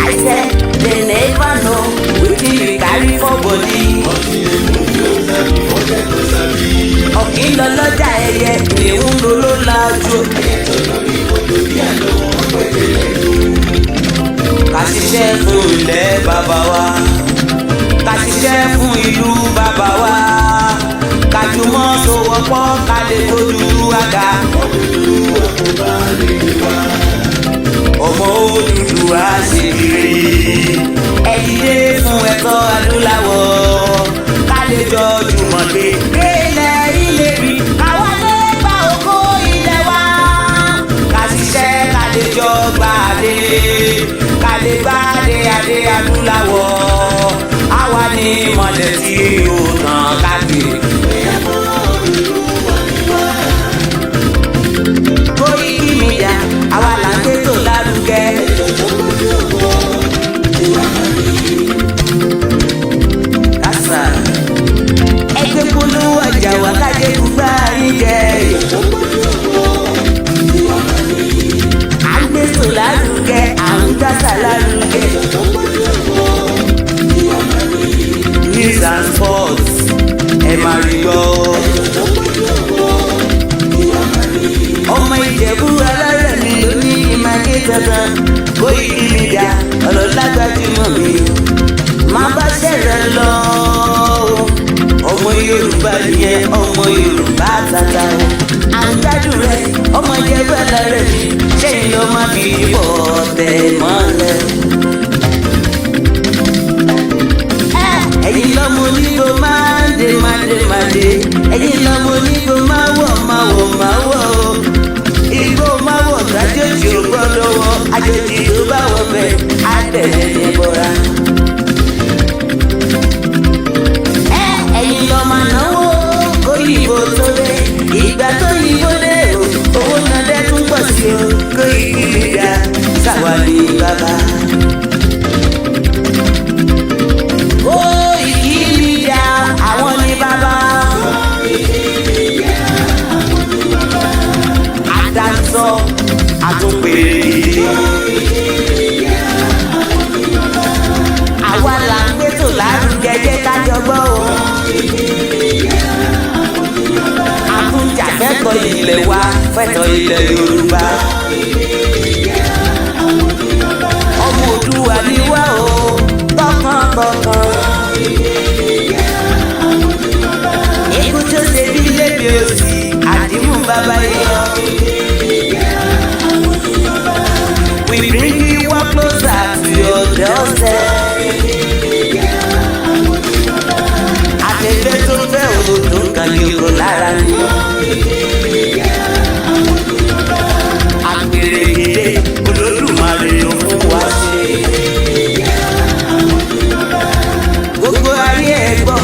I said they never know wetin we carry for body. Ọ̀kìn lọ lọ́jà ẹyẹ ìhun ló lajú. Ká ṣiṣẹ́ fún ilẹ̀ bàbá wa, ká ṣiṣẹ́ fún ìlú bàbá wa, ká jùmọ̀ sowọ́pọ̀ ká lè gbójú àga. Ọmọ Odùduwà ṣe kiri, ẹ dìde fún ẹ̀tọ́ adúláwọ̀, ká lè jọ jùmọ̀ gbé ilẹ̀ ilé rí, àwa lè gba ògo ilẹ̀ wa. Ká ṣiṣẹ́ ká lè jọ gbàdé, ká lè gbàdé adé adúláwọ̀, àwa ní mọ̀lẹ́ tí ó tàn káàkiri. Koiki Media, àwa là ń gbétò lárugẹ. Kásá ẹgbẹ́ polówó ọjà wà kájé gbúgbà níjẹ. À ń gbétò lárugẹ, à ń gbàsà lárugẹ. News and sports ẹ máa rí gbọ́. Ọmọ Ìjẹ̀bú alárẹ̀ mi ló ní ìmàgé dandan. Koiki Media ọ̀rọ̀ lágbájúmọ̀ mi máa bá ṣẹ̀rẹ̀ lọ. Ọmọ Yorùbá nìyẹn, ọmọ Yorùbá tata o. À ń gbádùn rẹ ọmọ Ìjẹ̀bú alárẹ̀ mi, ṣẹ́yìn ló máa fi bọ̀ tẹ̀ mọ́lẹ̀. Ẹ̀yin lọ́mọ onígbò máa ń dé mádémádé, ẹ̀yin lọ́mọ onígbò máa wọ̀ máa wọ̀ máa wọ̀ o. Igbó máa wọ̀ àjòjì ò gbọ́dọ̀ wọ, àjòjì tó bá wọ bẹ́ẹ̀ á tẹ̀lé ní bọ́ra. Ẹ̀yin lọ máa náwó kóyìnbó tó dé, ìgbà tó yìnbó dé o, owó náà dẹ́ tún pọ̀ sí o. Koiki Media ṣàwárí bàbá. Koiki Media àwọn ní bàbá. Adáńtọ́ àtúnpèrè. Àwa là ń gbétò lárugẹ jẹ́ ká jọ gbọ́ o. Àtúnjà fẹ́tọ̀ ilẹ̀ wa, fẹ́tọ̀ ilẹ̀ Yorùbá. Ọmọ Oòduà ni wá o, tọkàntọkàn. Ikú tó ṣe bí lébi òsì, àdìmú bàbá yọ. We bring you up closer to your doorstep. Àtẹ̀fẹ́ tó fẹ́ òun tó ń kan ní oko lára ni. Àpèrè ìdè Olódùmarè ló fún wa ṣe. Gbogbo ayé ẹ̀ gbọ́,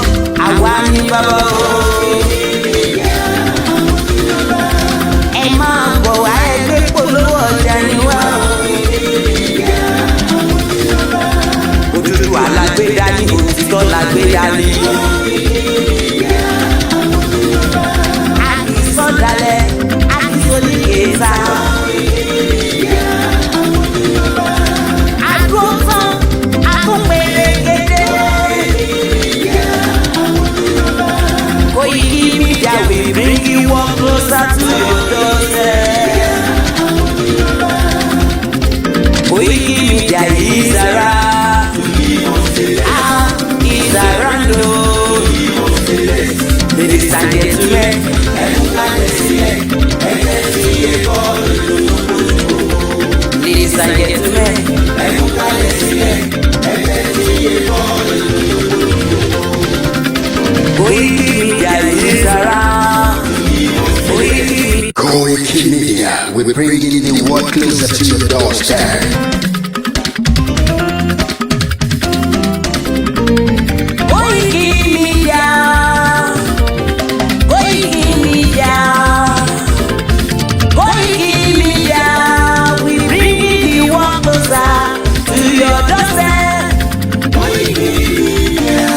àwa ní bàbá o. Ẹ máa bọ̀ wá ẹgbẹ́ polówó ọjà ni wá o. Odùduwà la gbé dání, òtítọ́ la gbé dání. A kì í sọ̀dálẹ̀, a kì í sọ̀lì kéta. Àdúró tán, àtúnpèrè kéde. Koiki Media we bring you one closer to your doorstep. Koiki Media is around. Is around o. Ladies and gentlemen, ladies and gentlemen, Koiki Media is around. Koiki Media, we're bringing the world closer to your doorstep. Koiki Media, Koiki Media, Koiki Media, we bring the world closer to your doorstep. Koiki Media,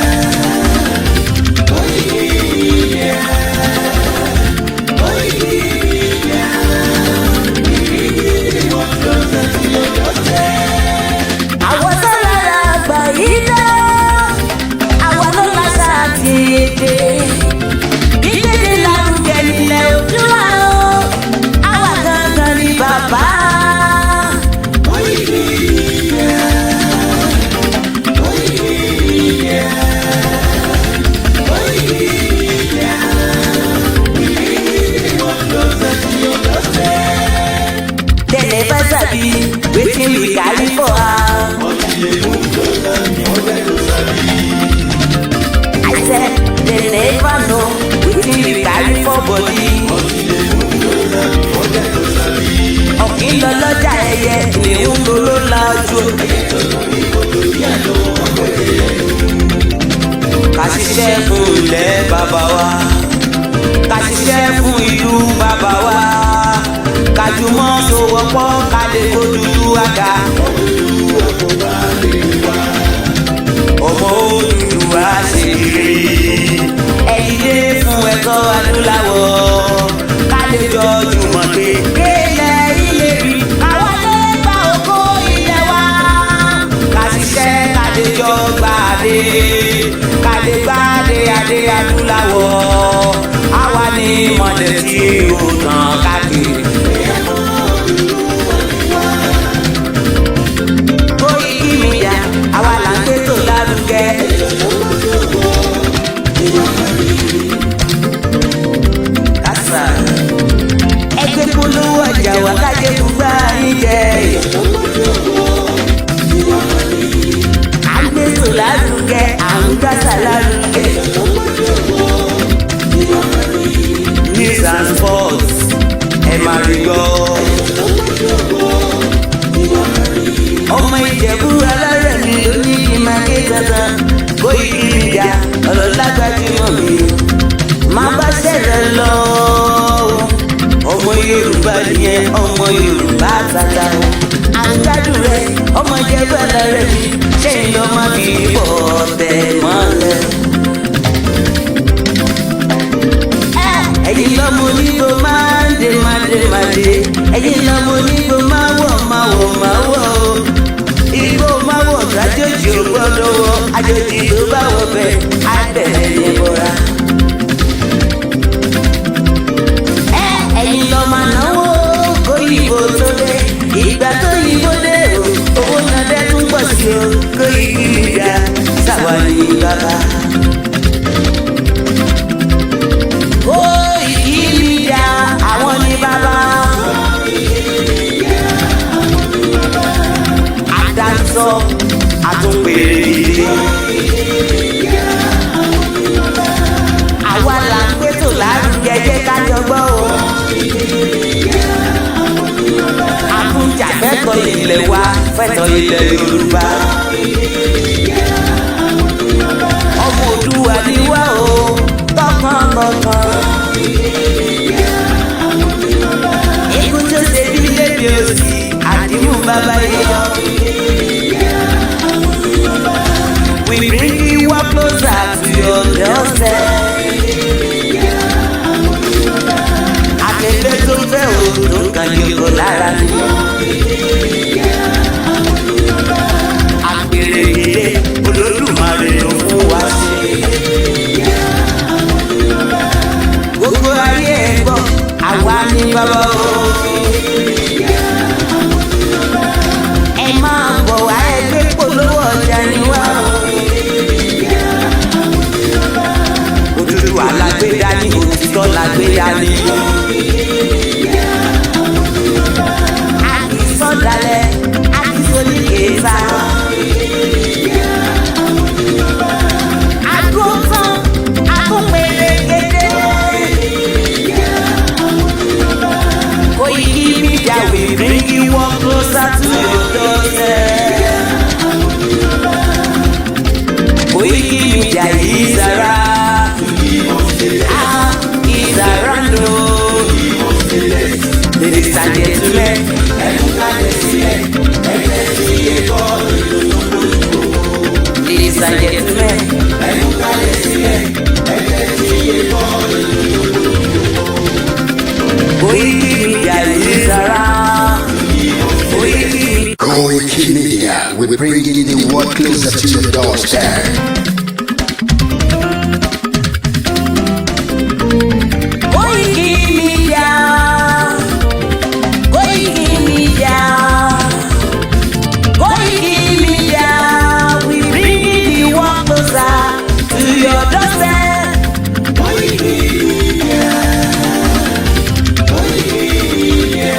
Koiki Media, Koiki Media, we bring the world first sabi wetin we carry for am. I said they never know wetin we carry for body. Ọ̀kìn lọ lọ́jà ẹyẹ ìléhùn ló la ojú. Ká ṣiṣẹ́ fún ilẹ̀ bàbá wa, ká ṣiṣẹ́ fún ìlú bàbá wa, ká jùmọ̀ sowọ́pọ̀ ká lè kojú àga. Ọmọ Odùduwà ṣe rere, ẹ dìde fún ẹ̀tọ́ adúláwọ̀, ká lè jọ jùmọ̀ gbé délẹ̀ ilé rí. Àwọn lè gba ògo ilẹ̀ wa, ká ṣiṣẹ́ ká lè jọ gbàdé, ká lè gbàdé adé adúláwọ̀. Àwa ni mọ̀lẹ́ tí ó tàn káàkiri. Koiki Media, àwa là ń gbé tó lárugẹ. Kásá ẹgbẹ́ polówó ọjà wà kájé gbúgbà níjẹ. À ń gbé tó lárugẹ, à ń gbàsà lárugẹ. News and sports ẹ máa rí gbọ́. Ọmọ Ìjẹ̀bú alárẹ̀ mi ló ní ìmàgé dandan. Koiki Media ọ̀rọ̀ lágbàjúmọ̀ mi má bá ṣẹlẹ̀ lọ. Ọmọ Yorùbá nìyẹn, ọmọ Yorùbá tata. Àgbàdo rẹ̀ ọmọ Ìjẹ̀bú alárẹ̀ mi ṣé ìyọ́ máa fi bọ̀ tẹ̀ mọ́lẹ̀. Ẹ̀yin lọ́mọ onígbò máa ń dé máa dé. Ẹ̀yin lọ́mọ onígbò máa wọ̀. Ìgbò máa wọ̀ lájòjì ò gbọ́dọ̀ wọ̀. Àjòjì tó bá wọ̀ bẹ́ẹ̀ á tẹ̀lé ní bọ́ra. Ẹ̀yin lọ máa náwó kóyìnbó tó dé. Ìgbà tó yìnbó dé o, owó náà dẹ́ tún pọ̀ sí o. Koiki Media sáwà ní bàbá. Koiki Media àwọn ní bàbá. Àdáńsọ àtúnpèrè ìdílé. Àwa là ń gbẹ́tò lárugẹ jẹ́ ká jọ gbọ́ o. Àkúnjà fẹ́tọ̀ ilẹ̀ wa, fẹ́tọ̀ ilẹ̀ Yorùbá. Ọmọ Oòduà ni wá o, tọkàntọkàn. Ikú tó ṣe bí lébi òsì, àdìmú bàbá yíyọ. We bring you up closer to your doorstep. Akẹ́kẹ́ tó fẹ́ o tó kàn yóò lára ni. Àpèrè ìdílé Olódùmarè ló fún wa ṣe. Gbogbo ayé ẹ̀ gbọ́, àwa ní bàbá o. Ẹ máa bọ̀ wá ẹgbẹ́ polówó ọjà ni wá o. Odùduwà la gbé dání, òtítọ́ la gbé dání. Àkìsọ̀dálẹ̀, àkìsọ̀lìkèéta. Àgùntàn, àgùnpẹ̀lẹ̀gẹ̀dẹ̀. Koiki Media will bring you one closer to your doorstep. Koiki Media is around. Is around. Ladies and gentlemen, ladies and gentlemen, Koiki Media is around. Koiki Media, we're bringing the world closer to your doorstep. Koiki Media, Koiki Media, Koiki Media, we bring the world closer to your doorstep. Koiki Media, Koiki Media.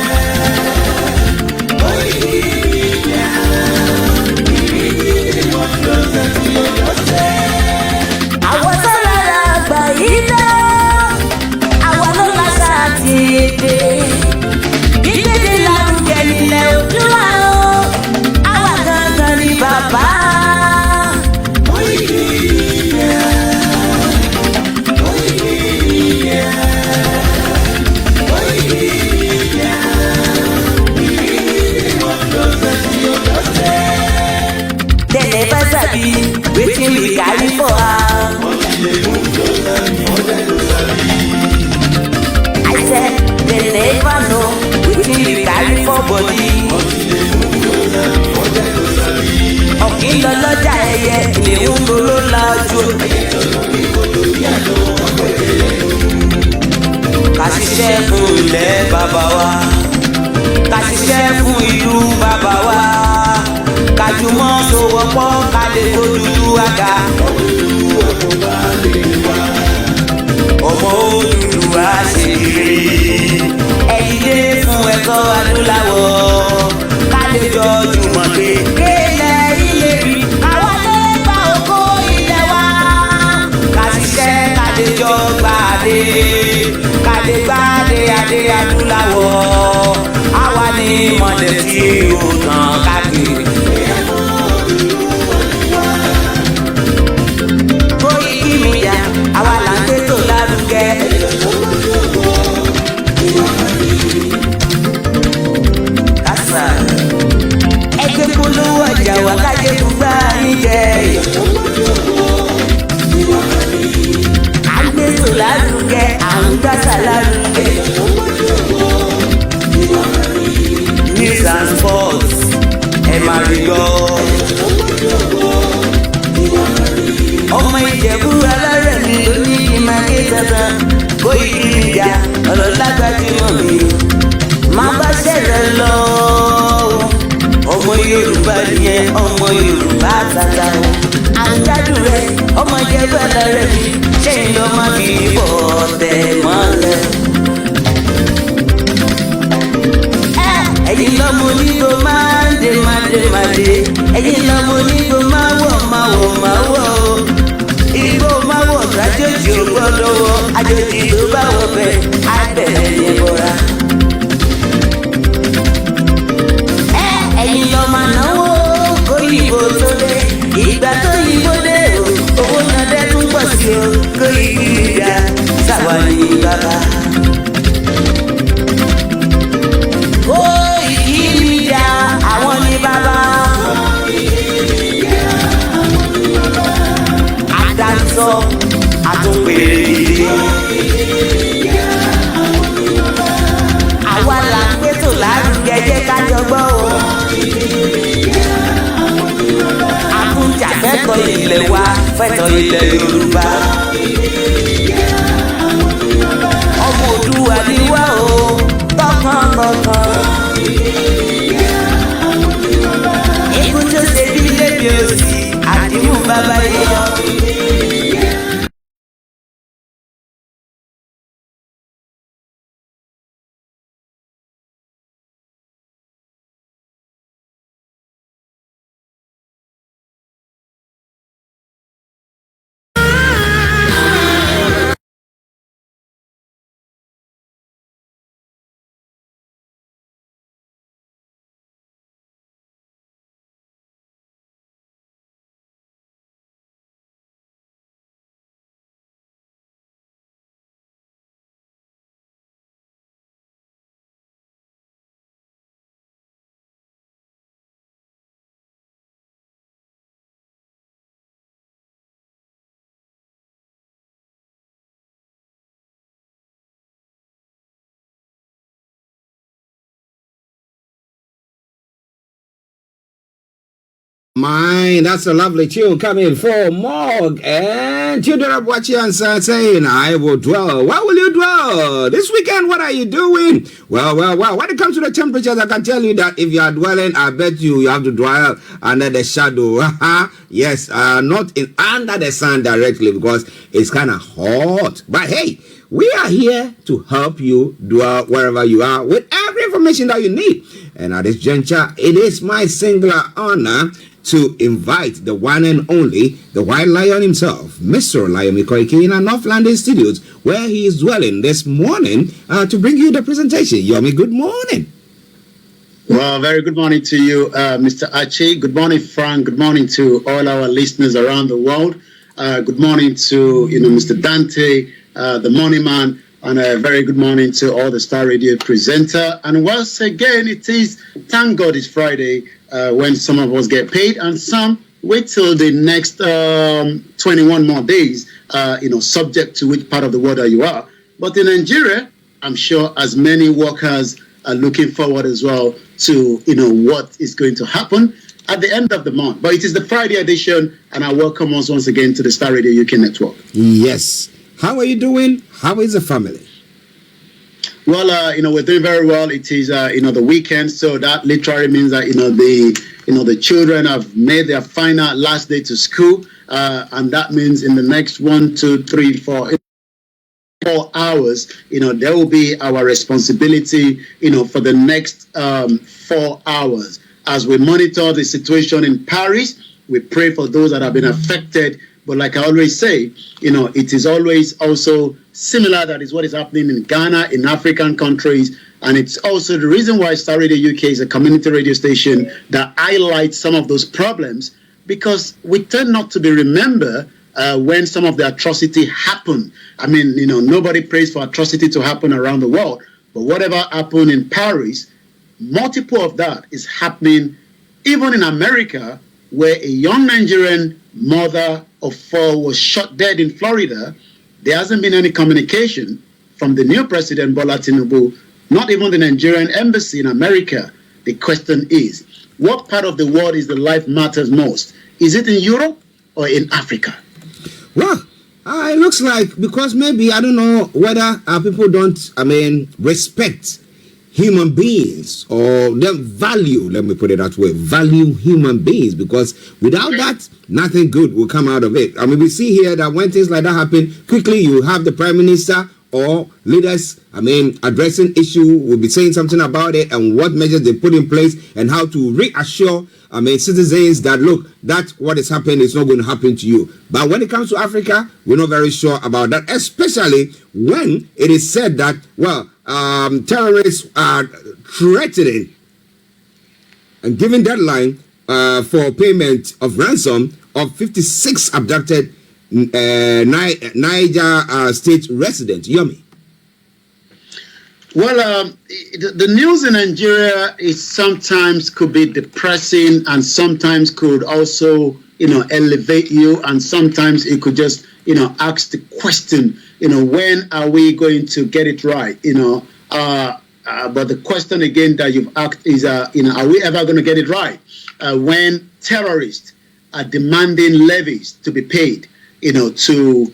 ọ̀kìn lọ lọ́jà ẹyẹ ìléwú ń lọ la ojú. ká ṣiṣẹ́ fún ilẹ̀ bàbá wa ká ṣiṣẹ́ fún ìlú bàbá wa ká jùmọ̀ sowọ́pọ̀ ká lè gbódúdú àga. ọmọ Odùduwà ṣe rere ẹ dìde fún ẹ̀kọ́ adúláwọ̀ ká lè jọ jùmọ̀ gbé délẹ̀ ilé rí àwọn lè bá oko ilẹ̀ wa ká ṣiṣẹ́ ká lè jọ gbàdé ká lè gbàdé adé adúláwọ̀ àwa ní mọ̀lẹ́ tí ó tàn káàkiri. Koiki Media àwa là ń gbé tó lárugẹ. Kásá ẹgbẹ́ polówó ọjà wà kájé gbúgbà níjẹ. À ń gbé tó lárugẹ, à ń gbàsà lárugẹ. News and sports ẹ máa rí lọ. ọmọ Ìjẹ̀bú alárẹ̀ mi ló ní ìmàgé dandan Koiki Media ọ̀rọ̀ lágbàdìmọ̀ mi má bá ṣẹlẹ̀ lọ. ọmọ Yorùbá nìyẹn ọmọ Yorùbá tata o àǹjádùn rẹ ọmọ Ìjẹ̀bú alárẹ̀ mi ṣẹ́yìn lọ́ máa fi bọ̀ tẹ̀ mọ́lẹ̀. ẹ̀yin lọ́mọ onígbò máa ń dé ẹ̀yin lọ́mọ onígbò máa wọ̀ o. Ìgbò máa wọ̀ sájòjì ò gbọ́dọ̀ wọ àjòjì tó bá wọ bẹ́ẹ̀ á bẹ̀rẹ̀ ní bọ́ra. ẹ̀yin lọ máa náwó kóyìnbó tó dé ìgbà tó yìnbó dé o owó náà dẹ́kun pọ̀ sí o Koiki Media sáwà ní bàbá. Koiki Media àwọn ní bàbá. Àdáńsọ àtúnpèrè dìde. àwa là ń gbẹ́tò lárugẹ jẹ́ ká jọ gbọ́ o. àkúnjà fẹ́tọ̀ ilẹ̀ wa fẹ́tọ̀ ilẹ̀ Yorùbá. ọmọ Oòduà ni wá o tọkàntọkàn. ikú tó ṣe bí lébi òsì àdìmú bàbá yíyọ. Man, that's a lovely tune coming from Morg and children of watching and saying, I will dwell. Where will you dwell? This weekend, what are you doing? Well. When it comes to the temperatures, I can tell you that if you are dwelling, I bet you have to dwell under the shadow. Yes, not under the sun directly because it's kind of hot. But hey, we are here to help you dwell wherever you are with every information that you need. And at this juncture, it is my singular honor to invite the one and only, the White Lion himself, Mr. Olayomi Koiki, in our North London studios, where he is dwelling this morning to bring you the presentation. Yomi, good morning. Well, very good morning to you, Mr. Archie. Good morning, Frank. Good morning to all our listeners around the world. Good morning to Mr. Dante, the Money Man, and a very good morning to all the Star Radio presenter. And once again, it is, thank God it's Friday, when some of us get paid and some wait till the next 21 more days, subject to which part of the world that you are. But in Nigeria, I'm sure as many workers looking forward as well to, what is going to happen at the end of the month. But it is the Friday edition, and I welcome us once again to the Star Radio UK network. Yes. How are you doing? How is the family? Well, we're doing very well. It is, the weekend, so that literally means that, the children have made their final last day to school, and that means in the next 1, 2, 3, 4 hours, there will be our responsibility, for the next 4 hours. As we monitor the situation in Paris, we pray for those that have been affected. But like I always say, it is always also similar. That is what is happening in Ghana, in African countries. And it's also the reason why Star Radio UK is a community radio station that highlights some of those problems, because we tend not to be remembered when some of the atrocity happen. I mean, nobody prays for atrocity to happen around the world. But whatever happened in Paris, multiple of that is happening even in America, where a young Nigerian mother of 4 was shot dead in Florida. There hasn't been any communication from the new president, Bola Tinubu, not even the Nigerian embassy in America. The question is, what part of the world is the life matters most? Is it in Europe or in Africa? Well, it looks like, because maybe, I don't know whether people don't, respect human beings, or them value, let me put it that way, value human beings, because without that, nothing good will come out of it. We see here that when things like that happen, quickly you have the prime minister or leaders, addressing issue, will be saying something about it and what measures they put in place and how to reassure, citizens that, look, that what is happening is not going to happen to you. But when it comes to Africa, we're not very sure about that, especially when it is said that, terrorists are threatening and giving deadline for payment of ransom of 56 abducted Niger State residents. Yomi. Well, the news in Nigeria is sometimes could be depressing, and sometimes could also, elevate you, and sometimes it could just, ask the question, when are we going to get it right? But the question again that you've asked is, are we ever going to get it right? When terrorists are demanding levies to be paid, to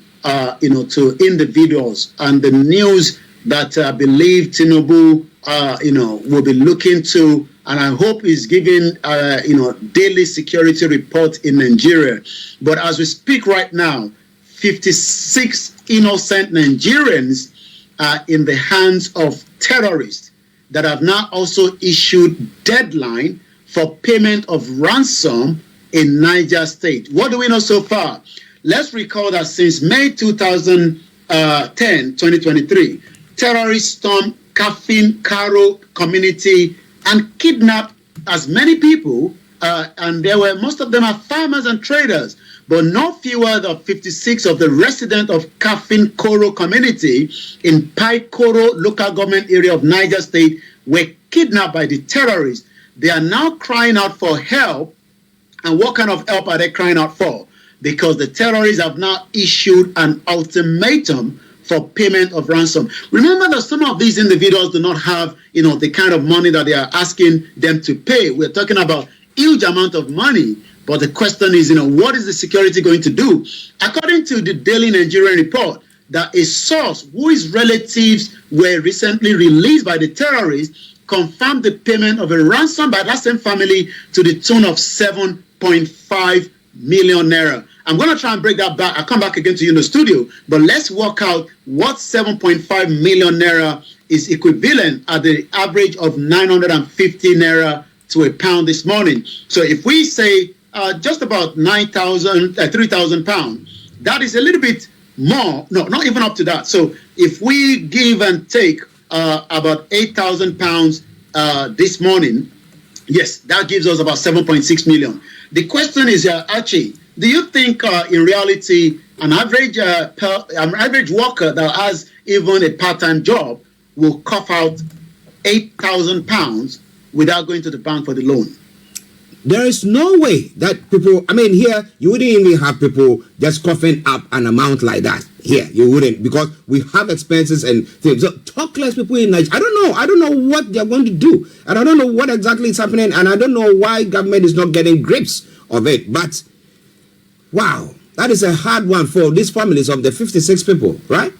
individuals, and the news that I believe Tinubu, will be looking to, and I hope is giving, daily security report in Nigeria. But as we speak right now, 56 innocent Nigerians are in the hands of terrorists that have now also issued deadline for payment of ransom in Niger State. What do we know so far? Let's recall that since May 2023, terrorists stormed Kafin Karo community and kidnapped as many people, and most of them are farmers and traders, but no fewer than 56 of the residents of Kafin Koro community in Pai Koro local government area of Niger State were kidnapped by the terrorists. They are now crying out for help. And what kind of help are they crying out for? Because the terrorists have now issued an ultimatum for payment of ransom. Remember that some of these individuals do not have, the kind of money that they are asking them to pay. We're talking about huge amount of money. But the question is, what is the security going to do? According to the Daily Nigerian report, that a source whose relatives were recently released by the terrorists confirmed the payment of a ransom by that same family to the tune of 7.5 million naira. I'm going to try and break that back. I'll come back again to you in the studio. But let's work out what 7.5 million naira is equivalent at the average of 950 naira to a pound this morning. So if we say just about 3,000 pounds, that is a little bit more. No, not even up to that. So if we give and take about 8,000 pounds this morning, yes, that gives us about 7.6 million. The question is, Archie, do you think in reality an average worker that has even a part-time job will cough out 8,000 pounds without going to the bank for the loan? There is no way that people, here, you wouldn't even have people just coughing up an amount like that. Here, you wouldn't, because we have expenses and things. So talkless people in Nigeria, I don't know what they're going to do. And I don't know what exactly is happening. And I don't know why government is not getting grips of it. But, wow, that is a hard one for these families of the 56 people, right?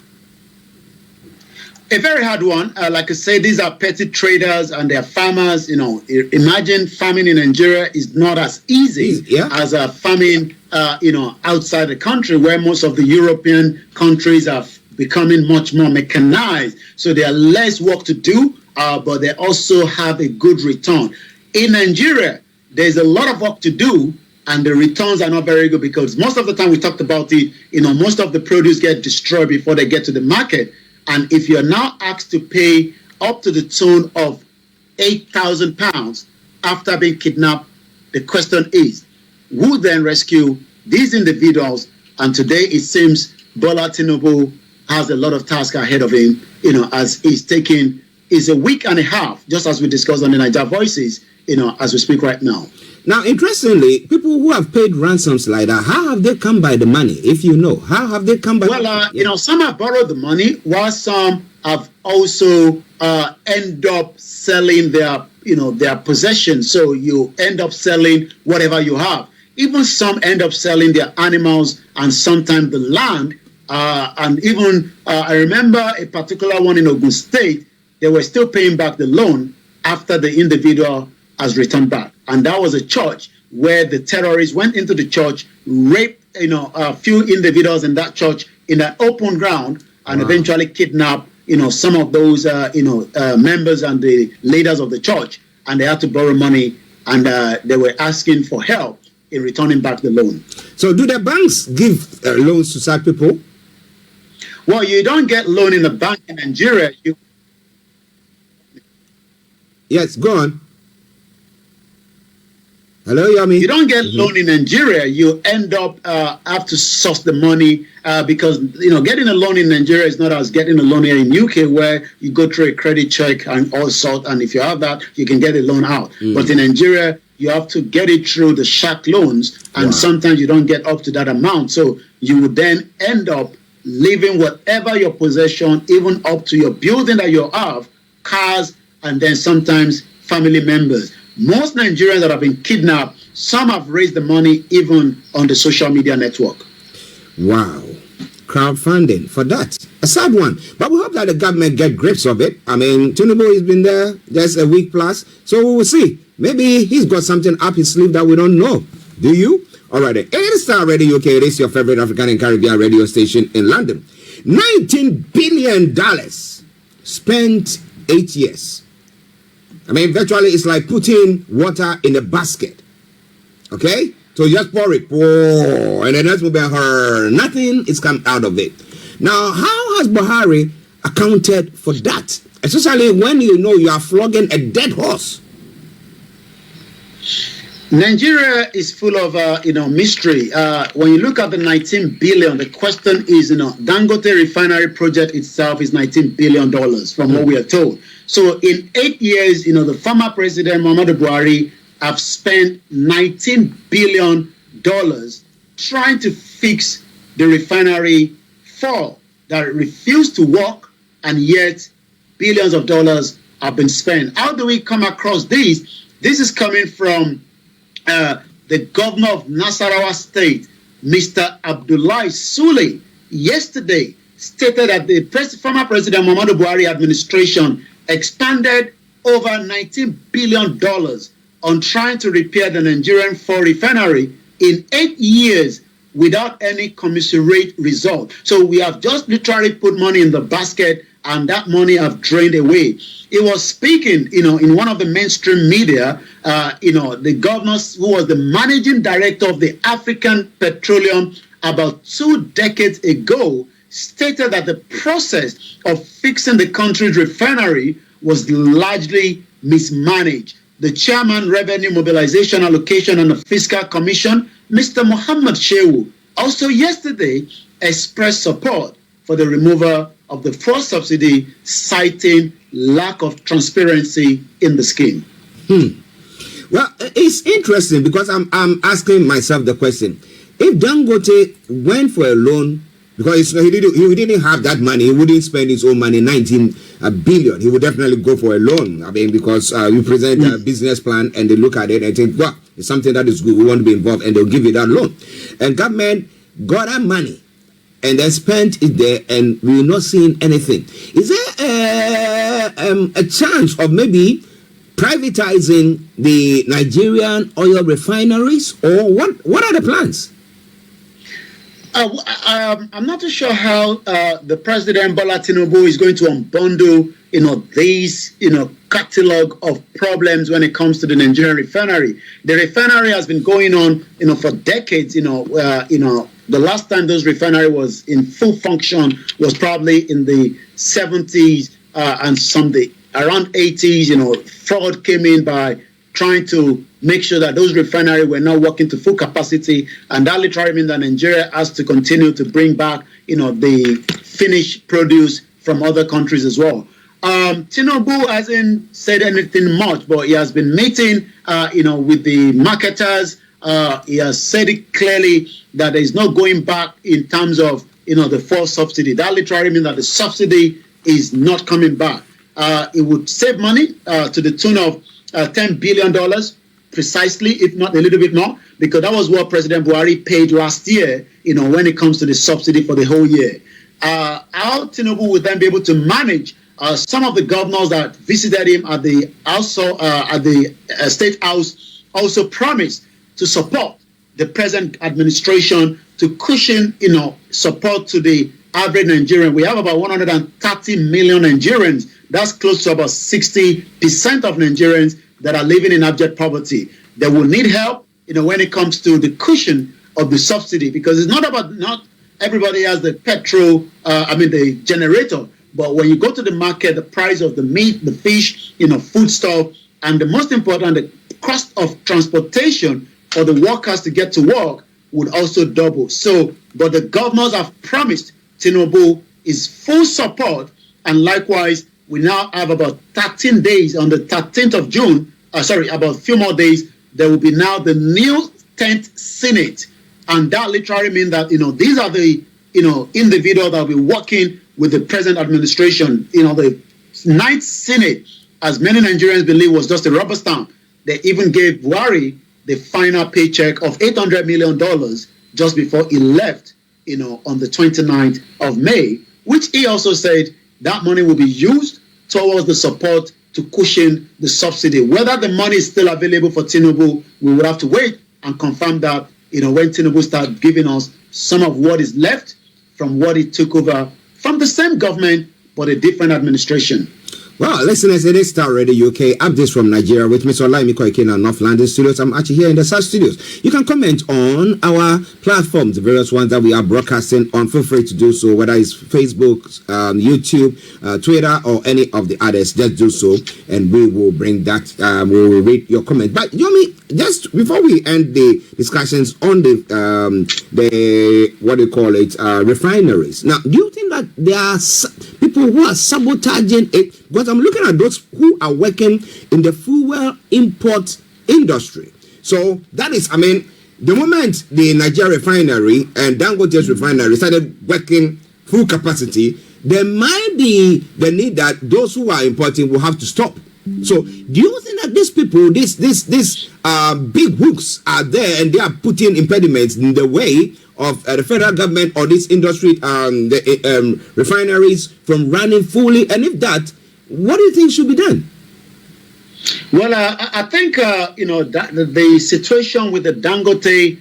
A very hard one. Like I say, these are petty traders and they're farmers. Imagine farming in Nigeria is not as easy as farming, outside the country, where most of the European countries are becoming much more mechanized. So there are less work to do, but they also have a good return. In Nigeria, there's a lot of work to do, and the returns are not very good because most of the time we talked about it, most of the produce get destroyed before they get to the market. And if you're now asked to pay up to the tune of £8,000 after being kidnapped, the question is, who then rescue these individuals? And today it seems Bola Tinubu has a lot of tasks ahead of him, as he's taking, it's a week and a half, just as we discussed on the Niger Voices, as we speak right now. Now, interestingly, people who have paid ransoms like that, how have they come by the money? If you know, how have they come by? Well, some have borrowed the money, while some have also end up selling their possessions. So you end up selling whatever you have. Even some end up selling their animals and sometimes the land. And even I remember a particular one in Ogun State. They were still paying back the loan after the individual has returned back. And that was a church where the terrorists went into the church, raped, a few individuals in that church in that open ground, and eventually kidnapped, some of those, members and the leaders of the church. And they had to borrow money, and they were asking for help in returning back the loan. So do the banks give loans to such people? Well, you don't get loan in the bank in Nigeria. Yes, go on. Hello, Yami. You don't get loan in Nigeria. You end up have to source the money because getting a loan in Nigeria is not as getting a loan here in UK, where you go through a credit check and all sorts, and if you have that, you can get a loan out. But in Nigeria, you have to get it through the shark loans, and sometimes you don't get up to that amount. So you would then end up leaving whatever your possession, even up to your building that you have, cars, and then sometimes family members. Most Nigerians that have been kidnapped, some have raised the money even on the social media network. Wow. Crowdfunding for that. A sad one. But we hope that the government get grips of it. I mean, Tinubu has been there just a week plus. So we will see. Maybe he's got something up his sleeve that we don't know. Do you? All right. It is Starr Radio UK. It is your favorite African and Caribbean radio station in London. $19 billion spent 8 years. I mean, virtually it's like putting water in a basket. Okay? So you just pour it. Whoa, and the next will be nothing is come out of it. Now, how has Buhari accounted for that? Especially when you are flogging a dead horse. Nigeria is full of mystery. When you look at the 19 billion, the question is, Dangote refinery project itself is $19 billion from what we are told. So in 8 years, the former president Muhammadu Buhari have spent $19 billion trying to fix the refinery that refused to work, and yet billions of dollars have been spent. How do we come across this? This is coming from the governor of Nasarawa State, Mr. Abdullahi Sule, yesterday stated that the former President Muhammadu Buhari administration expanded over $19 billion on trying to repair the Nigerian Fort refinery in 8 years without any commensurate result. So we have just literally put money in the basket, and that money have drained away. He was speaking, in one of the mainstream media, the governor who was the managing director of the African Petroleum about 2 decades ago, stated that the process of fixing the country's refinery was largely mismanaged. The chairman, Revenue Mobilization, Allocation and the Fiscal Commission, Mr. Muhammad Shehu, also yesterday expressed support for the removal of the fuel subsidy, citing lack of transparency in the scheme. Well, it's interesting because I'm asking myself the question. If Dangote went for a loan because he didn't have that money. He wouldn't spend his own money, 19 billion. He would definitely go for a loan. I mean, because you present a business plan and they look at it and think, well, it's something that is good. We want to be involved, and they'll give you that loan. And government got that money and then spent it there, and we're not seeing anything. Is there a chance of maybe privatizing the Nigerian oil refineries, or what are the plans? I'm not too sure how the President Bola Tinubu is going to unbundle, these, catalog of problems when it comes to the Nigerian refinery. The refinery has been going on, for decades. The last time those refinery was in full function was probably in the 70s and around 80s. Fraud came in by trying to make sure that those refineries were not working to full capacity, and that literally means that Nigeria has to continue to bring back, the finished produce from other countries as well. Tinubu hasn't said anything much, but he has been meeting, with the marketers. He has said it clearly that there is no going back in terms of, the fuel subsidy. That literally means that the subsidy is not coming back. It would save money to the tune of $10 billion precisely, if not a little bit more, because that was what President Buhari paid last year, when it comes to the subsidy for the whole year. How Tinubu would then be able to manage some of the governors that visited him at the State House also promised to support the present administration to cushion, support to the average Nigerian. We have about 130 million Nigerians. That's close to about 60% of Nigerians that are living in abject poverty. They will need help, when it comes to the cushion of the subsidy, because it's not everybody has the petrol, the generator. But when you go to the market, the price of the meat, the fish, foodstuff, and the most important, the cost of transportation for the workers to get to work would also double. So, but the governors have promised Tinubu is full support, and likewise, we now have about 13 days on the 13th of June, about a few more days, there will be now the new 10th Senate. And that literally means that, these are the, individuals that will be working with the present administration. The 9th Senate, as many Nigerians believe, was just a rubber stamp. They even gave Buhari the final paycheck of $800 million just before he left, on the 29th of May, which he also said that money will be used towards the support to cushion the subsidy. Whether the money is still available for Tinubu, we will have to wait and confirm that, when Tinubu starts giving us some of what is left from what he took over from the same government, but a different administration. Well, listeners, it is Starr Radio UK. Updates from Nigeria with Mr. Olaimi Koike in North London studios. I'm actually here in the South studios. You can comment on our platforms, the various ones that we are broadcasting on. Feel free to do so, whether it's Facebook, YouTube, Twitter, or any of the others. Just do so, and we will bring that. We will read your comment. But Yomi, just before we end the discussions on the what do you call it, refineries. Now, do you think that there are people who are sabotaging it? Because I'm looking at those who are working in the fuel import industry. So that is, the moment the Nigeria refinery and Dangote's refinery started working full capacity, there might be the need that those who are importing will have to stop. So do you think that these people, these big hooks are there and they are putting impediments in the way of the federal government or this industry, the refineries from running fully? And if that, what do you think should be done? Well, I think, that the situation with the Dangote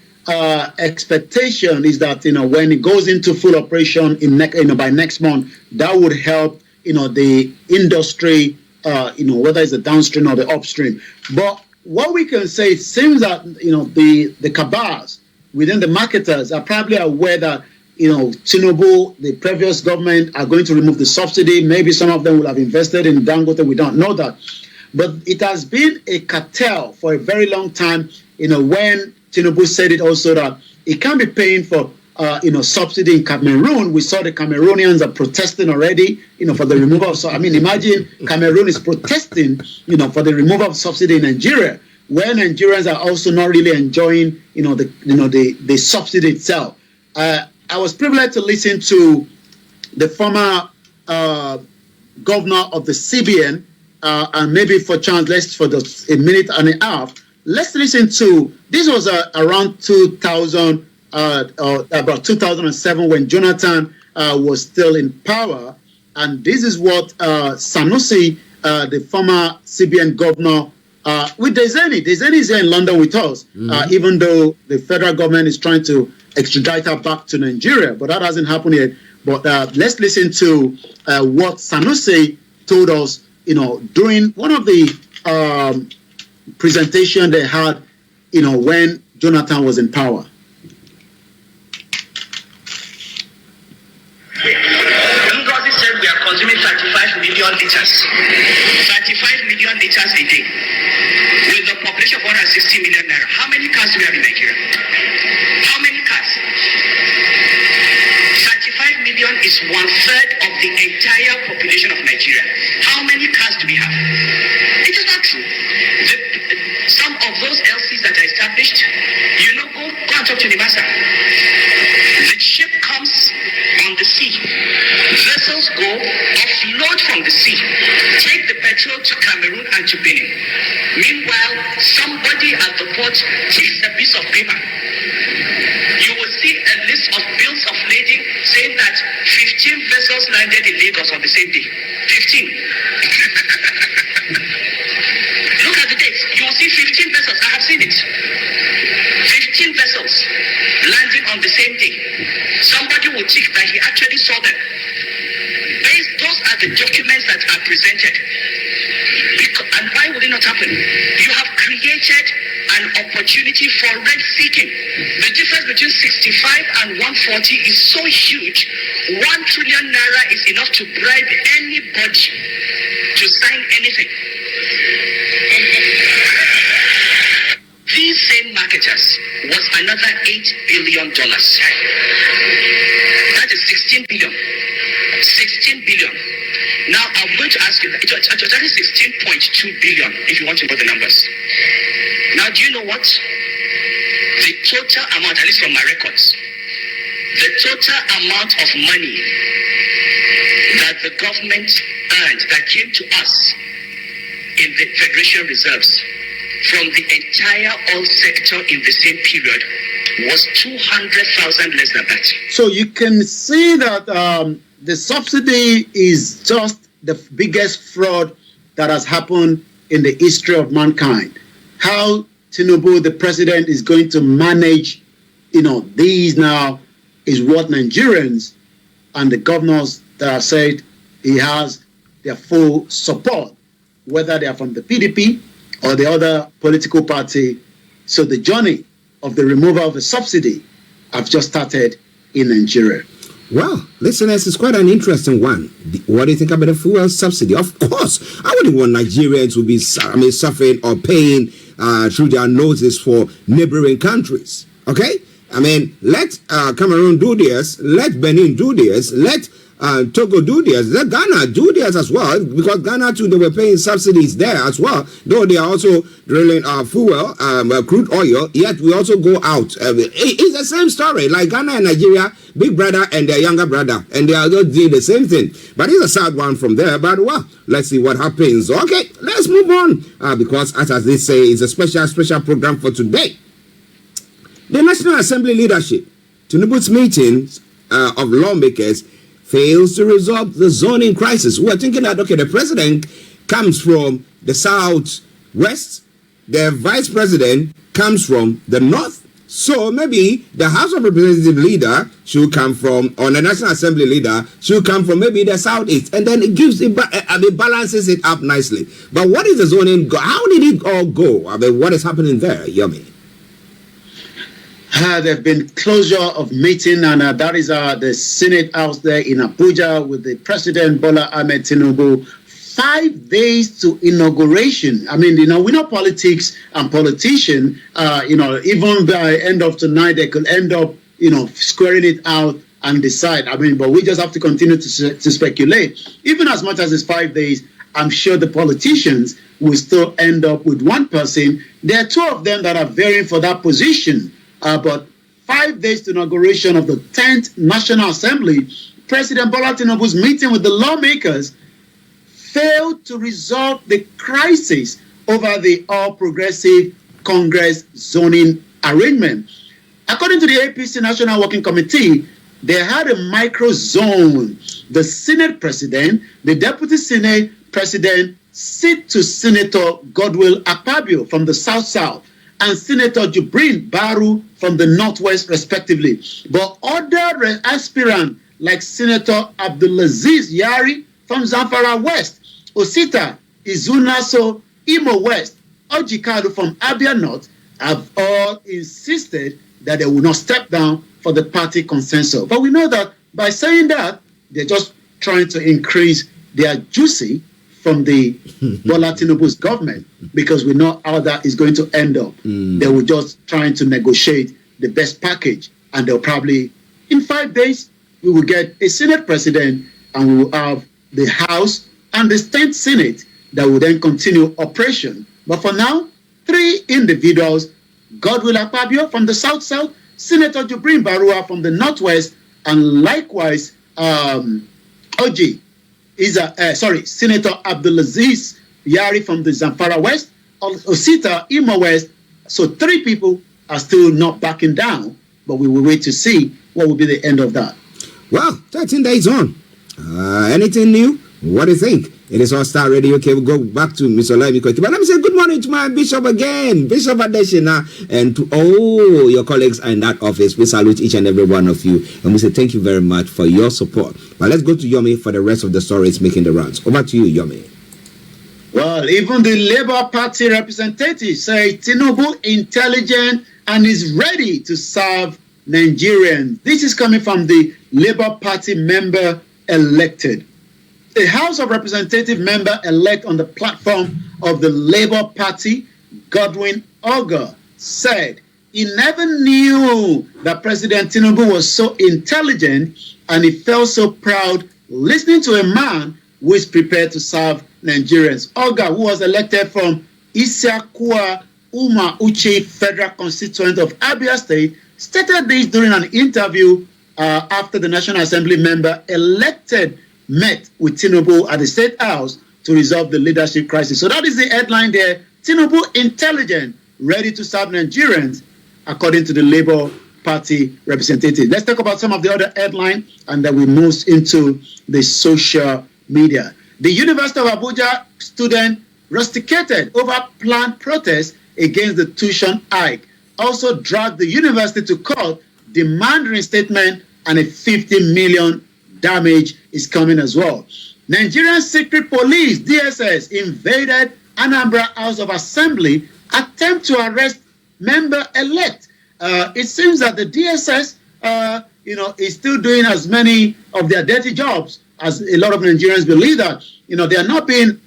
expectation is that, when it goes into full operation by next month, that would help, the industry, whether it's the downstream or the upstream. But what we can say, it seems that, the cabals within the marketers are probably aware that, Tinubu, the previous government, are going to remove the subsidy. Maybe some of them will have invested in Dangote. We don't know that. But it has been a cartel for a very long time, when Tinubu said it also that it can't be paying for, subsidy in Cameroon. We saw the Cameroonians are protesting already, for the removal of, imagine Cameroon is protesting, for the removal of subsidy in Nigeria, where Nigerians are also not really enjoying, the subsidy itself. I was privileged to listen to the former governor of the CBN, and maybe for chance, let's for a minute and a half. Let's listen to this was around 2000, about 2007 when Jonathan was still in power, and this is what Sanusi, the former CBN governor, with Deseni is here in London with us, even though the federal government is trying to extradite her back to Nigeria, but that hasn't happened yet. But let's listen to what Sanusi told us, during one of the presentation they had, when Jonathan was in power. Ngozi said we are consuming 35 million liters. 35 million liters a day. With a population of 160 million naira. How many cars do we have in Nigeria? How many cars? 35 million is 1/3 of the entire population of Nigeria. How many cars do we have? It is not true. Some of those LCs that are established, go and talk to the master. The ship comes on the sea. Vessels go offload from the sea, take the petrol to Cameroon and to Benin. Meanwhile, somebody at the port takes a piece of paper. You will see a list of bills of lading saying that 15 vessels landed in Lagos on the same day. 15. Look at the dates. You will see 15 vessels. I have seen it. 15 vessels landing on the same day. Somebody will tick that he actually saw them. Those are the documents that are presented. And why would it not happen? You have created an opportunity for rent seeking. The difference between 65 and 140 is so huge. 1 trillion naira is enough to bribe anybody to sign anything. These same marketers was another $8 billion. That is 16 billion. 16 billion. Now I'm going to ask you, it was actually 16.2 billion if you want to know the numbers. Now do you know what? The total amount, at least from my records, the total amount of money that the government earned that came to us in the Federation Reserves from the entire oil sector in the same period was 200,000 less than that. So you can see that the subsidy is just the biggest fraud that has happened in the history of mankind. How Tinubu, the president, is going to manage, these now is what Nigerians and the governors that have said he has their full support, whether they are from the PDP or the other political party. So the journey of the removal of the subsidy have just started in Nigeria. Well, listeners, it's quite an interesting one. What do you think about the fuel subsidy? Of course, I wouldn't want Nigerians to be suffering or paying through their noses for neighboring countries. Okay? Let Cameroon do this, let Benin do this, let Togo do this, let Ghana do this as well, because Ghana too, they were paying subsidies there as well, though they are also drilling fuel, crude oil, yet we also go out. It's the same story, like Ghana and Nigeria, big brother and their younger brother, and they are just doing the same thing. But it's a sad one from there, but well, let's see what happens. Okay, let's move on, because as they say, it's a special program for today. The National Assembly leadership, Tinubu's meetings of lawmakers, fails to resolve the zoning crisis. We're thinking that, okay, the president comes from the southwest, the vice president comes from the north, so maybe the House of Representative leader should come from, or the National Assembly leader should come from maybe the southeast, and then it gives it, it balances it up nicely. But what is the zoning? How did it all go? What is happening there, Yomi? There have been closure of meeting, and that is the Senate House there in Abuja with the President Bola Ahmed Tinubu. 5 days to inauguration. We know politics and politicians, even by end of tonight, they could end up, squaring it out and decide. But we just have to continue to speculate. Even as much as it's 5 days, I'm sure the politicians will still end up with one person. There are two of them that are vying for that position. But 5 days to inauguration of the 10th National Assembly, President Bola Tinubu's meeting with the lawmakers failed to resolve the crisis over the All Progressive Congress zoning arrangement. According to the APC National Working Committee, they had a micro zone. The Senate President, the Deputy Senate President, sit to Senator Godwill Akpabio from the South, and Senator Jibrin Baru from the Northwest, respectively. But other aspirants like Senator Abdulaziz Yari from Zamfara West, Osita Izunaso, Imo West, Ojikadu from Abia North have all insisted that they will not step down for the party consensus. But we know that by saying that, they're just trying to increase their juicy from the Bola Tinubu's government, because we know how that is going to end up. They were just trying to negotiate the best package, and they'll probably, in 5 days, we will get a Senate president, and we will have the House and the State Senate that will then continue operation. But for now, 3 individuals, Godwill Akpabio from the South, Senator Jibrin Barua from the Northwest, and likewise Senator Abdulaziz Yari from the Zamfara West, Osita Imo West. So 3 people are still not backing down, but we will wait to see what will be the end of that. Well, 13 days on. Anything new? What do you think? It is all Starr Radio. Okay, we'll go back to Mr. Olaimi Koiki. But let me say good morning to my bishop again, Bishop Adeshina, and to all your colleagues in that office. We salute each and every one of you, and we say thank you very much for your support. But let's go to Yomi for the rest of the stories making the rounds. Over to you, Yomi. Well, even the Labour Party representatives say Tinubu intelligent and is ready to serve Nigerians. This is coming from the Labour Party member elected. The House of Representative member-elect on the platform of the Labour Party, Godwin Oga, said he never knew that President Tinubu was so intelligent, and he felt so proud listening to a man who is prepared to serve Nigerians. Oga, who was elected from Isiakua Uma Uche Federal Constituent of Abia State, stated this during an interview after the National Assembly member elected met with Tinubu at the State House to resolve the leadership crisis. So that is the headline there. Tinubu intelligent, ready to serve Nigerians, according to the Labour Party representative. Let's talk about some of the other headlines, and then we move into the social media. The University of Abuja student rusticated over planned protest against the tuition hike, also dragged the university to court, demand reinstatement, and a 50 million damage is coming as well. Nigerian Secret Police, DSS, invaded Anambra House of Assembly, attempt to arrest member-elect. It seems that the DSS, is still doing as many of their dirty jobs as a lot of Nigerians believe that. They are not being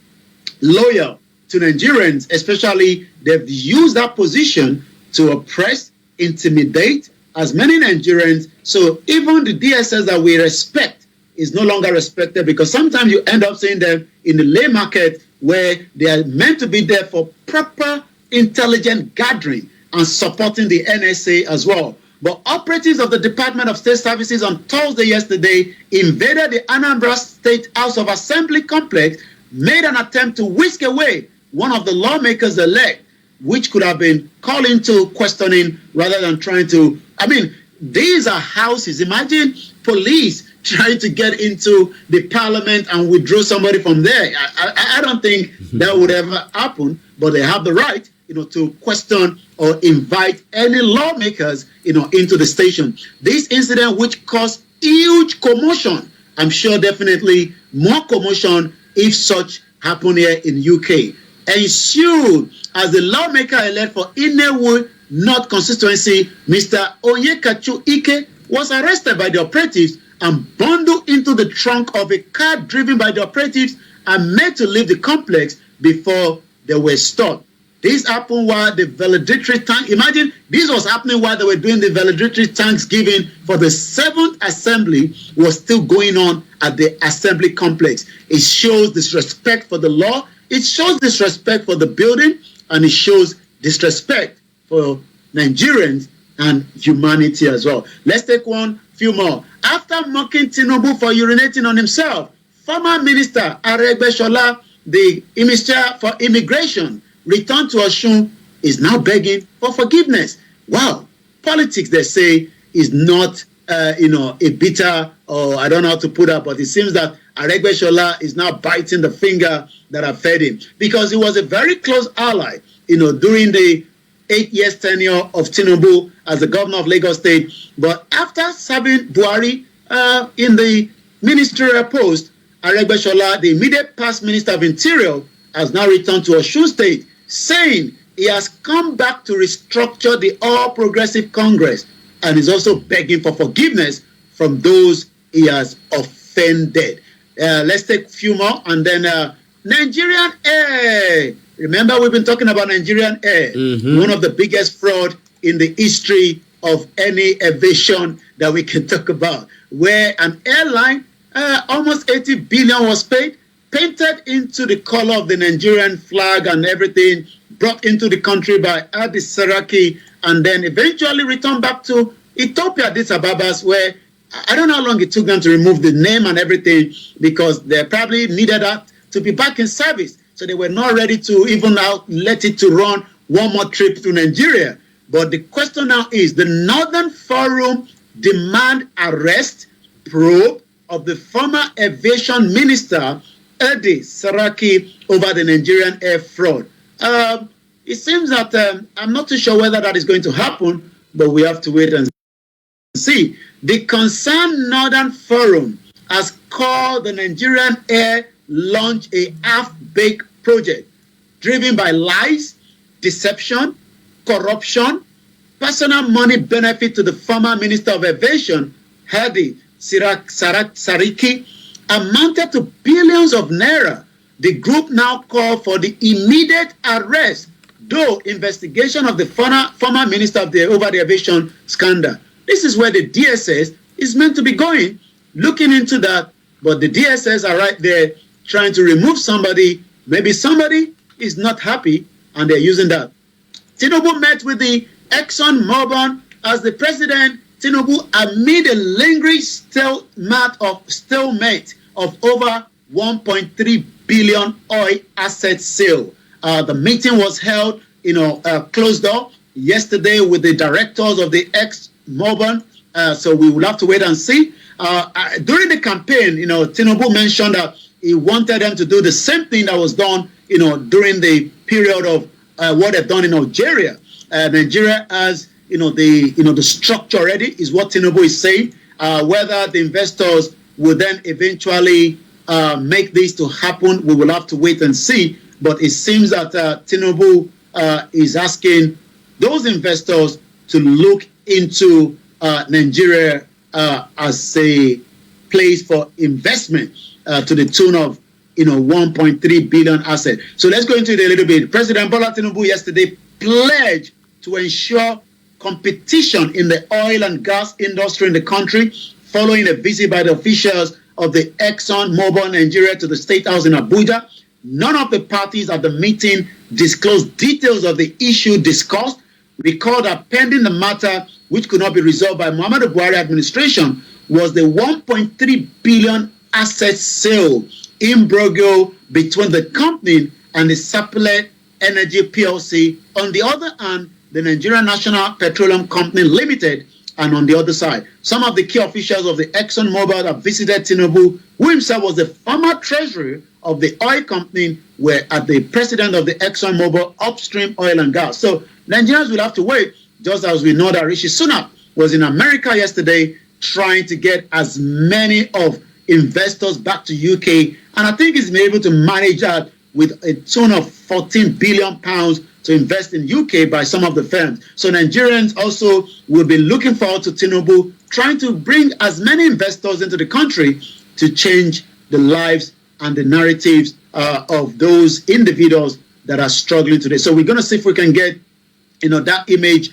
loyal to Nigerians, especially they've used that position to oppress, intimidate as many Nigerians. So even the DSS that we respect is no longer respected, because sometimes you end up seeing them in the lay market where they are meant to be there for proper intelligent gathering and supporting the NSA as well. But operatives of the Department of State Services on Thursday yesterday invaded the Anambra State House of Assembly complex, made an attempt to whisk away one of the lawmakers elect, which could have been called into questioning rather than trying to, these are houses. Imagine police trying to get into the parliament and withdraw somebody from there. I don't think that would ever happen, but they have the right, to question or invite any lawmakers, into the station. This incident, which caused huge commotion, I'm sure definitely more commotion if such happen here in UK, ensued as the lawmaker elect for Inewu North constituency, Mr. Onyekachu Ike, was arrested by the operatives and bundled into the trunk of a car driven by the operatives and made to leave the complex before they were stopped. This happened while the valedictory tank, imagine this was happening while they were doing the valedictory Thanksgiving for the 7th Assembly was still going on at the Assembly complex. It shows disrespect for the law, it shows disrespect for the building, and it shows disrespect for Nigerians and humanity as well. Let's take few more. After mocking Tinubu for urinating on himself, former Minister Aregbesola, the Minister for Immigration, returned to Osun, is now begging for forgiveness. Wow. Politics, they say, is not, a bitter, or I don't know how to put it, but it seems that Aregbesola is now biting the finger that have fed him, because he was a very close ally, during the 8 years tenure of Tinubu as the governor of Lagos State. But after serving Buhari in the ministerial post, Aregbesola, the immediate past Minister of Interior, has now returned to Osun State, saying he has come back to restructure the All Progressive Congress, and is also begging for forgiveness from those he has offended. Let's take a few more, and then Nigerian Air. Remember, we've been talking about Nigerian Air, one of the biggest fraud in the history of any aviation that we can talk about, where an airline, almost 80 billion was paid, painted into the color of the Nigerian flag and everything, brought into the country by Adi Saraki, and then eventually returned back to Ethiopia, Addis Ababa, where I don't know how long it took them to remove the name and everything, because they probably needed that to be back in service. So they were not ready to even now let it to run one more trip to Nigeria. But the question now is, the Northern Forum demand arrest, probe of the former aviation minister, Adi Saraki, over the Nigerian air fraud. It seems that I'm not too sure whether that is going to happen, but we have to wait and see. The concerned Northern Forum has called the Nigerian Air launch a half-baked project driven by lies, deception, corruption, personal money benefit to the former Minister of Aviation, Hadi Saraki, amounted to billions of naira. The group now called for the immediate arrest, though investigation of the former Minister of over the aviation scandal. This is where the DSS is meant to be going, looking into that, but the DSS are right there trying to remove somebody. Maybe somebody is not happy, and they're using that. Tinubu met with the Exxon Mobil as the president. Tinubu, amid a lingering stalemate of over 1.3 billion oil asset sale. The meeting was held, closed door yesterday with the directors of the Exxon Mobil. So we will have to wait and see. During the campaign, Tinubu mentioned that he wanted them to do the same thing that was done, during the period of what they've done in Algeria. Nigeria has, the structure already, is what Tinubu is saying. Whether the investors will then eventually make this to happen, we will have to wait and see. But it seems that Tinubu is asking those investors to look into Nigeria as a place for investment to the tune of 1.3 billion asset. So let's go into it a little bit. President Bola Tinubu yesterday pledged to ensure competition in the oil and gas industry in the country, following a visit by the officials of the Exxon Mobil Nigeria to the State House in Abuja. None of the parties at the meeting disclosed details of the issue discussed. Recall that pending the matter, which could not be resolved by Muhammadu Buhari administration, was the 1.3 billion asset sale imbroglio between the company and the Sapele Energy PLC. On the other hand, the Nigerian National Petroleum Company Limited, and on the other side, some of the key officials of the Exxon Mobil that visited Tinubu, who himself was the former treasurer of the oil company, were at the president of the Exxon Mobil upstream oil and gas. So Nigerians will have to wait, just as we know that Rishi Sunak was in America yesterday trying to get as many of investors back to UK. And I think he's been able to manage that with a tune of 14 billion pounds to invest in UK by some of the firms. So Nigerians also will be looking forward to Tinubu trying to bring as many investors into the country to change the lives and the narratives of those individuals that are struggling today. So we're going to see if we can get, that image,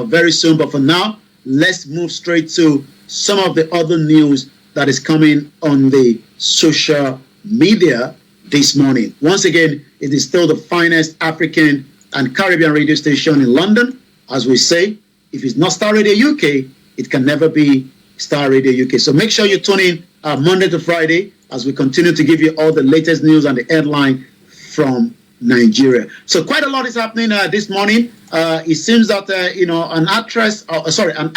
very soon. But for now, let's move straight to some of the other news that is coming on the social media this morning. Once again, it is still the finest African and Caribbean radio station in London, as we say, If it's not Star Radio UK, it can never be Star Radio UK. So make sure you tune in Monday to Friday as we continue to give you all the latest news and the headline from Nigeria. So quite a lot is happening this morning. It seems that an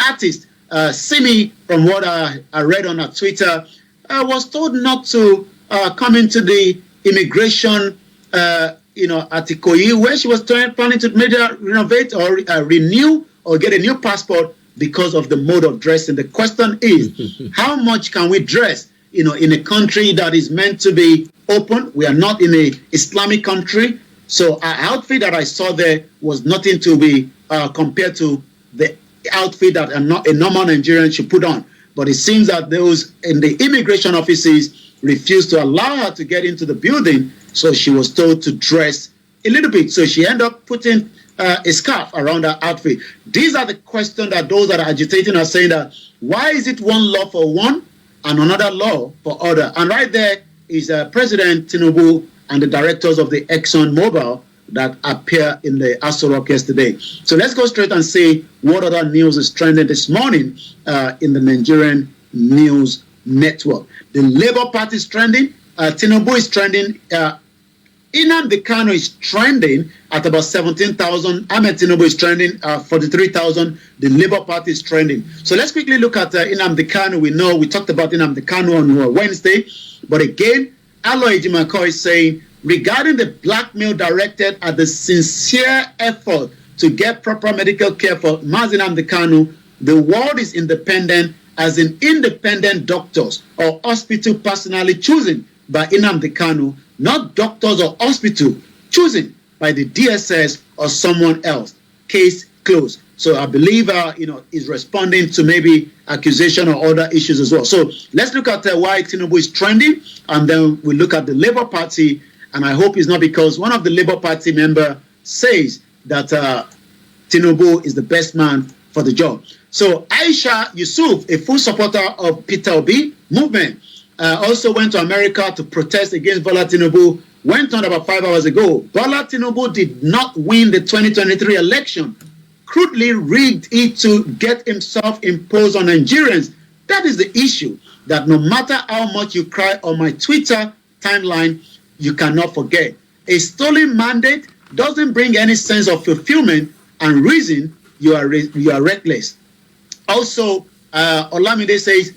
artist, Simi, from what I read on her Twitter, was told not to come into the immigration, at Ikoyi, where she was planning to maybe renovate or renew or get a new passport because of the mode of dressing. The question is, how much can we dress, in a country that is meant to be open? We are not in an Islamic country. So our outfit that I saw there was nothing to be compared to the outfit that a normal Nigerian should put on. But it seems that those in the immigration offices refused to allow her to get into the building. So she was told to dress a little bit. So she ended up putting a scarf around her outfit. These are the questions that those that are agitating are saying, that why is it one law for one and another law for other? And right there is President Tinubu and the directors of the Exxon Mobil that appear in the Aso Rock yesterday. So let's go straight and see what other news is trending this morning in the Nigerian news network. The Labour Party is trending. Tinubu is trending. Nnamdi Kanu is trending at about 17,000. Ahmed Tinubu is trending 43,000. The Labour Party is trending. So let's quickly look at Nnamdi Kanu. We know we talked about Nnamdi Kanu on Wednesday. But again, Aloy Ejimakor is saying, regarding the blackmail directed at the sincere effort to get proper medical care for Mazi Nnamdi Kanu, the world is independent, as in independent doctors or hospital personally chosen by Nnamdi Kanu, not doctors or hospital chosen by the DSS or someone else. Case closed. So I believe, is responding to maybe accusation or other issues as well. So let's look at why Tinubu is trending, and then we look at the Labour Party. And I hope it's not because one of the Labour Party member says that Tinubu is the best man for the job. So Aisha Yusuf, a full supporter of Peter Obi movement, also went to America to protest against Bola Tinubu, went on about 5 hours ago. Bola Tinubu did not win the 2023 election, crudely rigged it to get himself imposed on Nigerians. That is the issue, that no matter how much you cry on my Twitter timeline, you cannot forget. A stolen mandate doesn't bring any sense of fulfillment and reason you are reckless. Also, Olamide says,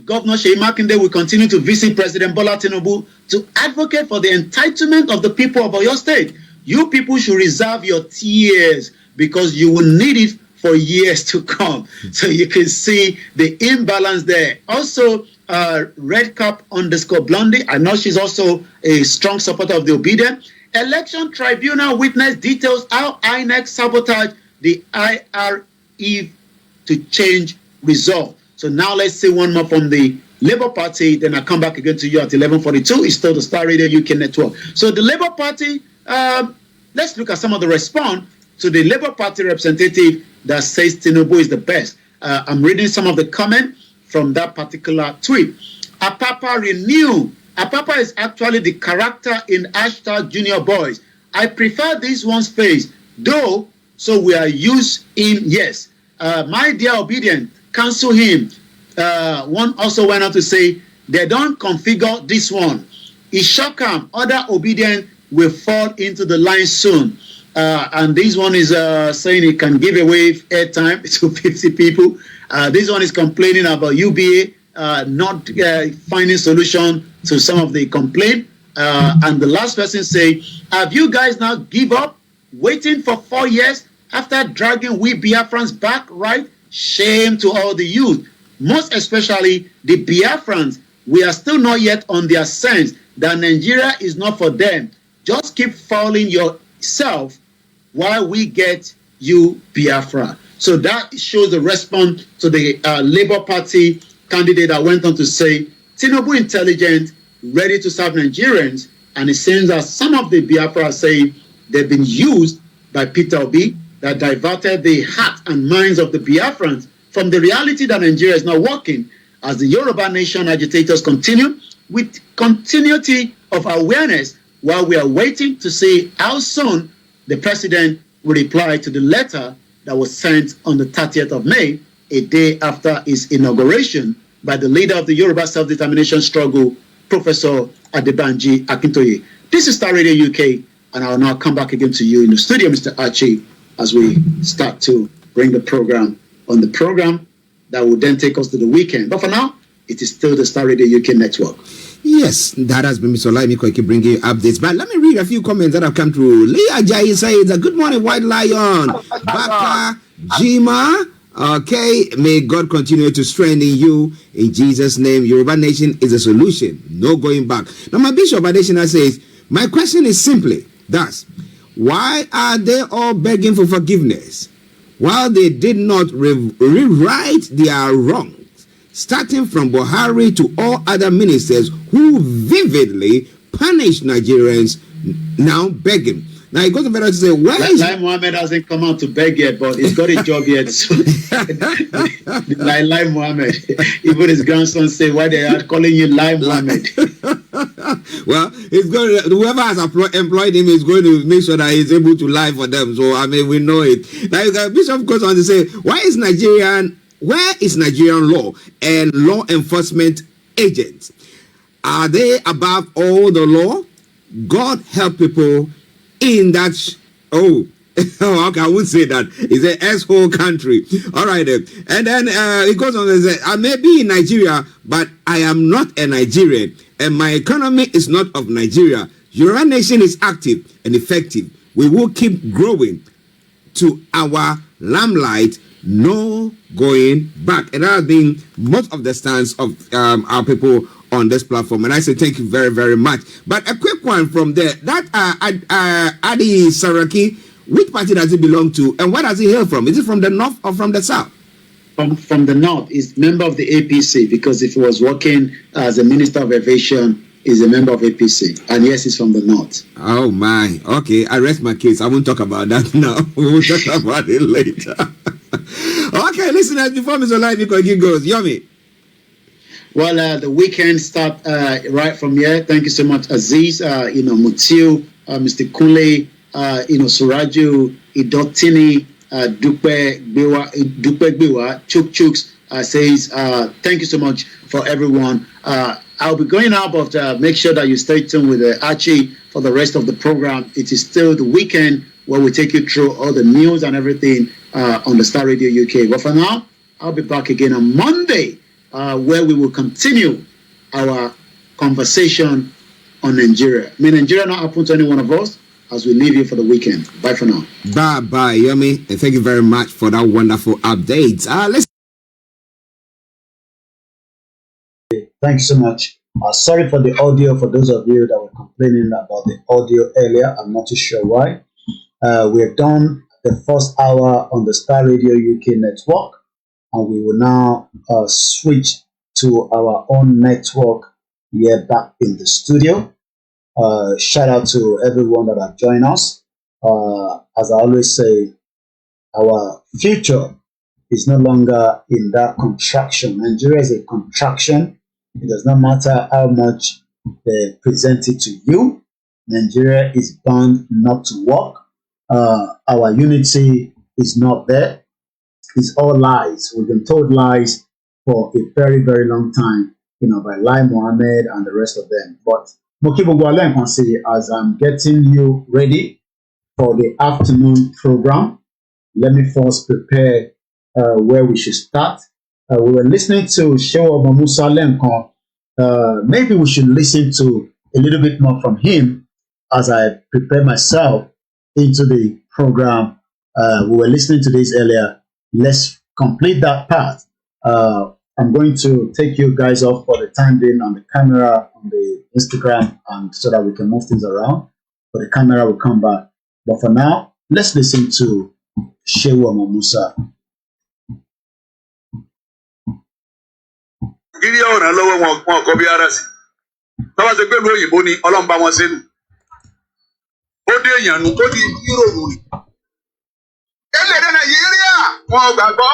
Governor Seyi Makinde will continue to visit President Bola Tinubu to advocate for the entitlement of the people of Oyo State. You people should reserve your tears because you will need it for years to come. So you can see the imbalance there. Also, Redcap_Blondie, I know she's also a strong supporter of the obedient. Election Tribunal witness details how INEC sabotaged the IRE to change result. So now let's see one more from the Labour Party, then I'll come back again to you at 11:42. It's still the Star Radio UK network. So the Labour Party, let's look at some of the response to the Labour Party representative that says Tinubu is the best. I'm reading some of the comment from that particular tweet. Apapa renew. Apapa is actually the character in #Junior Boys. I prefer this one's face, though, so we are used him, yes. My dear obedient, cancel him. One also went on to say, they don't configure this one. Ishokam, other obedient will fall into the line soon. And this one is saying it can give away airtime to 50 people. This one is complaining about UBA not finding solution to some of the complaint. And the last person say, have you guys now give up waiting for 4 years after dragging we Biafrans back, right? Shame to all the youth, most especially the Biafrans. We are still not yet on their sense that Nigeria is not for them. Just keep fouling yourself while we get you Biafra. So that shows the response to the Labour Party candidate that went on to say, Tinubu intelligent, ready to serve Nigerians. And it seems that some of the Biafra are saying they've been used by Peter Obi, that diverted the heart and minds of the Biafrans from the reality that Nigeria is not working, as the Yoruba nation agitators continue with continuity of awareness while we are waiting to see how soon the president will reply to the letter that was sent on the 30th of May, a day after his inauguration by the leader of the Yoruba self-determination struggle, Professor Adebanji Akintoye. This is Starr Radio UK, and I'll now come back again to you in the studio, Mr. Archie, as we start to bring the program on the program that will then take us to the weekend. But for now, it is still the Starr Radio UK network. Yes, that has been Mr. Olaimi Koiki bringing you updates. But let me read a few comments that have come through. Leah Jai says, good morning, White Lion. Baka Jima. Okay, may God continue to strengthen you in Jesus' name. Yoruba Nation is a solution. No going back. Now, my Bishop Adeshina says, my question is simply thus, why are they all begging for forgiveness while they did not rewrite their wrongs, starting from Buhari to all other ministers who vividly punish Nigerians, now begging? Now, he goes on to say, where is... Lai Mohammed hasn't come out to beg yet, but he's got a job yet. So, Lai Mohammed, even his grandson say, why they are calling you Lai Mohammed? Well, whoever has employed him is going to make sure that he's able to lie for them. So, I mean, we know it. Now, the Bishop goes on to say, where is Nigerian law and law enforcement agents? Are they above all the law? God help people in that okay, I wouldn't say that. It's an asshole country. All right, and then it goes on and says, I may be in Nigeria, but I am not a Nigerian, and my economy is not of Nigeria. Yoruba Nation is active and effective. We will keep growing to our limelight, no going back. And that has been most of the stance of our people on this platform, and I say thank you very, very much. But a quick one from there, that Adi Saraki, which party does he belong to, and where does he hail from? Is it from the north or from the south? From the north. He's member of the APC, because if he was working as a Minister of Aviation, he's a member of APC, and yes, he's from the north. Oh my, okay, I rest my case. I won't talk about that now. We will talk about it later. Okay, listeners, before Mr. Olaimi Koiki goes, Yomi. Well, the weekend start right from here. Thank you so much, Aziz, Mutiu, Mr. Kunle, Suraju, Idotini, Dupe Gbewa, Chuk says, thank you so much for everyone. I'll be going out, but make sure that you stay tuned with Archie for the rest of the program. It is still the weekend where we take you through all the news and everything on the Starr Radio UK. But for now, I'll be back again on Monday, where we will continue our conversation on Nigeria. May Nigeria not happen to any one of us as we leave you for the weekend. Bye for now. Bye, Yomi. And thank you very much for that wonderful update. Thanks so much. Sorry for the audio for those of you that were complaining about the audio earlier. I'm not too sure why. We have done the first hour on the Starr Radio UK network, and we will now switch to our own network here back in the studio. Shout out to everyone that have joined us. As I always say, our future is no longer in that contraction. Nigeria is a contraction. It does not matter how much they present it to you. Nigeria is bound not to work. Our unity is not there. It's all lies. We've been told lies for a very, very long time, by Lai Mohammed and the rest of them. But as I'm getting you ready for the afternoon program, let me first prepare where we should start. We were listening to Shewa Musa Lenkon. Maybe we should listen to a little bit more from him as I prepare myself into the program. We were listening to this earlier. Let's complete that part. I'm going to take you guys off for the time being on the camera, on the Instagram, and so that we can move things around. But the camera will come back. But for now, let's listen to Shewa Musa. Nàìjíríà ọ̀ràn lọ́wọ́ wọn kọ́ bí ara sí. Tọ́wọ́ ṣe pé ìlú òyìnbó ni Ọlọ́run bá wọn sínú. Ó dé èèyàn nù, ó di Yúróòpù nì. Ẹlẹ́dẹ̀ Nàìjíríà wọn gbàgbọ́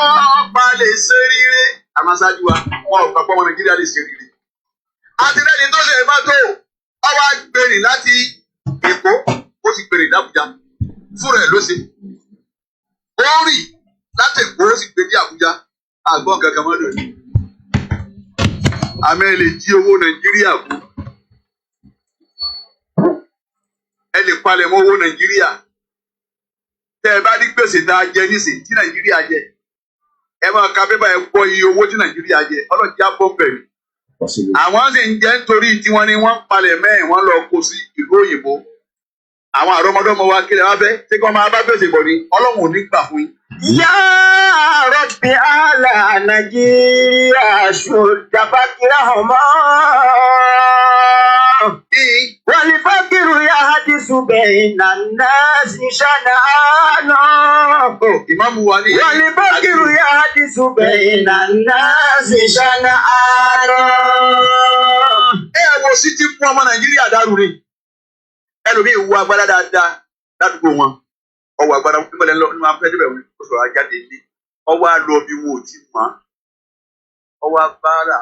pa lè ṣe rere. Àmọ́ ṣáájú wa, wọn ò gbàgbọ́ wọn Nàìjíríà lè ṣe rere. Àtìlẹ́yìn tó ṣe mọ́tò, ọwọ́ agbèrè láti Èkó, ó sì gbèrè d'Àbújá. Fúnra ẹ̀ ló ṣe. Ó rì láti Èkó ó sì gbé dé Àbújá àgbọn kankan mọ́ lónìí. Àmì ẹ lè jí owó Nàìjíríà kú. Ẹ lè palẹ̀ mọ́ owó Nàìjíríà. Tẹ́ ẹ bá ní gbèsè tá a jẹ nísìnyí tí Nàìjíríà jẹ. Ẹ máa ka pépà ẹ gbọ́ iye owó tí Nàìjíríà jẹ. Ọlọ́jà bọ́ bẹ̀rẹ̀. Àwọn sì ń jẹ́ nítorí tiwọn ni wọ́n ń palẹ̀ mẹ́rin wọ́n lọ kó sí ìlú òyìnbó. Àwọn àrọ́mọdọ́mọ wa kílẹ̀ wá bẹ́ tí kò máa bá gbèsè bọ̀ ni Ọlọ́run ò ní gbà fún yín. Ya Rabbi ala Nàìjíríà ṣòdàbàkìrà ọmọ. Wal fakiru yahdisu bayna an-nasi shana'ana. Ìmáàmù wa ní. Wal fakiru yahdisu bayna an-nasi shana'ana. Ẹ wo sí ti fún ọmọ Nàìjíríà dàrú ni. Ẹlòmíì wo agbára dáadáa ládùúgbò wọn. Ọwọ́ agbára fún ìmọ̀lẹ́ nínú afẹ́ níbẹ̀ wọ́n kó sọ̀rọ̀ ajáde ilé. Ọwọ́ àlọ́ bí wọn ò tí mọ́. Ọwọ́ abára.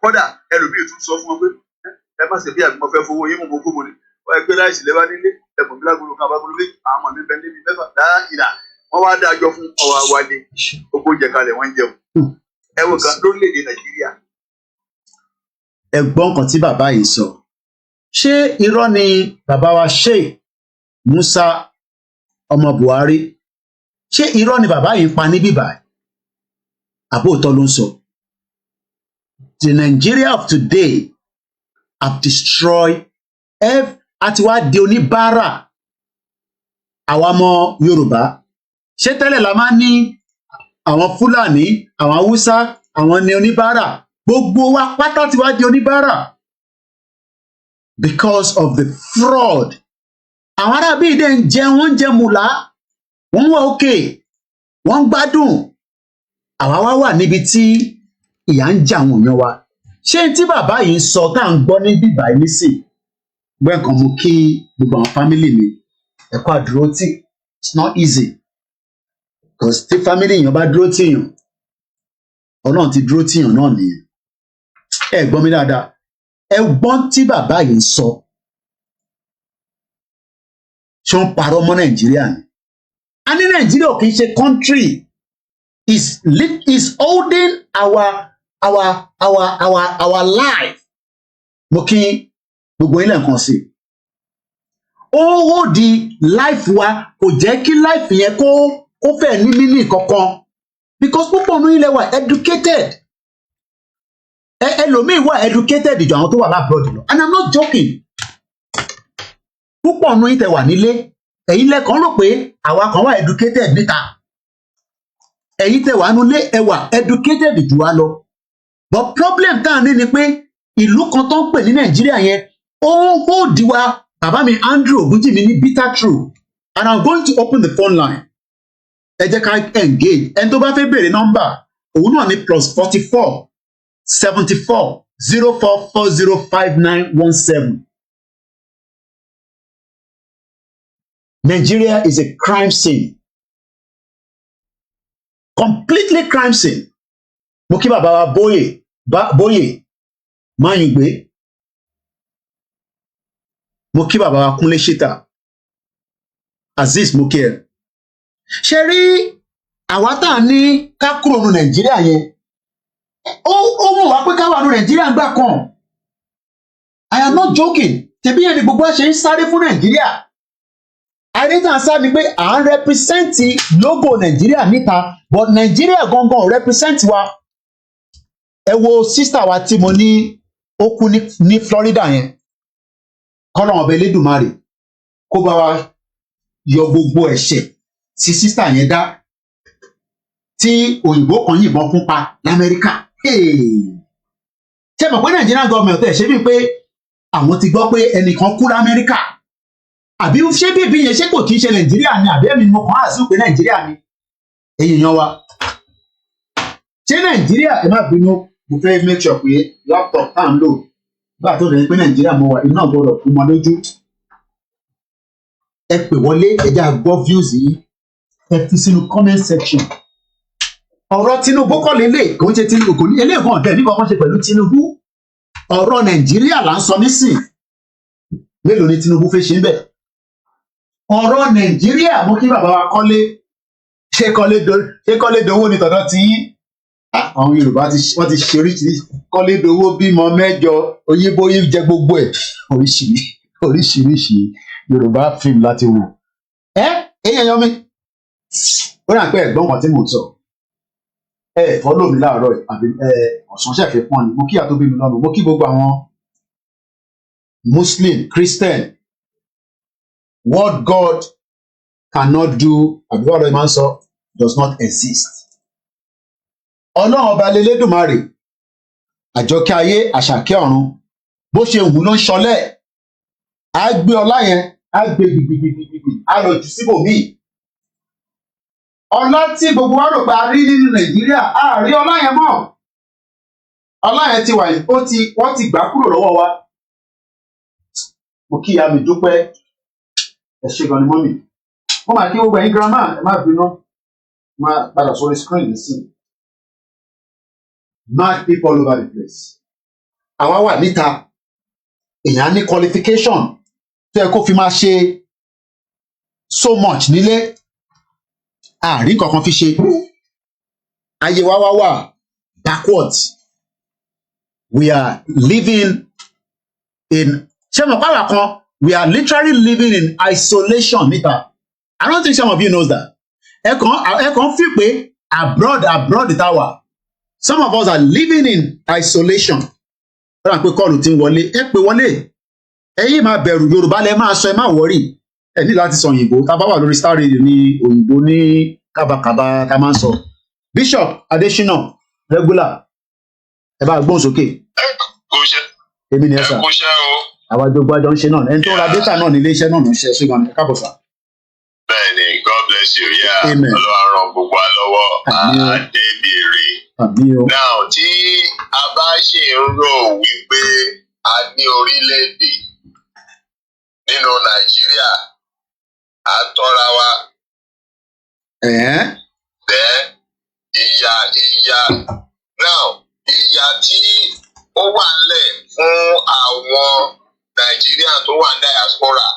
Kọ́dà ẹlòmíì tún sọ fún wọn pé ẹ má ṣe bí àgbọn fẹ́ fowó yín mú mo kó mo ní. Wọ́n ẹgbẹ́ láìsí lẹ́wà nílé ẹ̀bùn mi lágbóró kan abágbóró méjì àwọn ọmọ mi bẹ níbi mẹ́fà dáìlà. Wọ́n wá dájọ́ fún ọwọ́ awálé. Gbogbo oúnjẹ kalẹ̀ wọ́n ń jẹun. Ẹ wo kan lórílẹ̀-èdè Nàìjíríà. Ẹ gbọ́ nǹkan tí bàbá yìí sọ. Ṣé irọ́ ni bàbá wa Sheikh Musa ọmọ Buhari? Ṣé irọ́ ni bàbá yìí pa ní bíbá? Àbóòtọ́ ló ń sọ. The Nigeria of today have destroyed àti wá di oníbàárà àwa ọmọ Yorùbá. Ṣé tẹ́lẹ̀ la máa ní àwọn Fúlàní, àwọn Haúsá, àwọn ní oníbàárà? Gbogbo wa pátá ti wá di oníbàárà because of the fraud. Àwọn arábí ìdè ń jẹ wọ́n ń jẹ mùlá, wọ́n wà òkè, wọ́n ń gbádùn. Àwa wá wà níbi tí ìyà ń jẹ àwọn èèyàn wa. Ṣé tí bàbá yìí ń sọ tá à ń gbọ́ ní bíbá yìí nísìn? Bẹ́ẹ̀ kan mo kí gbogbo àwọn fámìlì mi ẹ̀kọ́ àdúró tì. It's not easy because tí fámìlì èèyàn bá dúró tì yàn, Ọlọ́run ti dúró tì yàn náà nìyẹn. Ẹ gbọ́ mi dáadáa. Ẹ gbọ́n tí bàbá yìí ń sọ. Ṣé wọ́n parọ́ mọ́ Nàìjíríà ni? A ní Nàìjíríà kì í ṣe country is holding our life. Mo kí gbogbo ilé nǹkan sí. Ó hold the life wa kò jẹ́ kí life yẹn kó fẹ́ ní mímí kankan because púpọ̀ nínú ilẹ̀ wa educated. Ẹlòmíì wà educated jù àwọn tó wà lábroad lọ and I'm not joking. Púpọ̀ nínú ìtẹ̀ wà nílé ẹ̀yin lẹ́kàn rò pé àwa kan wà educated níta. Ẹ̀yin tẹ̀ wà nílé ẹ wà educated jù wá lọ. But problem tá à ní ni pé ìlú kan tó ń pè ní Nàìjíríà yẹn ó ń hold wa. Bàbá mi Andrew Ogunjimi ní bitter truth and I'm going to open the phone line. Ẹ jẹ́ ká engage ẹni tó bá fẹ́ bèrè nọ́mbà òun náà ní +44 74 04405917. Nigeria is a crime scene. Completely crime scene. Mo kí bàbá wa Bóyè Máyùngbé. Mo kí bàbá wa Kúnlé Ṣítà. Azeez mo kí ẹ. Ṣé rí àwa tá a ní ká kúrò ní Nàìjíríà yẹn? Ó mú wá pé ká wà ní Nàìjíríà gbà kan. I am not joking. Tẹ̀bí yẹn ni gbogbo ẹ̀ ṣe ń sáré fún Nàìjíríà. Àìrètà sá ni pé à ń rẹpísẹ́ǹtì lógò Nàìjíríà níta but Nàìjíríà gangan ò rẹpísẹ́ǹtì wa. Ẹ wo sísítà wa tí mo ní ó kú ní Florida yẹn. Kọ́lọ́run ọba Elédùmarè kó bá wa yọ gbogbo ẹ̀ṣẹ̀ tí sísítà yẹn dá tí òyìnbó kan yìnbọn fún pa l'Amẹ́ríkà. Ṣé mọ̀ pé Nàìjíríà gọ́ọ̀mẹ̀ntì ẹ̀ ṣe bí pé àwọn ti gbọ́ pé ẹnìkan kú l'Amẹ́ríkà? Àbí ṣé bíbí yẹn ṣé kò kí ń ṣe Nàìjíríà ni àbí ẹ̀mí mo kàn á sí pé Nàìjíríà ni? Ẹ̀yin yan wa. Ṣé Nàìjíríà ẹ má bínú mo fẹ́ make sure pé laptop tá à ń lò bá tó rẹ̀ pé Nàìjíríà mo wà iná gbọ́dọ̀ fún wọn lójú. Ẹ pè wọlé ẹja gbọ́ views yìí ẹ fi sínú comment section. Ọ̀rọ̀ Tinubu kọ́ lélẹ̀ kò ń ṣe Tinubu kò ní eléèkàn ọ̀dẹ́ nígbà kan ṣe pẹ̀lú Tinubu. Ọ̀rọ̀ Nàìjíríà là ń sọ nísìn. Mélòó ni Tinubu fẹ́ ṣe ń bẹ̀? Ọ̀rọ̀ Nàìjíríà mo kí bàbá wa Kọ́lé ṣé kọ́lédowó ni tọ̀dọ̀ tí àwọn Yorùbá wọ́n ti ṣe oríṣiríṣi kọ́lédowó bímọ mẹ́jọ oyíbóyí jẹ gbogbo ẹ̀ oríṣiríṣi Yorùbá fíìmù láti wò èèyàn yan mi ó rà pé ẹ̀gbọ́n kan tí mo sọ fọ́lọ́ mi láàárọ̀ àbí ọ̀sán ṣẹ̀fẹ̀ pọ́n ni mo kí àtó bí mi lọ́nu mo kí gbogbo àwọn Muslim Christian what God cannot do àbí wàá lọ máa ń sọ does not exist. Ọlọ́run ọba lélẹ́dùmarè àjọkẹ́ ayé àṣàkẹ́ ọ̀run bó ṣe wù ló ń ṣọlẹ̀ á gbé ọlá yẹn á gbé gbìgbìgbìgbì á lọ jù síbòmíì. Ọlá tí gbogbo wa rò pé a rí nínú Nàìjíríà á rí ọlá yẹn mọ́. Ọlá yẹn ti wà wọ́n ti gbà kúrò lọ́wọ́ wa. Mo kí ìyá mi dúpẹ́ ẹ ṣé gan ni mọ́mì. Wọ́n máa kí gbogbo ẹ̀yin girama ẹ má bínú máa padà sórí screen nísìnyí. Mad people all over the place. Àwa wà níta èèyàn ní qualification tó yẹ kó fi máa ṣe so much nílé àárín kankan fi ṣe ayé wa wà backwards. We are living in ṣé mo pàrọ̀ kan we are literally living in isolation níta. I don't think some of you knows that. Ẹ kàn fi pé abroad ìta wà. Some of us are living in isolation. Ó rà pé kọ́ọ̀lù ti ń wọlé ẹ pé wọlé ẹ̀yin máa bẹ̀rù Yorùbá lẹ máa sọ ẹ má wọ́rì ẹ ní láti sọ òyìnbó tá a bá wà lórí Starr Radio ní òyìnbó ní kábàkàbà tá a máa ń sọ. Bishop Adesina regular ẹ bá gbóhùn sókè. Èmi ni ẹ sà àwa jogbo àjọ ń ṣe náà ẹni tó ra data náà ní iléeṣẹ́ náà ló ń ṣe ṣùgbọ́n ẹ káàbọ̀ sà. Bẹ́ẹ̀ni, God bless you. Ọlọ́run ràn gbogbo wa lọ́wọ́ àdébìrì. Now tí a bá ṣe ń rò wípé a ní orílẹ̀-èdè nínú Nàìjíríà à ń tọ́ra wa. Bẹ́ẹ̀ ìyà now ìyà tí ó wà ńlẹ̀ fún àwọn Nàìjíríà tó wà ní diaspora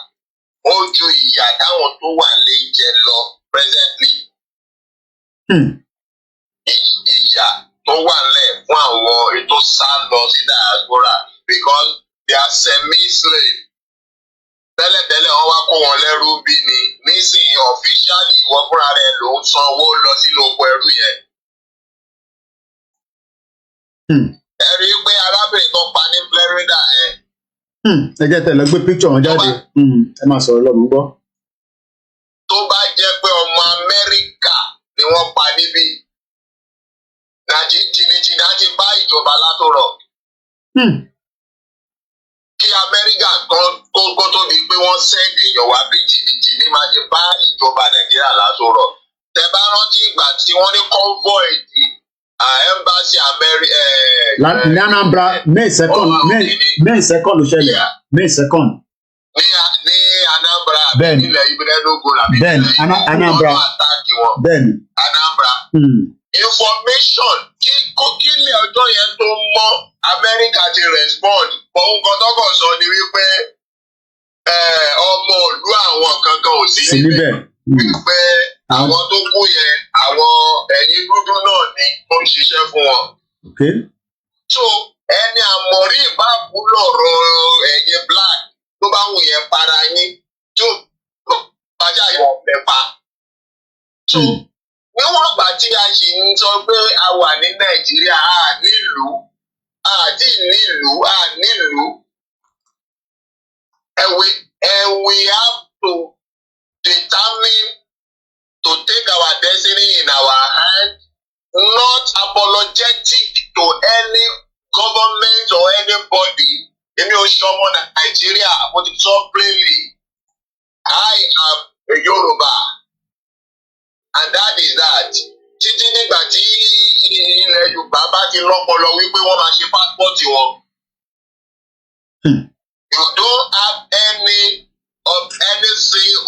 ó ju ìyà táwọn tó wà lé jẹ lọ presently. Ìyà tó wà lẹ̀ fún àwọn ètò sá lọ sí diaspora because they are semi-slave. Tẹ́lẹ̀tẹ́lẹ̀ wọ́n wá kó wọn lẹ́rú bí ni nísìnyí officially ìwọ fúnra rẹ̀ ló ń sanwó lọ sínú oko ẹrú yẹn. Ẹ rí i pé arábìnrin tó pa ní Florida yẹn. Ẹ jẹ́ tẹ̀lé gbé picture wọn jáde ẹ máa sọ̀rọ̀ lọ́mú gbọ́. Tó bá jẹ́ pé ọmọ Amẹ́ríkà ni wọ́n pa níbí jìnnìjìnnì á ti bá ìjọba látòrọ̀. Kí Amẹ́ríkà kó tó di pé wọ́n sẹ́ẹ̀dì èèyàn wá bí jìnnìjìnnì máa ti bá ìjọba Nàìjíríà látòrọ̀. Tẹ bá rántí ìgbà tí wọ́n ní convoy ti embassy Amẹ́ríkà. ní Anambra May 2nd ló ṣẹlẹ̀ May 2nd. Ní Anambra bẹ́ẹ̀ni nílẹ̀ Ibẹ̀rẹ̀dógún làbí bẹ́ẹ̀ni Anambra bẹ́ẹ̀ni Anambra. Information kílẹ̀ ọjọ́ yẹn tó mọ́ Amẹ́ríkà ti respond but nǹkan tọ́kọ̀ sọ ni wípé ọmọ ìlú àwọn kankan ò sí níbẹ̀ wípé àwọn tó kú yẹn àwọn ẹ̀yìn dúdú náà ni ó ń ṣiṣẹ́ fún wọn. So ẹni àmọ̀rí ìbáàbù lọ̀rọ̀ ẹ̀yin black tó bá wù yẹn para yín tó bàjá yẹn ọ̀pẹ pa. So níwọ̀n ìgbà tí a ṣì ń sọ pé a wà ní Nàìjíríà nílùú we have to determine to take our destiny in our hands, not apologetic to any government or anybody. Èmi ò ṣe ọmọ Nàìjíríà, mo ti sọ plainly, I am a Yoruba. And that is that. Títí nígbà tí ilẹ̀ Yorùbá bá ti lọ́pọlọ wípé wọ́n máa ṣe pásítọ̀tì wọn. You don't have anything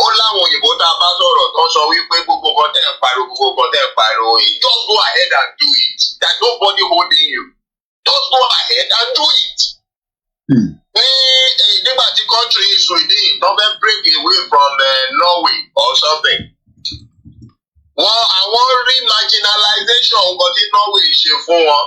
ó láwọn òyìnbó tá a bá sọ̀rọ̀ tó sọ wípé gbogbo nǹkan tẹ̀ ń pariwo yìí. Just go ahead and do it. There's nobody holding you. Just go ahead and do it. Nígbà tí country Sweden tó fẹ́ break away from Norway or something. Àwọn àwọn rí marginalization nǹkan tí Norway ṣe fún wọn.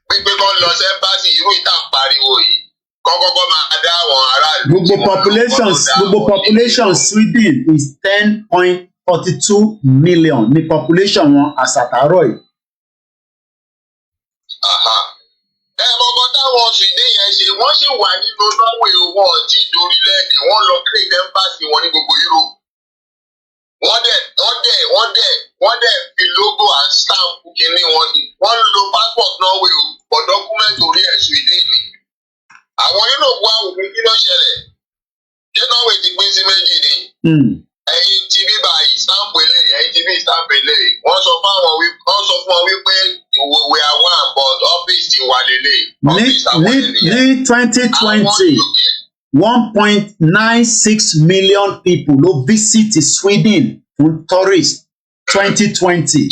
Pípé kan lọ sí ẹ́mbásì irú ìta ń pariwo yìí kọ́kọ́kọ́ máa dá àwọn aráàlú. Gbogbo population Sweden is 10.42 million ní population wọn àsàtàrọ̀ yìí. Ẹ mọ̀kàn táwọn Sweden yẹn ṣe wọ́n ṣì wà nínú Norway wọn tí ìdórílẹ̀-èdè wọ́n lọ create ẹ́mbásì wọn ní gbogbo Europe. Wọ́n dẹ̀ fi logo and stamp kìíní wọn ni. Wọ́n lo passport Norway for document orí ẹ̀ Sweden ni. Àwọn Europe wá òfin kí ló ṣẹlẹ̀? Ṣé Norway ti pín sí méjì ni? Ẹ̀yin ti bí báyìí stamp eléyìí, ẹ̀yin ti bí stamp eléyìí. Wọ́n sọ fún wọn wípé we are one but office ti wà lélẹ̀. Ní 2020. 1.96 million people ló visit Sweden fún tourist 2020.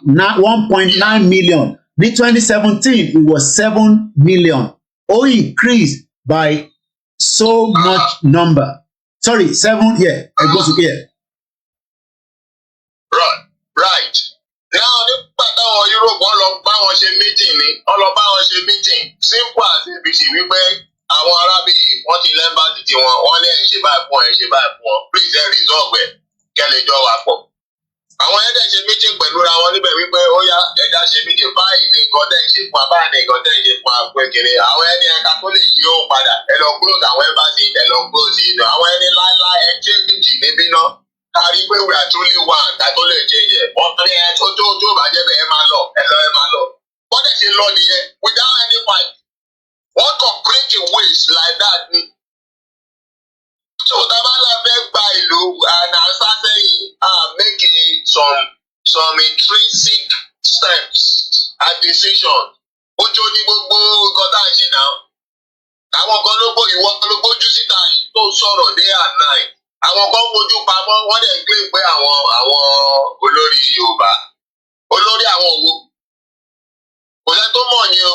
Now 1.9 million. Ní 2017 it was 7 million. Ó increased by so much number. Sorry, 7 here. I go to here. Right. Now nígbà táwọn Europe wọ́n lọ bá wọn ṣe meeting ni, wọ́n lọ bá wọn ṣe meeting. Simple as ABC wípé àwọn arábì wọ́n ti lẹ́mbà títí wọn wọ́n lé ẹ̀ ṣe báyìí fún ọ please ẹ̀ resolve ẹ̀ kẹ́lẹ̀ jọ wà pọ̀. Àwọn ẹ̀dẹ̀ ṣe meeting pẹ̀lú ra wọn níbẹ̀ wípé ó yá ẹ̀dá ṣe meeting báyìí ní nǹkan tẹ̀ ṣe fún wa báyìí ní nǹkan tẹ̀ ṣe fún wa pé kiri àwọn ẹni ẹ̀ka tó lè yí òun padà ẹ lọ close àwọn embassy ẹ lọ close yìí náà àwọn ẹni láíláí ẹ change níbí náà kárí pé we are truly one ká tó lè change ẹ̀ wọ́n ní ẹ tó bàjẹ́ bẹ́ẹ̀ ẹ máa lọ. Wọ́n dẹ̀ ṣe lọ nìyẹn without any fight. Wọ́n kàn break a waste like that ni. So tabala fẹ́ gba ìlú and ansa sẹ́yìn making some intrinsic steps and decisions. Ojú ní gbogbo nǹkan tá à ń ṣe náà. Àwọn kan ló gbójú síta yìí tó sọ̀rọ̀ day and night. Àwọn kan fojú pamọ́ wọ́n dẹ̀ ń claim pé àwọn olórí Yorùbá. Olórí àwọn òwò. Kò sẹ́ tó mọ̀ ni o.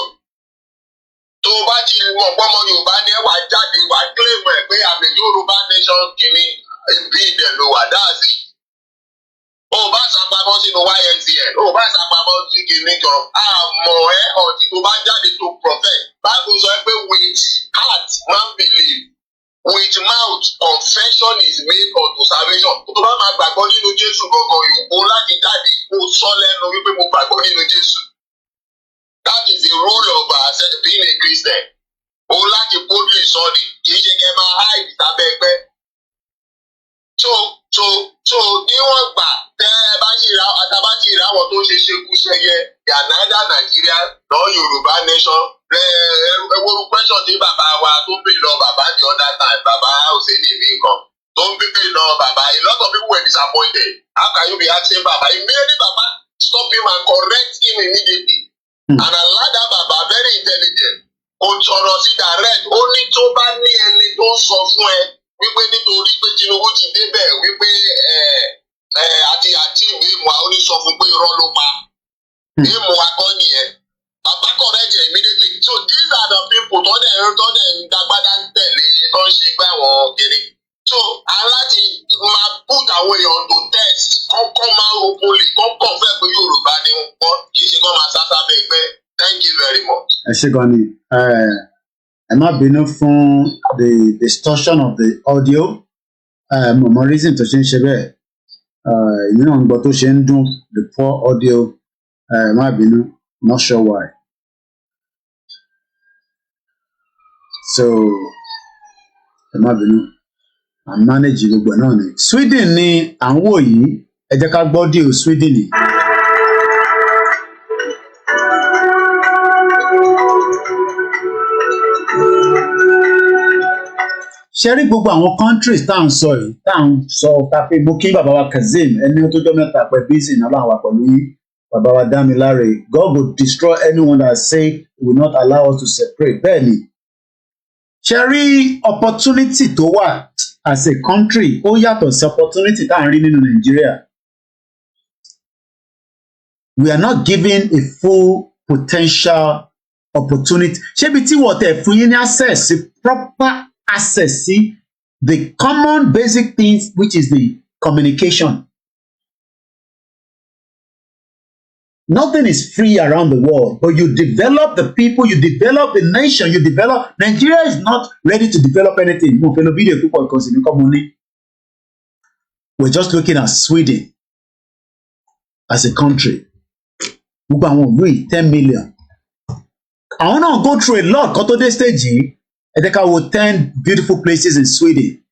Tó o bá ti mọ̀ pọ́mọ Yorùbá ni ẹ wà jáde wà claim ẹ̀ pé àmì Yorùbá nation kìíní ibi ìdẹ̀ ló wà dáàsì. O bá sàpamọ́ sínú YSCN, o bá sàpamọ́ sí kìíní kan, àmọ́ ẹ ọ̀tí tó bá jáde tó prophet. Bible sọ pé with heart man believe, with mouth confession is made unto salvation. Tó bá máa gbàgbọ́ nínú Jésù gangan ìwò láti jáde kó sọ lẹ́nu wípé mo gbàgbọ́ nínú Jésù. That is the rule of being a Christian. O láti boldly sọ ni kì í ṣe kẹ́ máa hide sábẹ́ ẹgbẹ́. So níwọ̀n gbà tẹ́ ẹ bá ṣì ra àtàbá ṣì ra àwọn tó ń ṣe ṣekúṣẹyẹ they are neither Nigerian nor Yoruba nation. Ewu question tí bàbá wa tó ń bè lọ bàbá the other time bàbá Òsèlè mi nǹkan tó ń bè lọ bàbá a lot of people were disappointed. How can you be asking bàbá? Immediately bàbá stop him and correct him immediately. And allow that bàbá very intelligent. Kò sọ̀rọ̀ sí direct. Ó ní tó bá ní ẹni tó ń sọ fún ẹ wípé nítorí pé Tinubu ti débẹ̀ wípé àti ìwé ìmọ̀ àwọn oníṣọ́ fún pé irọ́ ló pa. Ìmọ̀ akọ́ nìyẹn. Bàbá correct ẹ immediately. So these are the people tó dẹ̀ ń dágbádá ń tẹ̀lé tó ń ṣe pé àwọn kiri. So aláti máa put àwọn èèyàn to test kọ́kọ́ máa openly kọ́kọ́ fẹ́ pé Yorùbá ni wọ́n kì í ṣe kọ́ máa sáṣá bẹ́ẹ̀ gbẹ́. Thank you very much. Ẹ ṣé gan ni ẹ má bínú fún the distortion of the audio mọ̀mọ́ reason tó ṣe ń ṣe bẹ́ẹ̀ ìyẹn náà ń gbọ́ tó ṣe ń dún the poor audio ẹ má bínú not sure why. So ẹ má bínú à ń manage gbogbo náà ni. Sweden ni à ń wò yìí ẹ jẹ́ ká gbọ́ díò Sweden ni. Ṣé rí gbogbo àwọn countries tá à ń sọ yìí tá à ń sọ ta pé mo kí bàbá wa Kazeem ẹni tó jọ mẹ́ta pẹ̀ bísí náà láwọn wà pẹ̀lú yín bàbá wa Dámiláre God will destroy anyone that say he will not allow us to separate bẹ́ẹ̀ ni. Ṣé rí opportunity tó wà as a country ó yàtọ̀ sí opportunity tá à ń rí nínú Nàìjíríà. We are not given a full potential opportunity. Ṣébi tí wọ́n tẹ̀ fún yín ní access proper access sí the common basic things which is the communication. Nothing is free around the world, but you develop the people, you develop the nation, you develop. Nigeria is not ready to develop anything. We're just looking at Sweden as a country. 10 million. I want to go through a lot. Got to this stage, I think I will 10 beautiful places in Sweden.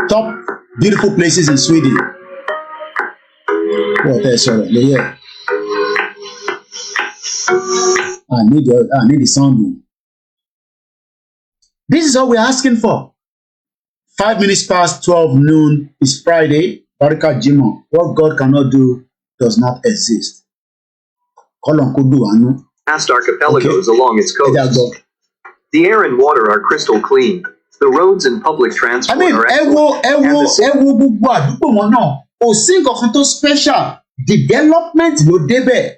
Top beautiful places in Sweden. Oh, there's sorry. Yeah. I need the sound. This is all we're asking for. 5 minutes past 12 noon is Friday. Barika Jimo. What God cannot do does not exist. Vast archipelagos along its coast. The air and water are crystal clean. The roads and public transport are excellent. Special development ló débẹ̀.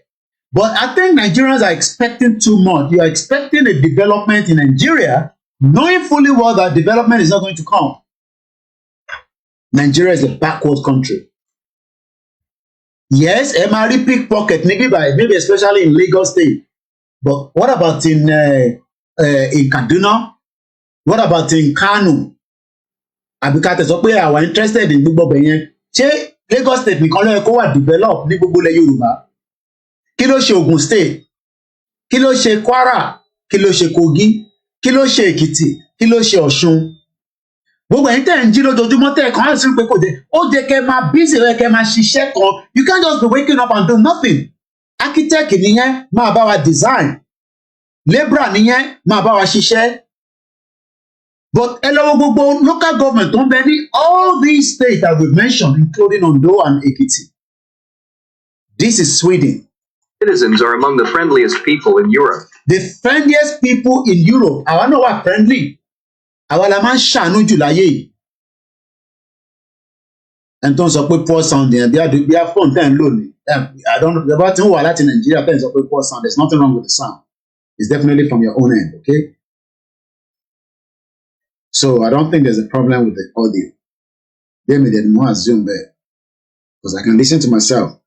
But I think Nigerians are expecting too much. You are expecting a development in Nigeria, knowing fully well that development is not going to come. Nigeria is a backward country. Yes, MRE pickpocket, maybe especially in Lagos State. But what about in Kaduna? What about in Kano? Abikate sọ pé àwa interested in gbogbo bẹ̀yẹn. Ṣé Lagos State nìkan ló yẹ kó wà develop ní gbogbo ilẹ̀ Yorùbá? Kí ló ṣe Ogun State? Kí ló ṣe Kwara? Kí ló ṣe Kogi? Kí ló ṣe Èkìtì? Kí ló ṣe Ọ̀ṣun? Gbogbo ẹ̀yin tẹ́ ń jí lójoojúmọ́ tẹ́ kàn án sí pé kò dé. Ó jẹ́ kẹ́ máa busy rẹ̀ kẹ́ máa ṣiṣẹ́ kan. You can't just be waking up and do nothing. Architect nìyẹn máa bá wa design. Labourer nìyẹn máa bá wa ṣiṣẹ́. But gbogbo local government tó ń bẹ ní all these states that we've mentioned, including Ondo and Ekiti. This is Sweden. Citizens are among the friendliest people in Europe. The friendliest people in Europe. Àwa náà wà friendly. Àwa la máa ń ṣàánú jù láyé yìí. Ẹni tó ń sọ pé poor sound yẹn bí a phone tẹ́ ń lò ní. I don't know about tí ń wà láti Nàìjíríà tẹ́ ń sọ pé poor sound. There's nothing wrong with the sound. It's definitely from your own end, okay? So I don't think there's a problem with the audio. They may then more assume that because I can listen to myself.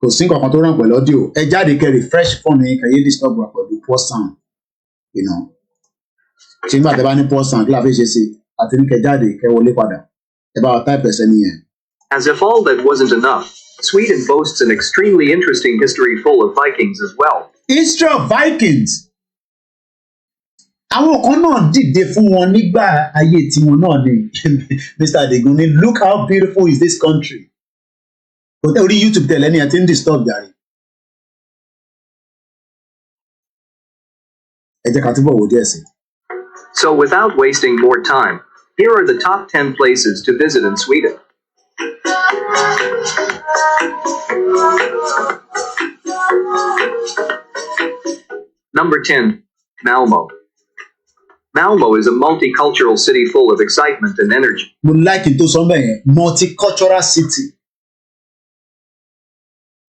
Because think of control with audio. A jáde can refresh phone and can you disturb with the poor sound, you know. Think about the bani poor sound. Like I say, I think a jáde can wọlé padà. About 5% here. As if all that wasn't enough, Sweden boasts an extremely interesting history full of Vikings as well. History of Vikings. Àwọn kan náà dìde fún wọn nígbà ayé tiwọn náà ni Mr. Adegunni, look how beautiful is this country. Kò tẹ́ orí YouTube tẹ̀lé ní àti ń disturb jàre. Ẹ jẹ́ ká túbọ̀ wò díẹ̀ sí. So without wasting more time, here are the top 10 places to visit in Sweden. Number 10, Malmö. Malmö is a multicultural city full of excitement and energy. Mo like it to somewhere multicultural city.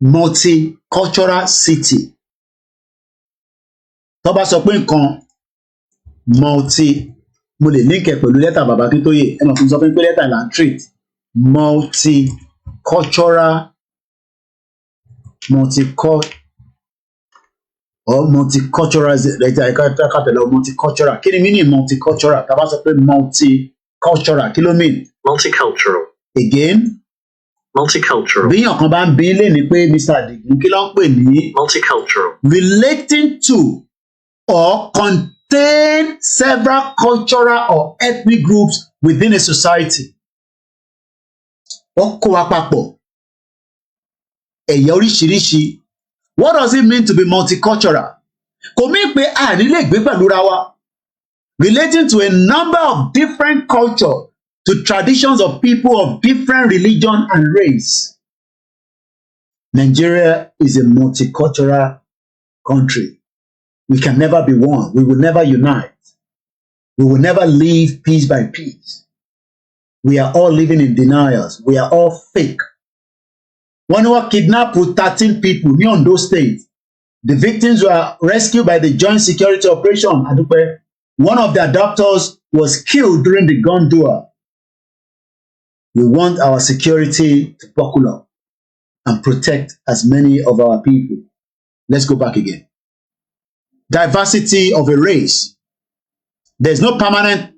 Multicultural city. Tó bá sọ pé nǹkan mo lè link ẹ̀ pẹ̀lú lẹ́tà bàbá Akíntóyè ẹ mọ̀ fún sọ pé lẹ́tà là ń treat multicultural multicultural kí ni meaning multicultural tá bá sọ pé multicultural kí ló mean. Multicultural. Again. Multicultural. Bí èèyàn kan bá ń bí lé ní pé Mr. Adigun kí ló ń pè ní. Multicultural. Relating to or contain several cultural or ethnic groups within a society. Wọ́n kó wa papọ̀. Ẹ̀yà oríṣiríṣi. What does it mean to be multicultural? Kò mí pé a ní lè gbé pẹ̀lú ra wa. Relating to a number of different cultures, to traditions of people of different religion and race. Nigeria is a multicultural country. We can never be one. We will never unite. We will never live piece by piece. We are all living in denials. We are all fake. One who kidnapped 13 people in Ondo State. The victims were rescued by the Joint Security Operation. Adupe. One of their doctors was killed during the gun duel. We want our security to buckle up and protect as many of our people. Let's go back again. Diversity of a race. There's no permanent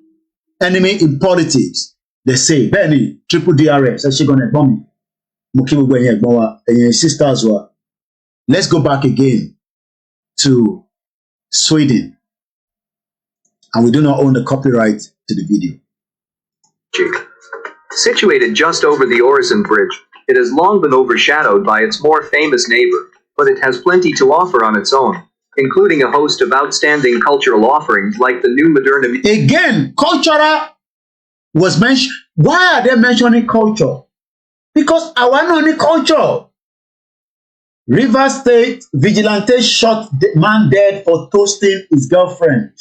enemy in politics. They say, Benny, triple DRS, that's gonna bomb me. Sisters were. Let's go back again to Sweden. And we do not own the copyright to the video. Situated just over the Öresund Bridge, it has long been overshadowed by its more famous neighbor, but it has plenty to offer on its own, including a host of outstanding cultural offerings like the new Moderna. Again, cultural was mentioned. Why are they mentioning culture? Because I want only culture. River State vigilante shot the man dead for toasting his girlfriend.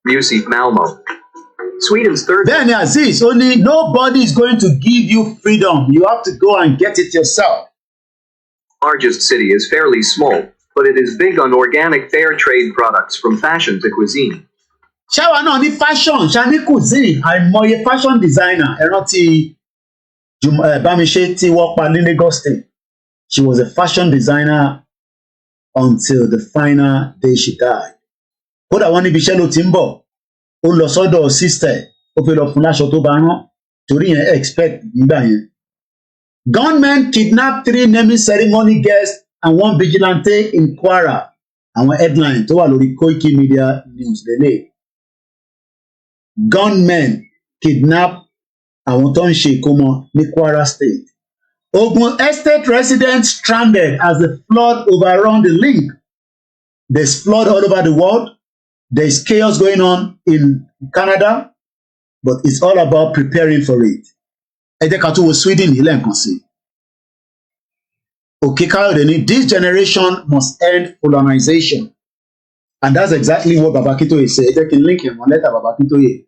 Music Malmo. Sweden's third. Then Aziz, only nobody is going to give you freedom. You have to go and get it yourself. Largest city is fairly small, but it is big on organic fair trade products from fashion to cuisine. Ṣáwa náà ní fashion, ṣá ní cuisine, àìmọye fashion designer. Ẹ rántí Bámiṣé tí wọ́n pa ní Lagos State. She was a fashion designer until the final day she died. Kódà wọ́n níbi iṣẹ́ ló ti ń bọ̀. Ó lọ sọ́dọ̀ sister, ó fẹ́ lọ fún láṣọ tó bá rán. Torí yẹn expect nígbà yẹn. Gunmen kidnapped 3 naming ceremony guests and 1 vigilante in Kwara. Àwọn headline tó wà lórí Koiki Media News lélẹ̀. Gunmen kidnap àwọn tó ń ṣe ìkómọ ní Kwara State. Ogun Estate residents stranded as the flood overrun the link. There's flood all over the world. There's chaos going on in Canada, but it's all about preparing for it. Ẹ jẹ́ ká tún wo Sweden yìí lẹ́ẹ̀kan sí. Òkè Káyọ̀dé ní this generation must end colonization. And that's exactly what Baba Akintoye said. Ẹ jẹ́ kí n link him on letter Baba Akintoye.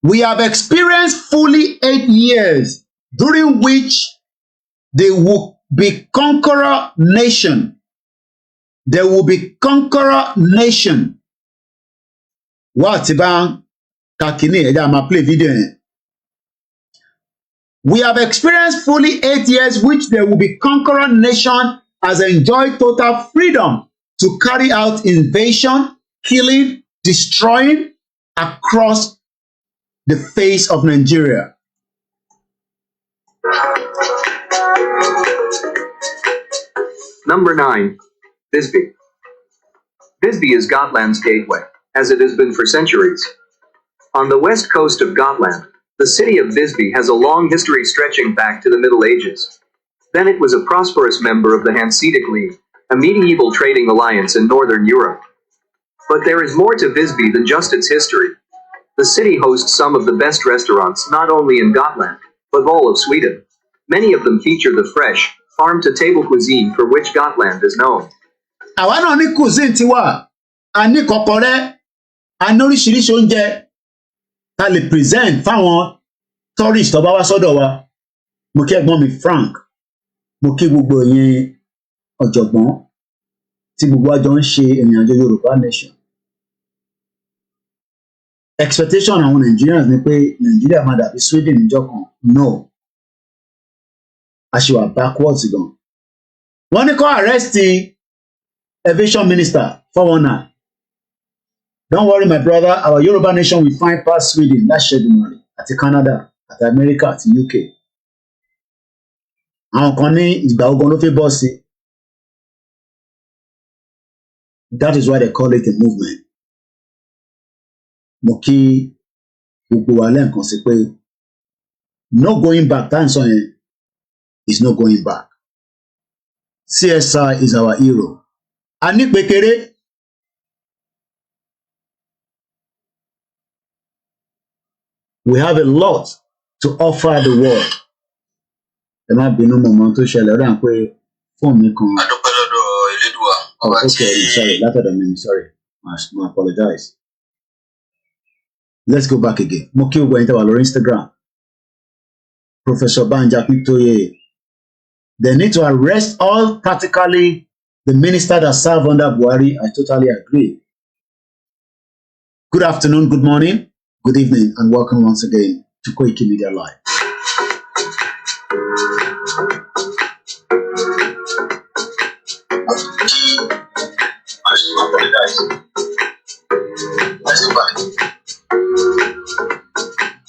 We have experienced fully 8 years during which they will be conqueror nation. There will be conqueror nation. What about Kakini? I'm gonna play video. We have experienced fully 8 years which there will be conqueror nation has enjoyed total freedom to carry out invasion, killing, destroying across the face of Nigeria. Number 9. Visby. Visby is Gotland's gateway, as it has been for centuries. On the west coast of Gotland, the city of Visby has a long history stretching back to the Middle Ages. Then it was a prosperous member of the Hanseatic League, a medieval trading alliance in northern Europe. But there is more to Visby than just its history. The city hosts some of the best restaurants not only in Gotland, but all of Sweden. Many of them feature the fresh, farm-to-table cuisine for which Gotland is known. Àwa náà ní cuisine tiwa, a ní kọ̀kọ̀rẹ́, a ní oríṣiríṣi oúnjẹ tá lè present fáwọn tourist tó bá wá sọ́dọ̀ wa. Mo kí ẹ̀gbọ́n mi Frank, mo kí gbogbo yín ọ̀jọ̀gbọ́n tí gbogbo wa jọ ń ṣe ìrìnàjò Yorùbá nation. Expectation àwọn Nigerians ni pé Nigeria máa dàbí Sweden níjọ́ kan. No. A ṣì wà backwards gan. Wọ́n ní kó arrest aviation minister 419. Don't worry my brother, our Yoruba nation will find past Sweden láti Ṣẹ́dùmarè àti Canada àti America àti UK. Àwọn kan ní ìgbà ogun ló fẹ́ bọ́ sí. That is why they call it a movement. Mo kí gbogbo wa lẹ́ẹ̀kan sí pé no going back tá à ń sọ yẹn is no going back. CSI is our hero. A ní pékeré. We have a lot to offer the world. Ẹ má bínú mọ̀mọ́ tó ṣẹlẹ̀ ọ̀dà pé fóònù mi kan. Adúpẹ́ lọ́dọ̀ Elédùà. Okay, sorry, látọ̀dọ̀ mi, sorry. I apologize. Let's go back again. Mo kí gbogbo ẹ̀yin tẹ́ wà lórí Instagram. Professor Banja Akintoye. They need to arrest all practically the minister that served under Buhari, I totally agree. Good afternoon, good morning, good evening, and welcome once again to Koiki Media Live.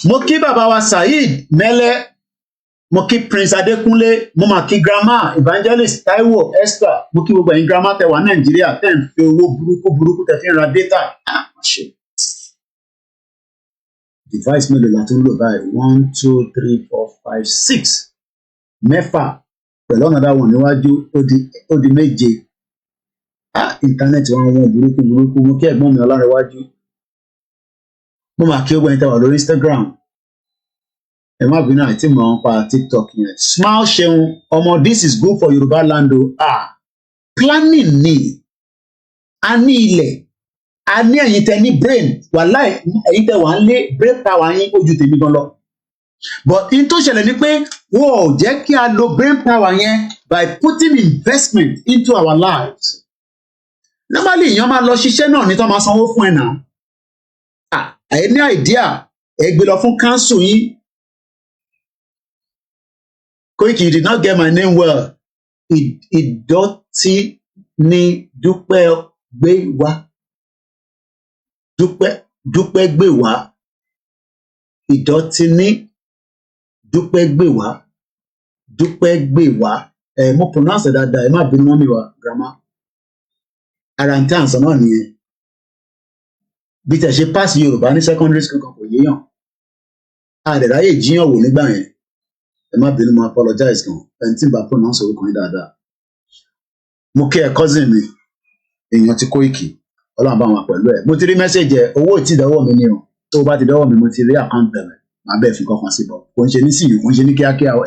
Mo kí bàbá wa Saheed Mele, mo kí Prince Adekunle, mo mà kí grandma Evangelist Taiwo Esther, mo kí gbogbo ẹ̀yin grandma tẹ́ wà Nàìjíríà tẹ́ ń fi owó burúkú tẹ́ fi ń ra data. Device mélòó la tún lò báyìí 1 2 3 4 5 6 mẹ́fà pẹ̀lú another one níwájú ó di méje. Internet wọn burúkú mo kí ẹ̀gbọ́n mi Ọlárẹ̀wájú. Mo máa kí ó gbẹ́yìn tẹ́wà lórí Instagram. Ẹ má bínú àti mọ̀ ọ́n pa TikTok yẹn. Smile ṣeun ọmọ this is good for Yoruba land o. Planning ni. A ní ilẹ̀. A ní ẹ̀yin tẹ́ ní brain. Wàláì ẹ̀yin tẹ́ wà ń lé brain power yín ojú tèmi gan lọ. But in tó ṣẹlẹ̀ ni pé wọ́n ò jẹ́ kí a lo brain power yẹn by putting investment into our lives. Normally èèyàn máa lọ ṣiṣẹ́ náà ní tó máa sanwó fún ẹ̀ náà. Ẹ ní idea ẹ gbé lọ fún council yín. Koiki, you did not get my name well. Ìdọ̀tí ni Dúpẹ́ gbé wá. Dúpẹ́ gbé wá. Ìdọ̀tí ni Dúpẹ́ gbé wá. Dúpẹ́ gbé wá. Mo pronounce dáadáa ẹ má bínú mọ́ mi wá grammar. Ara ń tẹ́ àǹsán náà nìyẹn. Bí tẹ̀ ṣe pass Yorùbá ní secondary school kan kò yéèyàn. Àdẹ̀ráyè jíyàn wò nígbà yẹn. Ẹ má bínú, mo apologize gan. Ẹni tí n bá pronounce orúkọ yín dáadáa. Mo kí ẹ cousin mi, èèyàn ti Koiki, Ọlọ́run bá wọn pẹ̀lú ẹ̀. Mo ti rí message ẹ, owó tí dọ́wọ́ mi ni o. Tó o bá ti dọ́wọ́ mi, mo ti rí account bẹ̀rẹ̀. Màá bẹ́ẹ̀ fi kankan sí bọ̀. Kò ń ṣe ní síyù, kò ń ṣe ní kíákíá o.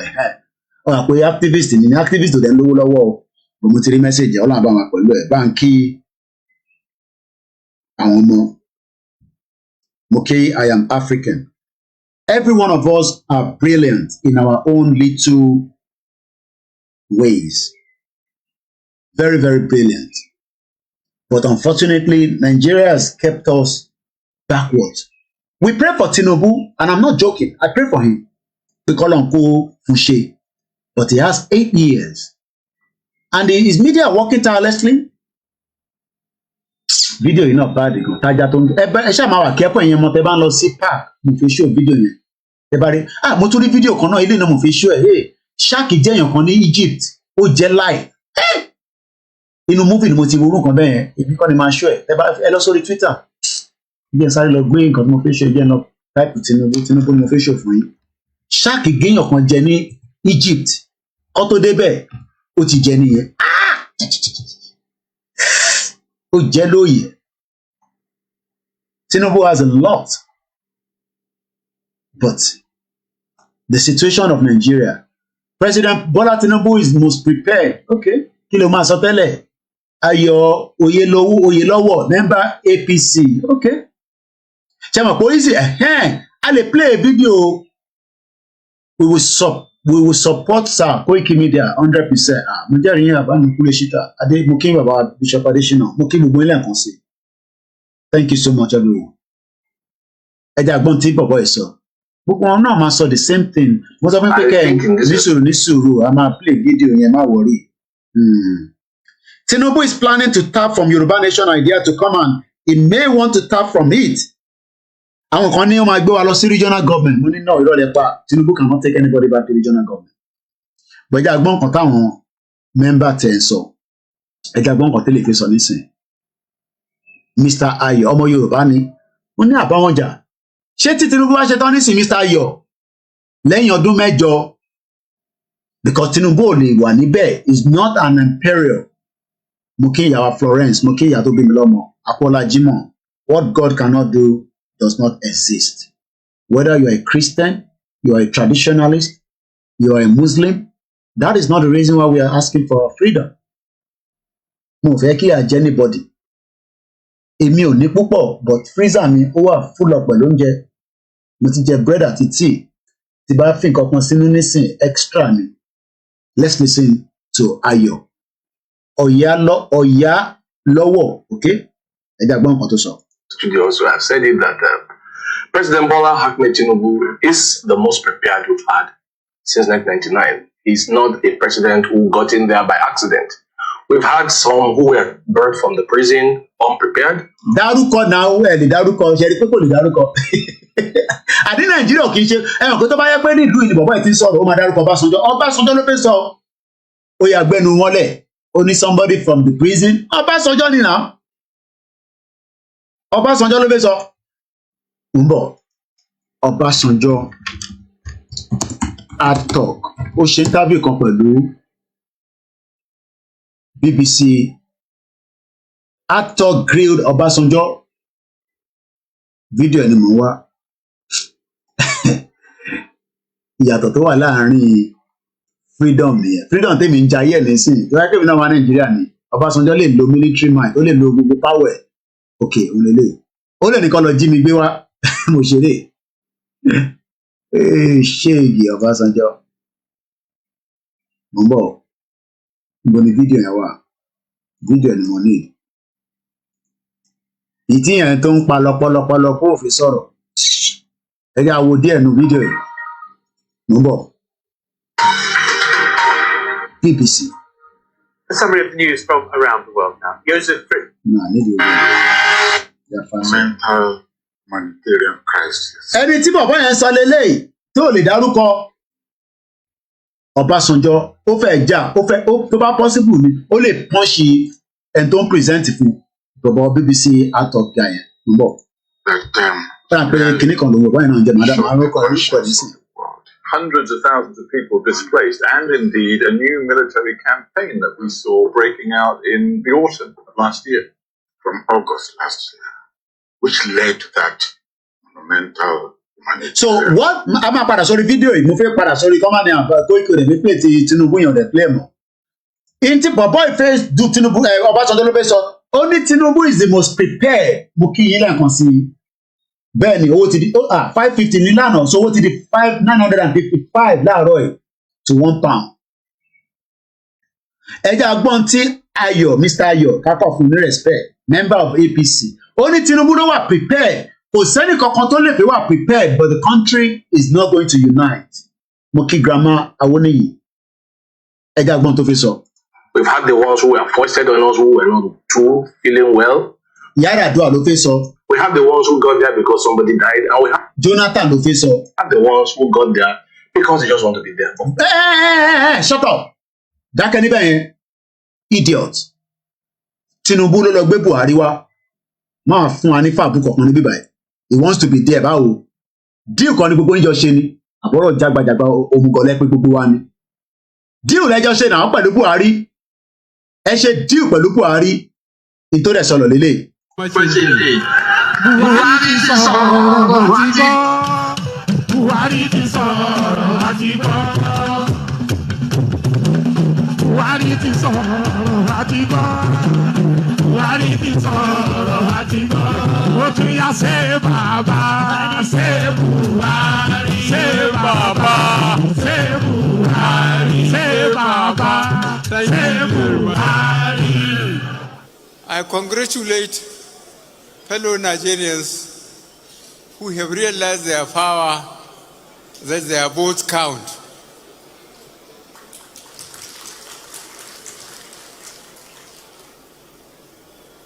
Ó wà pé activist ni activist ò dẹ̀ lówó lọ́wọ́ o. Mo ti rí message ẹ, Ọlọ́run bá wọn pẹ̀lú ẹ̀. Bá ń kí àwọn ọmọ. Okay, I am African. Every one of us are brilliant in our own little ways. Very, very brilliant. But unfortunately, Nigeria has kept us backwards. We pray for Tinubu, and I'm not joking. I pray for him. We call him Fushe. But he has 8 years. And his media working tirelessly. Video yìí náà bá dìgbò tájà tó ń ẹ ṣáà máa wà kẹ́pọ̀ ìyẹn mọ́ tẹ́ bá ń lọ sí park mo fi show video yẹn ẹ bá rí mo tún rí video kan náà ilé náà mo fi show ẹ shark jẹ́ èèyàn kan ní Egypt ó jẹ́ live inú movie ni mo ti wo orúkọ bẹ́ẹ̀ yẹn èmi kọ́ ni máa show ẹ lọ sórí Twitter ìjẹ́ sáré lọ gbé nǹkan tí mo fi show ìjẹ́ lọ táìpù Tinubu ni mo fi show fún yín shark géèyàn kan jẹ ní Egypt kó tó débẹ̀ ó ti jẹ nìyẹn ó jẹ́ lóye. Tinubu has a lot, but the situation of Nigeria, President Bola Tinubu is most prepared. Okay, kí ló máa sọ tẹ́lẹ̀? Ayọ̀ Oyèlọ́wọ̀ member APC. Okay, ṣe mọ̀ pé easy a lè play a video. We will support Starr Koiki Media 100%. Mo jẹ́rìí yín àbá mi kúlẹ̀ ṣíta mo kí bàbá Bishop Adesina mo kí gbogbo ilé nǹkan sí. Thank you so much everyone. Ẹ jẹ́ àgbọ̀n tí bọ̀bọ̀ ẹ̀ sọ. Gbogbo wọn náà máa sọ the same thing. Mo sọ fún pé kẹ́ ẹ̀ ní sùúrù a máa play video yẹn má worry. Tinubu is planning to tap from Yoruba Nation idea to come and he may want to tap from it. Àwọn kan ní ó máa gbé wa lọ sí regional government. Mo ní náà ìrọ̀lẹ́ pa Tinubu cannot take anybody back to regional government. But ẹ jẹ́ àgbọ̀n kan táwọn member tẹ̀ ń sọ. Ẹ jẹ́ àgbọ̀n kan tẹ́lẹ̀ fi sọ nísìnyí. Mr. Ayọ̀ ọmọ Yorùbá ni wọ́n ní àbáwọn jà ṣé tí Tinubu wá ṣe tán nísìn Mr. Ayọ̀ lẹ́yìn ọdún mẹ́jọ because Tinubu ò lè wà níbẹ̀ is not an imperial. Mo kí ìyàwó Florence mo kí ìyá tó bí mi lọ́mọ Apọ́lá Jimoh what God cannot do does not exist. Whether you are a Christian, you are a traditionalist, you are a Muslim, that is not the reason why we are asking for freedom. Mo fẹ́ kí a jẹ́ anybody. Èmi ò ní púpọ̀ but freezer mi ó wà full up pẹ̀lú oúnjẹ. Mo ti jẹ bread àti tea. Tí bá fi nǹkan kan sínú nísìn extra ni. Let's listen to Ayọ̀. Ọ̀yá lọ́wọ́, okay? Ẹ jẹ́ gbọ́ nǹkan tó sọ. Today also have said it that President Bola Ahmed Tinubu is the most prepared we've had since 1999. He's not a president who got in there by accident. We've had some who were birthed from the prison unprepared. Dárúkọ náà ẹ̀ lè dárúkọ ṣe rí pé kò lè dárúkọ. Àní Nàìjíríà kì í ṣe ẹ̀wọ̀n kó tó bá yẹ pé nílùú ìdìbò báyìí ti ń sọ̀rọ̀ ó máa dárúkọ Ọbásanjọ́. Ọbásanjọ́ ló fẹ́ sọ ó yà gbẹnu wọn lẹ̀ ó ní somebody from the prison. Ọbásanjọ́ ni náà. Ọbásanjọ́ ló fẹ́ sọ. Ń bọ̀ Ọbásanjọ́ AdTalk ó ṣe interview kan pẹ̀lú BBC. AdTalk grilled Ọbásanjọ́. Fídíò ẹni mò ń wá. Ìyàtọ̀ tó wà láàárín Freddom nìyẹn. Freddom tèmi ń jayé ẹ̀ nísìnyí. Tó yẹ kébì náà wà Nàìjíríà ni. Ọbásanjọ́ lè lo military mind, ó lè lo gbogbo power ẹ̀. Ok, òun lè lè. Ó lè nìkan lọ jí mi gbé wá. Mo ṣeré. Ṣé igi Ọbásanjọ́? Mo ń bọ̀. Ibo ni fídíò yẹn wà? Fídíò ni mo ní. Ìtí yẹn tó ń pa lọpọlọpọlọ kó fi sọ̀rọ̀. Ẹ jẹ́ àwo díẹ̀ nu fídíò yìí. Mo ń bọ̀. BBC. A summary of the news from around the world now. Joseph Frick. No, I need you. Mental humanitarian crisis. Ẹni tí bàbá yẹn sọ leléyìí tó lè dárúkọ Ọbásanjọ́ ó fẹ́ jà tó bá possible ni ó lè pọ́nṣì ẹni tó ń present fún bàbá BBC AdTalk guy yẹn ń bọ̀. Fẹ́ràn pé kinní kan ló ń bọ̀ báyìí náà ń jẹ́ madam arúgbó nísìn. Hundreds of thousands of people displaced, and indeed a new military campaign that we saw breaking out in the autumn of last year. From August last year, which led to that monumental humanitarian. So what? A máa padà sórí fídíò yìí, mo fẹ́ padà sórí kọ́mánì àpá Koiki rẹ̀ mi pé ti Tinubu yàn rẹ̀ play mọ́. In ti bọ̀bọ̀ ìfẹ́ du Tinubu Ọbásanjọ́ ló fẹ́ sọ, ó ní Tinubu is the most prepared. Mo kí yín lẹ́ẹ̀kan sí i. Bẹ́ẹ̀ ni owó ti di 550 ní lánàá, so owó ti di 955 láàárọ̀ ẹ̀ to £1. Ẹja agbọ́n tí Ayọ̀ Mr. Ayọ̀ kákọ̀ fún ní respect member of APC. Ó ní Tinubu ló wà prepared. Kò sẹ́ni kankan tó lè pé wà prepared, but the country is not going to unite. Mo kí grandma Awoniyi. Ẹja agbọ́n tó fi sọ. We've had the ones who were foisted on us who were not too feeling well. Yàrá àdúrà ló fẹ́ sọ. We have the ones who got there because somebody died, and we Jonathan ló fẹ́ sọ. have the ones who got there because they just want to be there. Shut up. Dákẹ́ níbẹ̀ yẹn. Idiot. Tinubu ló lọ gbé Buhari wá. Máa fún wa ní fàbù kọ̀ọ̀kan níbí báyìí. He wants to be there báwo. Díù kan ní gbogbo níjọ ṣe ni. Àbọ̀rọ̀ jágbajàgba òmùgọ̀lẹ́ pé gbogbo wa ni. Díù lẹ́jọ́ ṣe náà pẹ̀lú Buhari. Ẹ ṣe díù pẹ̀lú Buhari. Nítorí ẹ̀ sọ̀rọ̀ lélẹ̀. Buhari ti sọ̀rọ̀ àti gbọ́. Buhari ti sọ̀rọ̀ àti gbọ́. Buhari ti sọ̀rọ̀ àti gbọ́. Buhari ti sọ̀rọ̀ àti gbọ́. Ó tún yá ṣe bàbá ṣe Buhari ṣe bàbá ṣe Buhari ṣe bàbá ṣe Buhari. I congratulate fellow Nigerians who have realized their power, that their votes count.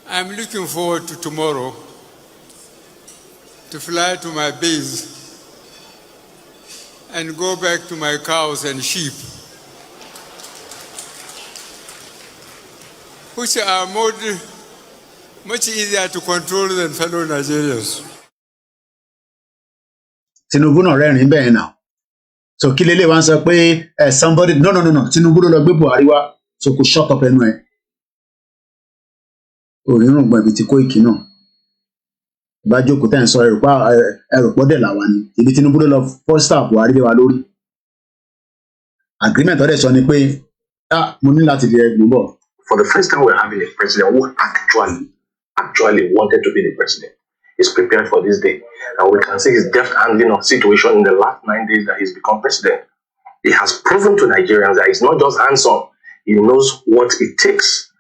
I'm looking forward to tomorrow to fly to my base and go back to my cows and sheep, which are much easier to control than fellow Nigerians. Tinubu náà rẹ́rìn-ín bẹ́ẹ̀ náà. So kí lélẹ̀ wá ń sọ pé somebody no Tinubu ló lọ gbé Buhari wá, so kò shut up ẹnu ẹ̀. Òrìrùn gbọ̀n ibi tí Koiki náà. Bá jókòó tẹ́ ń sọ ẹrùpọ̀ dẹ̀ làwa ni. Ibi Tinubu ló lọ fọ́sítà Buhari lé wa lórí. Agreement ọ̀dẹ̀ sọ ni pé mo ní láti di ẹgbùn bọ̀. For the first time, we're having a president who actually wanted to be the president. He's prepared for this day. And we can see his deft handling of situation in the last 9 days that he's become president. He has proven to Nigerians that he's not just handsome. He knows what it takes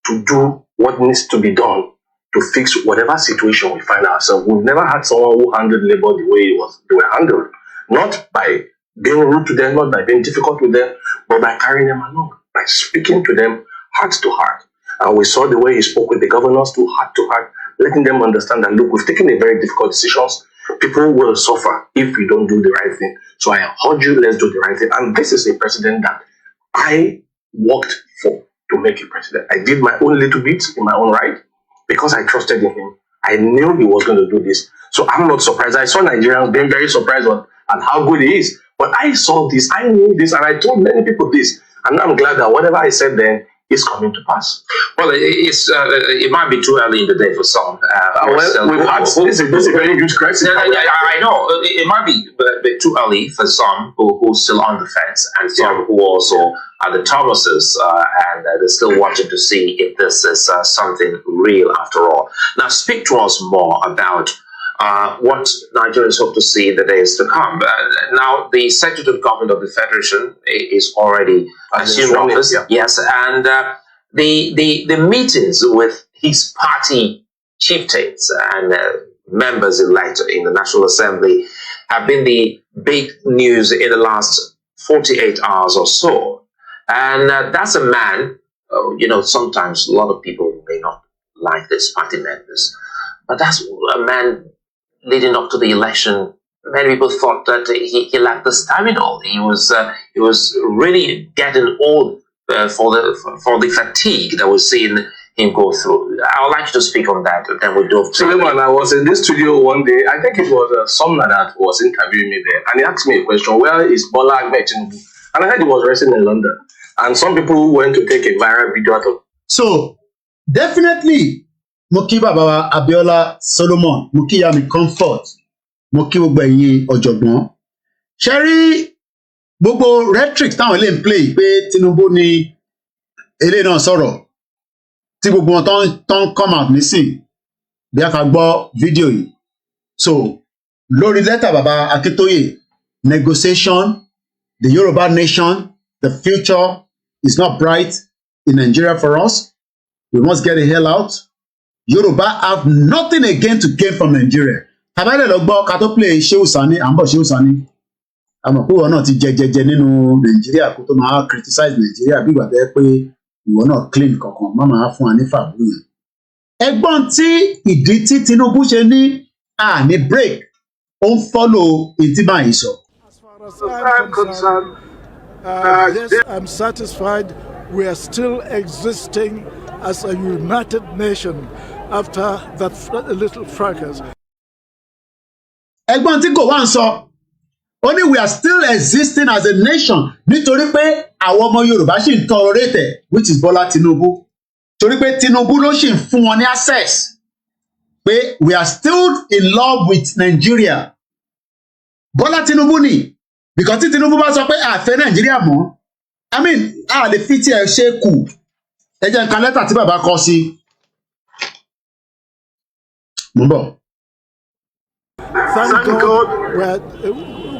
to do what needs to be done to fix whatever situation we find ourselves. We've never had someone who handled labor the way they were handled. Not by being rude to them, not by being difficult with them, but by carrying them along, by speaking to them heart to heart. And we saw the way he spoke with the governors too, heart to heart, letting them understand that, look, we've taken a very difficult decisions. People will suffer if we don't do the right thing. So I urge you, let's do the right thing. And this is a president that I worked for to make a president. I did my own little bit in my own right because I trusted in him. I knew he was going to do this. So I'm not surprised. I saw Nigerians being very surprised at how good he is. But I saw this, I knew this, and I told many people this. And I'm glad that whatever I said then is coming to pass. Well, it might be too early in the day for some. This is a very good question. I know. It might be a bit too early for some who are still on the fence and some who also are the Thomases and they're still watching to see if this is something real after all. Now, speak to us more about what Nigerians hope to see in the days to come. Now, the Secretary of Government of the Federation is already assumed office. Yes, and the meetings with his party chieftains and members-elect in the National Assembly have been the big news in the last 48 hours or so. And that's a man, sometimes a lot of people may not like these party members, but that's a man leading up to the election. Many people thought that he lacked the stamina. He was really getting old for the fatigue that we're seeing him go through. I would like you to speak on that, and then we do. Suleiman, I was in this studio one day. I think it was Sumner that was interviewing me there, and he asked me a question: where is Bola Ahmed Tinubu? And I heard he was resting in London. And some people went to take a viral video out of. So definitely, Moki Baba Abiola Solomon, Moki Yami Comfort, Moki Ogbeyin Ọ̀jọ̀gbọ́n. Sherry gbogbo rhetoric táwọn ilé ń play pé Tinubu ni ilé náà sọ̀rọ̀ tí gbogbo wọn tán come out nísìn bí a ká gbọ́ fídíò yìí. So lórí lẹ́tà bàbá Akíntóyè, negotiation, the Yoruba nation, the future is not bright in Nigeria for us. We must get the hell out. Yoruba have nothing again to gain from Nigeria. Tàbálẹ̀ lọ gbọ́ ká tó play Shehu Sani, à ń bọ̀ Shehu Sani. Àmọ̀ pé ìwọ náà ti jẹjẹjẹ nínú Nàìjíríà kó tó máa criticize Nàìjíríà bí ìgbà tẹ́ pé ìwọ náà clean kankan, má máa fún wa ní fàbú yẹn. Ẹgbọ́n tí ìdí tí Tinubu ṣe ní àní break, ó ń follow ìtí báyìí sọ. As I'm concerned, yes, I'm satisfied we are still existing as a united nation after that little fracas. Ẹ̀gbọ́n tí kò wá ń sọ, ó ní we are still existing as a nation nítorí pé àwọn ọmọ Yorùbá ṣì ń tolerate, which is Bọ́lá Tinubu. Torí pé Tinubu ló ṣì ń fún wọn ní access. Pé we are still in love with Nigeria. Bọ́lá Tinubu ni, because tí Tinubu bá sọ pé àfẹ́ Nàìjíríà mọ́, I mean, a lè fi tí ẹ ṣe kù. Ẹ jẹ́ nǹkan lẹ́tà tí bàbá kọ sí. Mo ń bọ̀. Thank God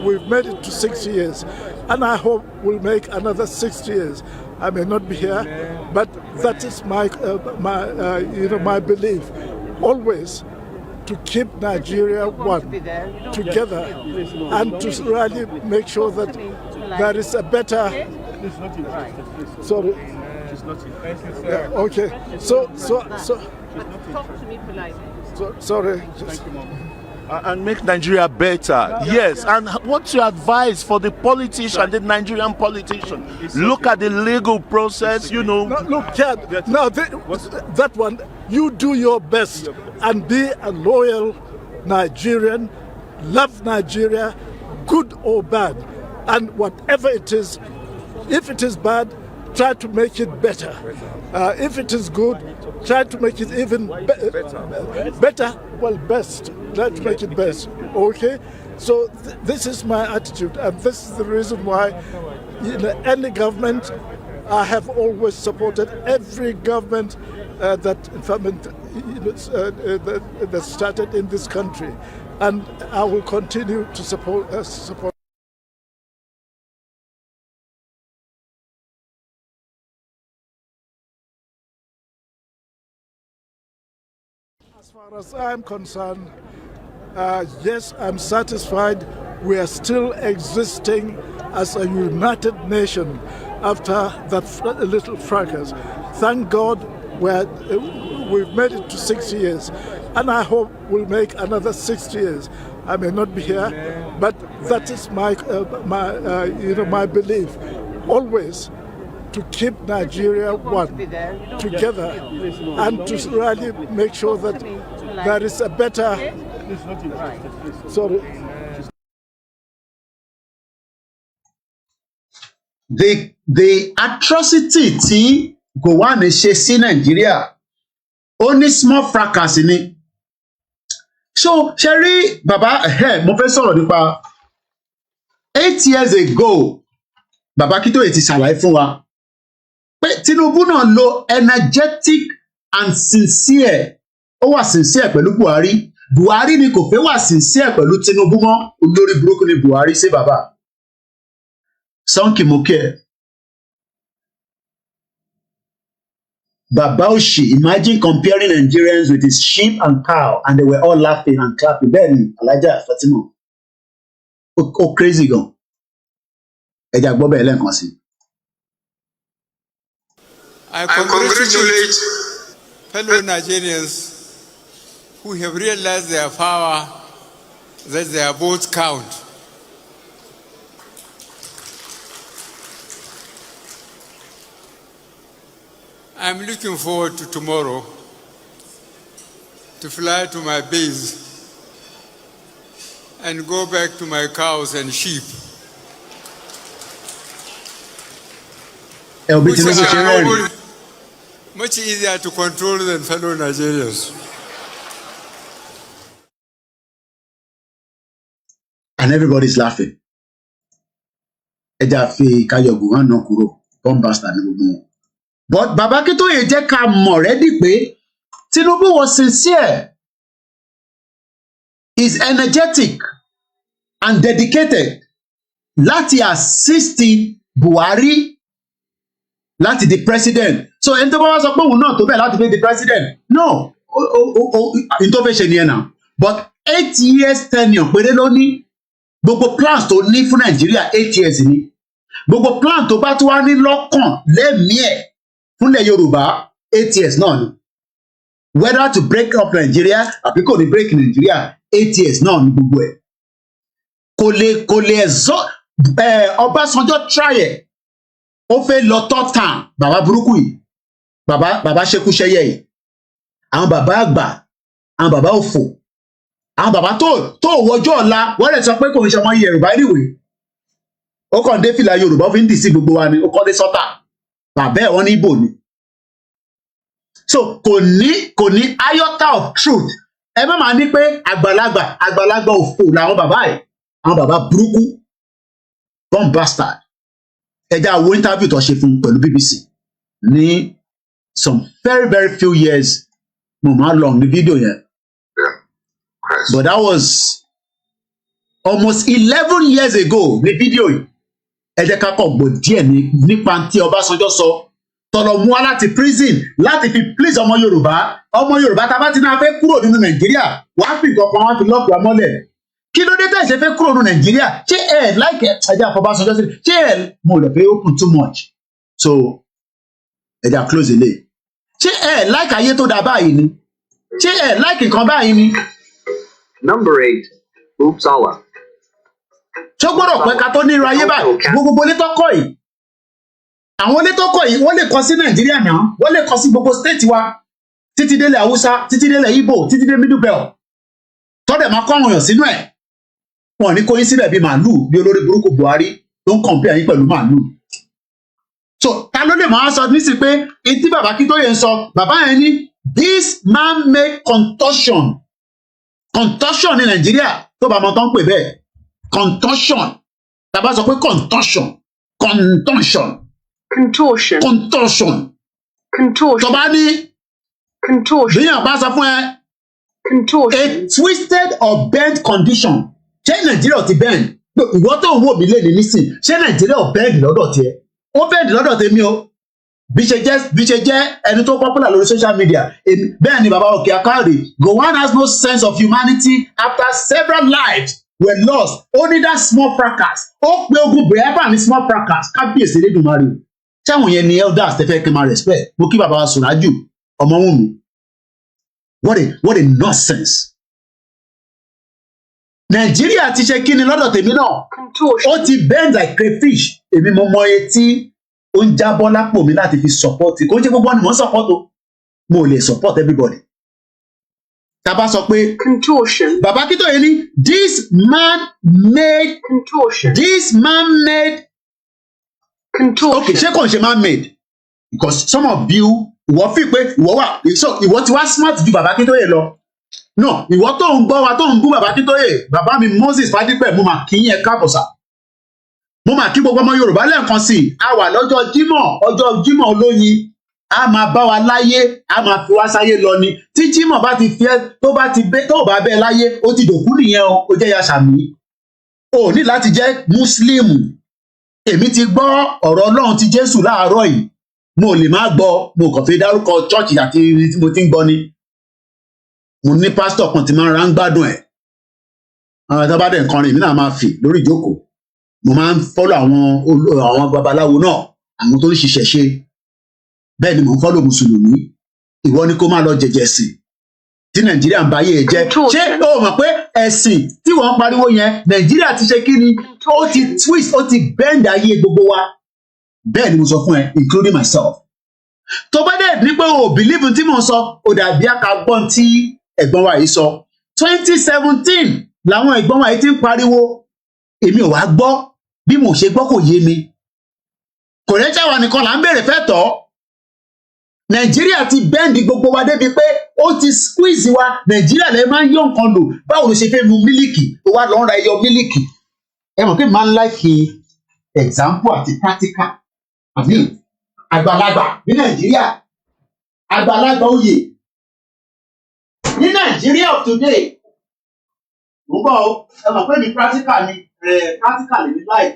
we've made it to 6 years, and I hope we'll make another 6 years. I may not be here, but that is my belief. Always to keep Nigeria one, together, and to really make sure that there is a better. Sorry. Yeah, okay. So. Talk to me politely. Sorry. And make Nigeria better. Yes. And what's your advice for the politician, the Nigerian politician? Look at the legal process, No, look, Chad. Now, that one, you do your best and be a loyal Nigerian, love Nigeria, good or bad. And whatever it is, if it is bad, try to make it better. If it is good, try to make it even better. Well, best. Try to make it best. Okay? So this is my attitude, and this is the reason why any government, I have always supported every government that started in this country, and I will continue to support. As I'm concerned, yes, I'm satisfied we are still existing as a united nation after that little fracas. Thank God we've made it to 6 years, and I hope we'll make another 6 years. I may not be here, but that is my belief, always to keep Nigeria one, together, and to really make sure that there is a better. Sorry. The atrocity tí Gowon ṣe sí Nàìjíríà ó ní small fracas ni. So ṣe rí bàbá mo fẹ́ sọ̀rọ̀ nípa 8 years ago bàbá Akintoye ti ṣàlàyé fún wa pé Tinubu náà lo energetic and sincere, ó wà sincere pẹ̀lú Buhari. Buhari ni kò fẹ́ wà sincere pẹ̀lú Tinubu mọ́. Olórí burúkú ni Buhari ṣe bàbá. Sanki Moke. Baba Oshi, imagine comparing Nigerians with his sheep and cow, and they were all laughing and clapping. Then Elijah Fatima. Oh, crazy gan. I congratulate fellow Nigerians who have realized their power, that their votes count. I'm looking forward to tomorrow to fly to my base and go back to my cows and sheep. Much easier to control than fellow Nigerians. And everybody's laughing. Ẹja fi Kayogun hàn náà kúrò, bomb bastard ni gbogbo wọn. But Baba Akintoye jẹ́ ká mọ̀ ready pé Tinubu was sincere, is energetic and dedicated láti assist Buhari láti di president. So ẹni tó bá wá sọ pé òun náà tó bẹ́ẹ̀ láti fi di president, no, in tó fẹ́ ṣe ni ẹ̀ náà. But 8 years tenure péré ló ní. Gbogbo plans tó ní fún Nàìjíríà 8 years ni. Gbogbo plan tó bá tún wá ní lọ́kàn lẹ́mìí ẹ̀ fúnlẹ̀ Yorùbá 8 years náà ni. Whether to break up Nigeria àbí kò ní break Nigeria 8 years náà ni gbogbo ẹ̀. Kò lè ẹ̀zọ́ Ọbásanjọ́ try ẹ̀. Ó fẹ́ lọ third term bàbá burúkú yìí. Bàbá ṣekúṣẹyẹ yìí. Àwọn bàbá àgbà, àwọn bàbá òfò, àwọn bàbá tó wọjọ́ ọ̀la wọ́n lè sọ pé kò ń ṣe ọmọ Yorùbá anyway. Ó kàn dé fìlà Yorùbá ó fi ń dì sí gbogbo wa ni, ó kọ́ dé sọ́tà. Bàbá ẹ̀ wọ́n ní Ìgbò ni. So kò ní iota of truth. Ẹ má máa ní pé àgbàlagbà òfò làwọn bàbá ẹ̀, àwọn bàbá burúkú, bomb bastard. Ẹja wo interview tó ṣe fún pẹ̀lú BBC ní some very very few years mo máa long ní fídíò yẹn. But that was almost 11 years ago ní fídíò yìí. Ẹ jẹ́ ká kọ̀ gbọ́ díẹ̀ nípa tí Ọbásanjọ́ sọ tọ̀lọ̀ mú wá láti prison láti fi please ọmọ Yorùbá tá a bá ti náà fẹ́ kúrò nínú Nàìjíríà wàá fi ìkọ̀kan wá fi lọ́ọ̀kì ọmọlẹ̀. Kí ló dé tẹ̀ ṣe fẹ́ kúrò nínú Nàìjíríà? Ṣé ẹ láìkẹ́ ẹja Ọbásanjọ́ sí ṣé ẹ mo lè fẹ́ open too much? So ẹja close ilé. Ṣé ẹ láìkẹ́ ayé tó dáa báyìí ni? Ṣé ẹ láìkẹ́ nǹkan báyìí ni? Number 8, Uppsala. Ṣé gbọ́dọ̀ pẹ́ ká tó ní irú ayé báyìí? Gbogbo ilé tó kọ́ yìí. Àwọn ilé tó kọ́ yìí wọ́n lè kọ́ sí Nàìjíríà náà. Wọ́n lè kọ́ sí gbogbo state wa. Títí délẹ̀ Haúsá, títí délẹ̀ Igbo, títí dé Middle Belt. Tọ́dẹ̀ máa kọ́ àwọn èèyàn sínú ẹ̀. Wọ́n ní kó yín síbẹ̀ bí màálù bí olórí burúkú Buhari tó ń compare yín pẹ̀lú màálù. So ta ló lè máa sọ nísìsiyìí pé etí bàbá Akintoye ń sọ bàbá yẹn ní this man make contortion ní Nàìjíríà tó bá mọ tó ń pè bẹ́ẹ̀. Contortion. Tàbá sọ pé contortion. Tọ́ba ní bíyàn bá sọ fún ẹ a twisted or bent condition. Ṣé Nàìjíríà ti bend? Ìwọ tó ń wò mí lé ní nísìn. Ṣé Nàìjíríà ò bend lọ́dọ̀ tiẹ̀? Ó bend lọ́dọ̀ tèmi o. bí ṣe jẹ́ ẹni tó popular lórí social media bẹ́ẹ̀ ni bàbá Òkè Akáòdè Gowon has no sense of humanity after several lives were lost only that small fracas ó pe ogun Biafra ní small fracas kábíyèsí Elédùmarè táwọn yẹn ni elders tẹ́fẹ́ kí n máa respect mo kí bàbá wa Sùrájù Ọmọwùnmí what a nonsense. Nàìjíríà ti ṣe kíni lọ́dọ̀ tèmi náà ó ti bend like crayfish èmi mo mọ etí ó ń jábọ́ lápò mi láti fi support kò ń ṣe gbogbo ọ̀nà mò ń support o mo lè support everybody. Tá bá sọ pé contortion bàbá Akíntóyè ní this man made contortion okay ṣé kò ń ṣe man made because some of you ìwọ fi pé ìwọ ti wá smart ju bàbá Akíntóyè lọ no ìwọ tó ń gbọ́ wa tó ń bú bàbá Akíntóyè bàbá mi Moses Fádípẹ̀ mo máa kí yẹn káàbọ̀ sà mo máa kí gbogbo ọmọ Yorùbá lẹ́ẹ̀kan sí i a wà lọ́jọ́ Jímọ̀ olóyin a máa bá wa láyé a máa fi wá sáyé lọ ni tí Jímọ̀ bá ti fi ẹ́ tó bá bẹ́ẹ̀ láyé ó ti dòkú nìyẹn o ó jẹ́ ya sàmì o ní láti jẹ́ Mùsùlùmù èmi ti gbọ́ ọ̀rọ̀ Ọlọ́run ti Jésù láàárọ̀ yìí mo lè má gbọ́ mo kàn fi dárúkọ chọ́ọ̀chì àti tí mo ti ń gbọ́ ni mo ní pásítọ̀ kan tí máa ń ra ń gbádùn ẹ̀ àwọn ẹ̀dá bá dẹ̀ nǹkan rìn mí náà máa fì lórí ìjókòó mo máa ń fọ́lọ̀ àwọn babaláwo náà àwọn tó ń ṣiṣẹ́ ṣe bẹ́ẹ̀ ni mò ń fọ́lọ̀ mùsùlùmí ìwọ ni kó máa lọ jẹ̀jẹ̀ sìn tí Nàìjíríà ń báyé ẹ jẹ́ ṣé o mọ̀ pé ẹ̀sìn tí wọ́n ń pariwo yẹn Nàìjíríà ti ṣe kí ni ó ti twist ó ti bend ayé gbogbo wa bẹ́ẹ̀ ni mo sọ fún ẹ including myself tó bá dẹ̀ ní pé o believe tí mò ń sọ ó dàbí akagbọ́n tí ẹ̀gbọ́n wa yìí sọ 2017 làwọn ẹ̀gbọ́n wa yìí ti ń pariwo èmi ò wá gbọ́ bí mo ṣe gbọ́ kò yé mi kò rẹ́jà wa nìkan là ń béèrè fẹ́ tọ́ Nàìjíríà ti bẹ́ǹdì gbogbo wa débi pé ó ti squeeze wa Nàìjíríà lè máa ń yọ nǹkan lò báwo ló ṣe fẹ́ mu mílìkì ó wá lọ́ọ́ ra ẹyọ mílìkì ẹ mọ̀ pé máa ń láìkì example àti practical àmì àgbàlagbà ní Nàìjíríà àgbàlagbà oyè ní Nàìjíríà of today mo bọ̀ ọ́ ẹ mọ̀ pé ní practical ni ní láì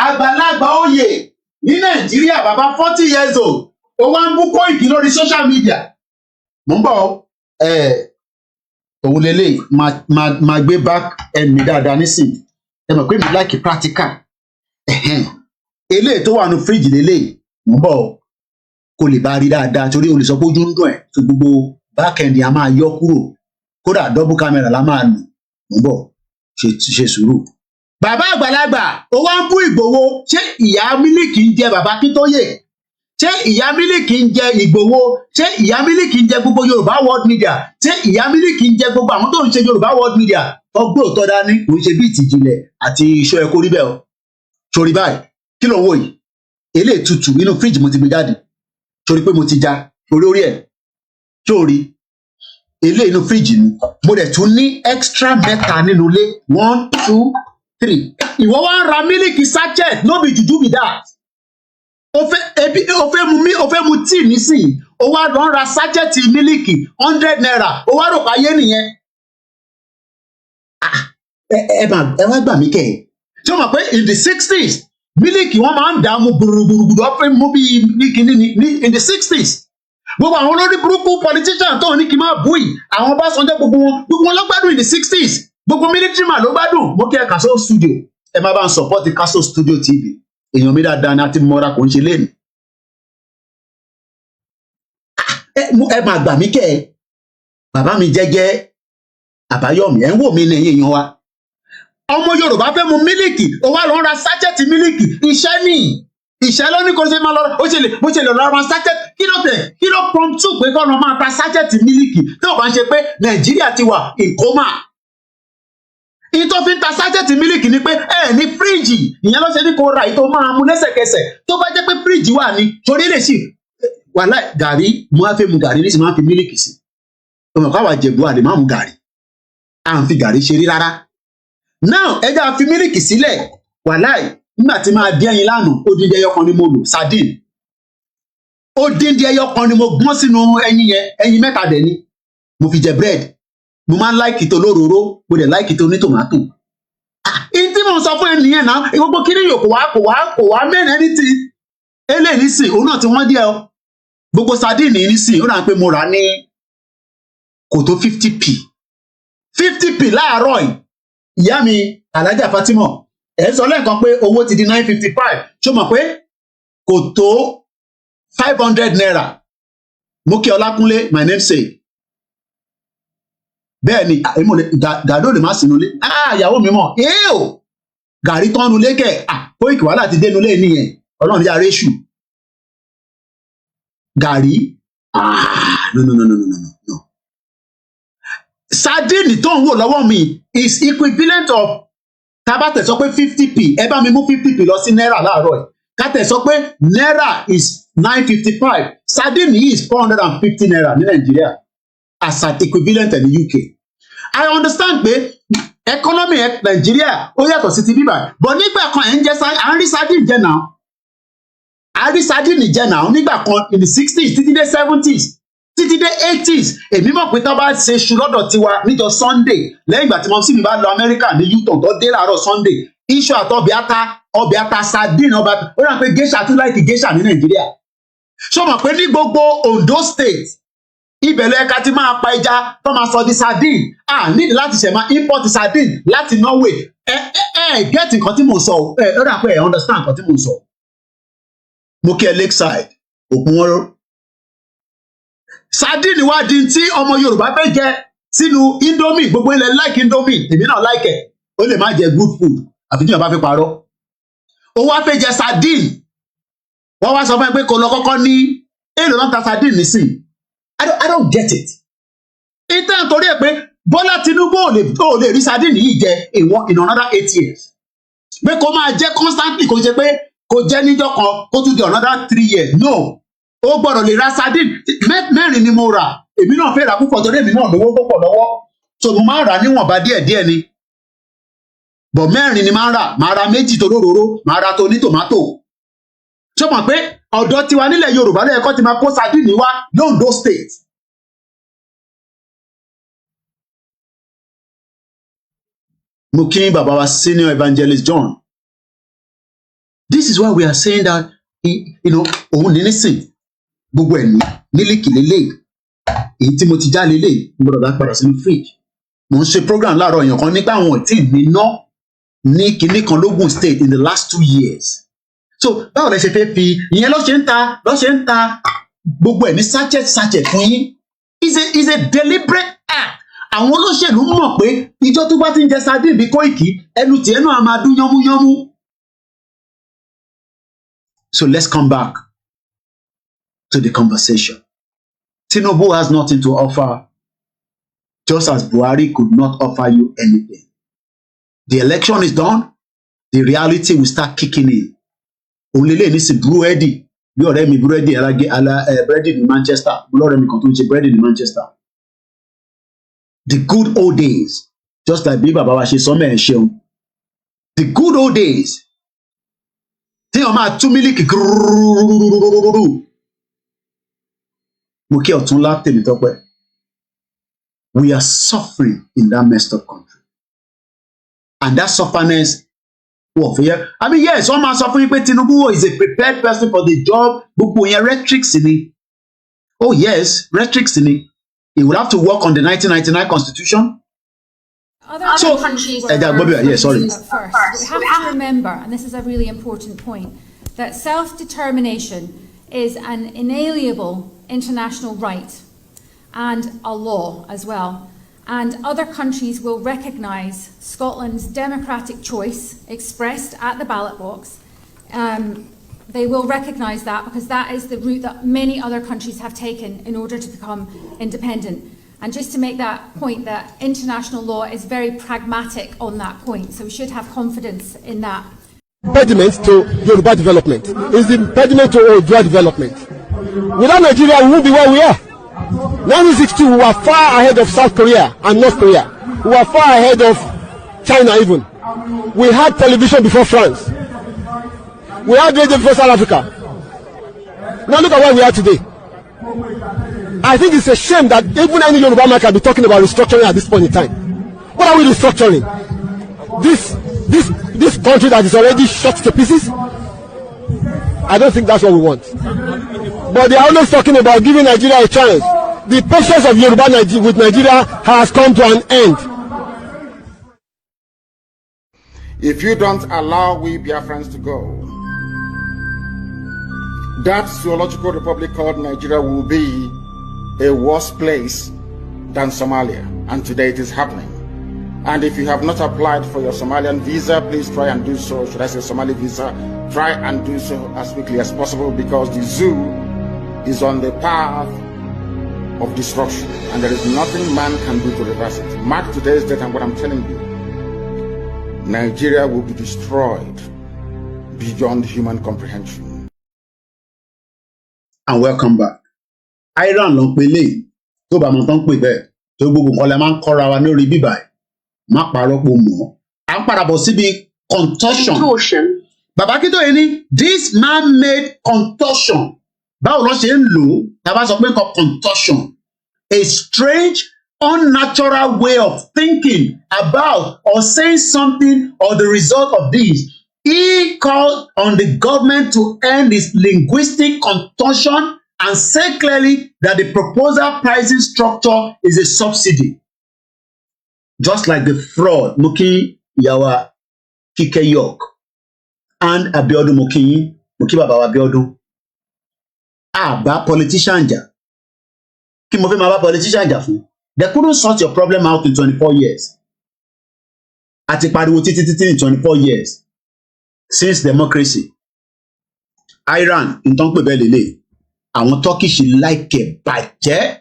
àgbàlagbà oyè ní Nàìjíríà bàbá 40 years old ó wá ń bú Kóìkì lórí social media mo ń bọ̀ òun lélẹ̀ máa gbé back ẹ̀mí dáadáa nísìnyí ẹ mọ̀ pé mi láìkì practical eléyìí tó wà ní fíríjì lélẹ̀ mo ń bọ̀ kó lè bá rí dáadáa torí olùsọpọ̀ ojú ń dùn ẹ̀ tó gbogbo backend a máa yọ kúrò kódà double camera la máa lò mo ń bọ̀ ṣe sùúrù. Bàbá àgbàlagbà ó wá ń bú Ìgbòho ṣé ìyá mílíkì ń jẹ bàbá Akíntóyè ṣé ìyá mílíkì ń jẹ Ìgbòho ṣé ìyá mílíkì ń jẹ gbogbo Yorùbá world media ṣé ìyá mílíkì ń jẹ gbogbo àwọn tó ń ṣe Yorùbá world media ọgbọ́n òótọ́ dání kò ń ṣe bí ìtìjìnlẹ̀ àti iṣẹ́ ẹ̀kọ́ rí bẹ́ẹ̀ o sórí báyìí kí ló ń wò yìí eléyìí tutù nínú fíríjì mo ti gbé jáde sórí pé mo ti já orí ẹ̀ sórí eléyìí inú fíríjì ni mo dẹ̀ tún ní extra mẹ́ta nínú ilé 1 2 3 ìwọ wá ń ra mílíkì sachet no be juju be that o fẹ́ mu tíì nísìnyí o wá lọ ń ra sachet mílíkì 100 naira o wá rò páyé nìyẹn ẹ wá gbà mí kẹ́ ẹ̀ tí o mọ̀ pé in the 60s mílíkì wọ́n máa ń dààmú gbùrùgbùrù ọ̀fẹ́ mú bí mílíkì ní in the 60s gbogbo àwọn olórí burúkú politician tó ní kí n máa bú yìí àwọn Ọbásanjọ́ gbogbo wọn ló gbádùn in the 60s gbogbo military man ló gbádùn mo kí ẹ Kaso studio ẹ máa bá ń support Kaso studio TV èèyàn mi dáadáa ní àti mọ́ra kò ń ṣe léèmí ẹ máa gbà mí kẹ́ ẹ bàbá mi jẹ́jẹ́ Àbáyọ̀mí ẹ ń wò mí ní èèyàn wa ọmọ Yorùbá fẹ́ mu mílíkì ó wá lọ ra sáchẹ́tì mílíkì iṣẹ́ nìyí ìṣẹ́ ló ní kó ṣe máa lọ bó ṣe lè lọ ra sáchẹ́tì kí ló prompt pé kọ́ lọ máa ta sáchẹ́tì mílíkì tó bá ń ṣe pé Nàìjíríà ti wà in coma ìyí tó fi ń ta sáchẹ́tì mílíkì ni pé ẹ ní fíríjì ìyẹn ló ṣe ní kó ra ìtò máa mu lẹ́sẹ̀kẹsẹ̀ tó bá jẹ́ pé fíríjì wà ní torí lè ṣì wàhálà gàrí mo á fẹ́ mu gàrí ní sì máa fi mílíkì sí ọmọ káwa jẹ̀bú àlè máa mu gàrí à ń fi gàrí ṣeré rárá now ẹja fi mílíkì sílẹ̀ wàhálà nígbà tí máa dín ẹyin lánàá ó dín ẹyọ kan ni mo lò sardine ó dín ẹyọ kan ni mo gbọ́n sínú ẹyin yẹn ẹyin mẹ́ta dẹ̀ ni mo fi jẹ bread mo máa ń láìkì tó lóróró mo dẹ̀ láìkì tó ní tòmátò ìyí tí mo sọ fún ẹ nìyẹn náà gbogbo kíní yòó kò wá mẹ́rin ẹni tí eléyìí nísìn òun náà tí wọ́n díẹ̀ o gbogbo sardine nísìn ó náà pé mo rà ní kò tó 50p 50p láàárọ̀ yìí ìyá mi Alhaja Fatima ẹ̀ sọ lẹ́ẹ̀kan pé owó ti di 955 ṣó mọ̀ pé kò tó 500 naira mo kí Ọlákúnlé my namesake bẹ́ẹ̀ ni gàdó lè má sínú ilé ìyàwó mi mọ̀ o gàrí tọ́nu lékẹ̀ Koiki wàhálà ti dénú lé nìyẹn ọlọ́run yára èṣù gàrí no sardine tó ń wò lọ́wọ́ mi is equivalent of tabatẹ̀ sọ pé 50p ẹ bá mi mú 50p lọ sí náírà láàárọ̀ ẹ̀ kátẹ̀ sọ pé náírà is 955 sardine yìí is 450 naira ní Nàìjíríà as an equivalent in the UK. I understand pé economy Nàìjíríà ó yàtọ̀ sí ti bíbà but nígbà kan ẹ̀ ń jẹ́ à ń rí sardine jẹ náà a rí sardine jẹ náà nígbà kan in the 60s títí dé 70s títí dé 80s èmi mọ̀ pé tó bá ṣe ṣu lọ́dọ̀ tiwa níjọ́ Sunday lẹ́yìn ìgbà tí mo sì mi bá lọ Amẹ́ríkà ní Utah tó dé láàárọ̀ Sunday iṣu àti ọbẹ̀ ata sardine ó rà pé geisha tún láìkí geisha ní Nàìjíríà ṣó mọ̀ pé ní gbogbo Ondo State ibẹ̀lẹ̀ ẹ̀ka ti máa pa ẹja tó máa sọ di sardine nídìí láti ṣẹ̀ máa import sardine láti Norway get nǹkan tí mò ń sọ ó rà pé understand nǹkan tí mò ń sọ mo kí ẹ Lakeside òkun wọn ró sardine wá di tí ọmọ Yorùbá fẹ́ jẹ sínú Indomie gbogbo ilẹ̀ like Indomie èmi náà like ẹ̀ ó lè má jẹ good food àfi tí Yorùbá fẹ́ parọ́ ó wá fẹ́ jẹ sardine wọ́n wá sọ fún ẹ pé kò lọ kọ́kọ́ ní èlò náà ta sardine nísìn I don't get it ìtàn torí ẹ̀ pé Bọ́lá Tinubu ò lè rí sardine yìí jẹ in another 8 years pé kó máa jẹ constantly kò ṣe pé kò jẹ níjọ́ kan kó tún di another 3 years no ó gbọ́dọ̀ lè ra sardine mẹ́rin ni mo rà èmi náà fẹ́ rà púpọ̀ torí èmi náà lówó púpọ̀ lọ́wọ́ so mo máa ń rà níwọ̀nba díẹ̀díẹ̀ ni bọ̀ mẹ́rin ni máa ń rà máa ra méjì tó lóróró máa ra tó ní tòmátò ṣé o mọ̀ pé ọ̀dọ́ tiwa nílẹ̀ Yorùbá lẹ́ẹ̀kọ́ ti máa kó sardine wá l'Ondo State mo kí bàbá wa senior evangelist John this is why we are saying that òun ní nísìn gbogbo ẹ̀ ní mílíkì lélẹ̀ èyí tí mo ti já lélẹ̀ gbọ́dọ̀ bá padà sínú fridge mo ń ṣe program láàárọ̀ èèyàn kan nípa àwọn tí mi ná ní kinní kan l'Ogun State in the last 2 years so báwo lẹ ṣe fẹ́ fi ìyẹn lọ́ ṣe ń ta gbogbo ẹ̀ ní sachet fún yín is a deliberate act àwọn olóṣèlú mọ̀ pé ìjọ tó bá ti ń jẹ sardine bí Koiki ẹnu tiẹ̀ náà máa dún yánmúyánmú. So let's come back to the conversation. Tinubu has nothing to offer, just as Buhari could not offer you anything. The election is done, the reality will start kicking in. Olele ní sí búrẹ́dì bí ọ̀rẹ́ mi búrẹ́dì búrẹ́dì ní Manchester lọ́rẹ́ mi kan tó ń ṣe búrẹ́dì ní Manchester. The good old days, just like bí bàbá wa ṣe sọ mẹ́rin ṣeun. The good old days. Tí wọ́n máa tú mílíkì gúrúrúrúrúrúrúrú. Mo kí Ọ̀túnlá Tèmítọ́pẹ́. We are suffering in that messed up country. And that sufferness, I mean, yes, one man suffering, but Tinubu is a prepared person for the job. Gbogbo yẹn rhetorics ni. Oh yes, rhetorics ni. He will have to work on the 1999 constitution. Other countries were sorry. First. We have to remember, and this is a really important point, that self-determination is an inalienable international right and a law as well. And other countries will recognise Scotland's democratic choice expressed at the ballot box. They will recognise that because that is the route that many other countries have taken in order to become independent. And just to make that point, that international law is very pragmatic on that point. So we should have confidence in that. Impediment to Yoruba development is the impediment to Odua development. Without Nigeria, we won't be where we are. 1962, we were far ahead of South Korea and North Korea. We were far ahead of China even. We had television before France. We had radio before South Africa. Now look at where we are today. I think it's a shame that even any Yoruba man can be talking about restructuring at this point in time. What are we restructuring? This country that is already shot to pieces? I don't think that's what we want. But they are always talking about giving Nigeria a chance. The patience of Yoruba with Nigeria has come to an end. If you don't allow we Biafrans to go, that zoological republic called Nigeria will be a worse place than Somalia. And today it is happening. And if you have not applied for your Somalian visa, please try and do so. Should I say Somali visa? Try and do so as quickly as possible, because the zoo is on the path of destruction. And there is nothing man can do to reverse it. Mark today's date and what I'm telling you. Nigeria will be destroyed beyond human comprehension. And welcome back. Iran ló ń pè léyìí tó bá mọ tán pè bẹ́ẹ̀ tó gbogbo nǹkan lẹ máa ń kọ́ra wa lórí bíbà ẹ̀ má parọ́ pò mọ́. À ń padà bọ̀ síbi contortion. Bàbá Akíntóyè ní this man-made contortion. Báwo ló ṣe ń lò ó? Tá a bá sọ pé nǹkan contortion. A strange, unnatural way of thinking about or saying something or the result of this. He called on the government to end its linguistic contortion and say clearly that the proposal pricing structure is a subsidy. Just like the fraud Muki Yawa Kike York and Abiodun Muki Baba Abiodun. Ba politician jà. Kí mo fẹ́ máa bá politician jà fún? They couldn't sort your problem out in 24 years. Àti pariwo títí in 24 years. Since democracy. Iran, in tó ń pè bẹ́ẹ̀ lélẹ̀. Àwọn Turkish like ẹ̀ bàjẹ́.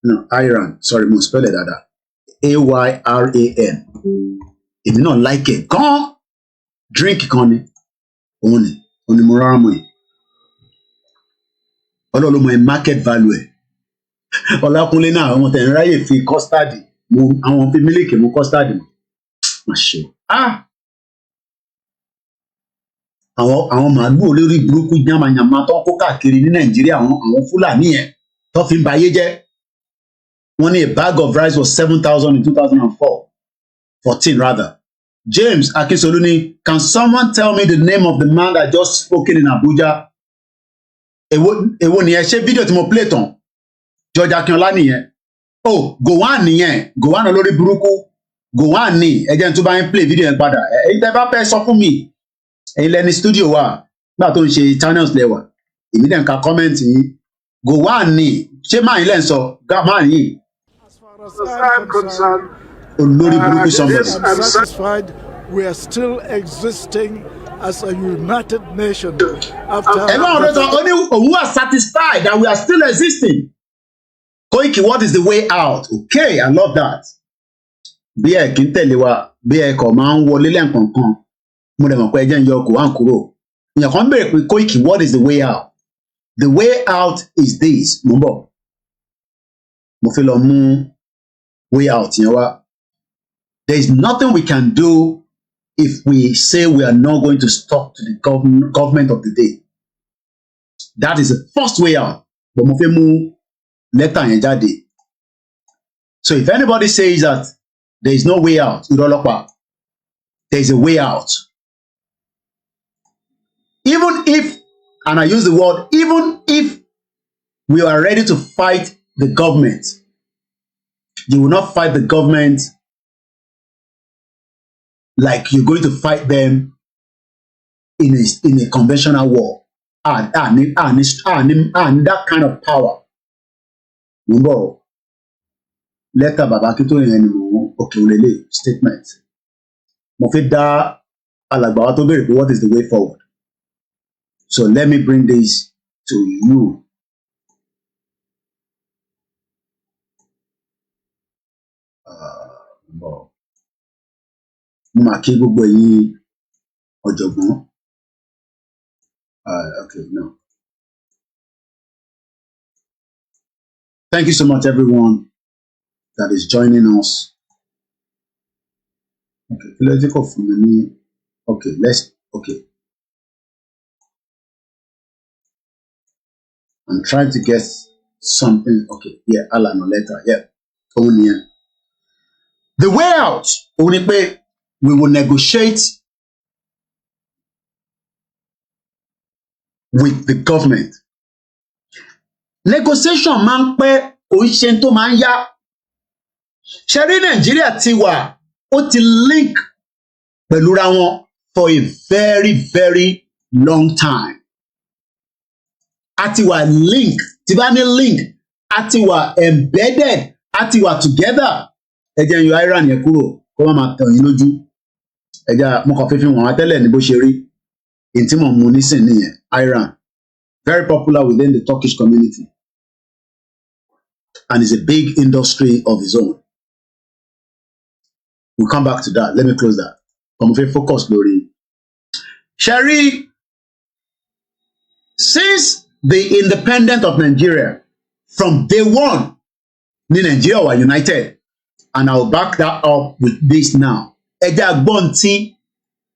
No, Iran. Sorry, mo spell it dáadáa. A-Y-R-A-N. Èmi náà like ẹ̀ gan. Drink kan ni. Òun ni mo rárá mọ̀ yìí. Ọlọ́run mọ̀ ẹ́ market value ẹ̀. Ọlákúnlé náà àwọn tẹ̀ ń ráyè fi custard mu àwọn fi mílíkì mu custard mu. Má ṣe. Àwọn màálù olórí burúkú yamayama tó ń kó káàkiri ní Nàìjíríà àwọn Fúlàní yẹn tó fi ń ba ayé jẹ́. Wọ́n ní a bag of rice was 7,000 in 2014 rather. James Akinsolu ní, can someone tell me the name of the man that just spoken in Abuja? Èwo nìyẹn ṣé fídíò tí mo play tán? George Akínọlá nìyẹn. Oh, Gowon nìyẹn. Gowon olórí burúkú. Gowon ní ẹjẹ́ tó bá ń play fídíò yẹn padà. Èyí tẹ́ bá fẹ́ sọ fún mi. Ẹ̀yin lẹni studio wa nígbà tó ń ṣe channels lẹ́wà. Èmi dẹ̀ ń ka comment yìí. Gowon ní ṣé máa yín lẹ́ ń sọ? Máa yín. As far as I'm concerned, olórí burúkú somebody. I'm satisfied we are still existing as a united nation. We are satisfied that we are still existing. Koiki, what is the way out? Okay, I love that. Bí ẹ kì í tẹ̀lé wa, bí ẹ kọ̀ máa ń wọlé lẹ́ǹkankan, mo dẹ̀ mọ̀ pé ẹ jẹ́ ń yọ kò wá ń kúrò. Ìyàn kan bèèrè pé Koiki, what is the way out? The way out is this. Mo ń bọ̀. Mo fi lọ mú way out yẹn wá. There is nothing we can do if we say we are not going to talk to the government of the day. That is the first way out. But mo fẹ́ mú lẹ́tà yẹn jáde. So if anybody says that there is no way out, irọ́lọ́pàá, there is a way out. Even if, and I use the word, even if we are ready to fight the government, you will not fight the government like you're going to fight them in a conventional war. And that kind of power. Remember, letter Baba Akíntóyè yẹn ni mo òkèwòlélẹ̀ statement. Mo fi dá alàgbà wa tó béèrè pé what is the way forward? So let me bring this to you. Mo máa kí gbogbo ẹ̀yin ọ̀jọ̀gbọ́n. Okay, no. Thank you so much, everyone that is joining us. Okay, political for me. Okay, okay. I'm trying to get something. Okay, yeah, Alan or letter. Yeah, only here. The way out, only pay, we will negotiate with the government. Negotiation máa ń pẹ́, kò ń ṣe tó máa ń yá. Ṣé rí Nàìjíríà ti wà, ó ti link pẹ̀lú ra wọn for a very, very long time. A ti wà link, tí bá ní link, a ti wà embedded, a ti wà together. Ẹ jẹ́ yọ Iran yẹn kúrò, kó má máa tàn yín lójú. Ẹ jẹ́ mo kàn fífi wọ̀n wá tẹ́lẹ̀ ní bó ṣe rí. Èyí tí mo mú nísìn nìyẹn, Iran. Very popular within the Turkish community. And it's a big industry of its own. We'll come back to that. Let me close that. I'm going to focus, Lori. Sherry, since the independence of Nigeria, from day one, Nigeria were united. And I'll back that up with this now. Eja Bonti,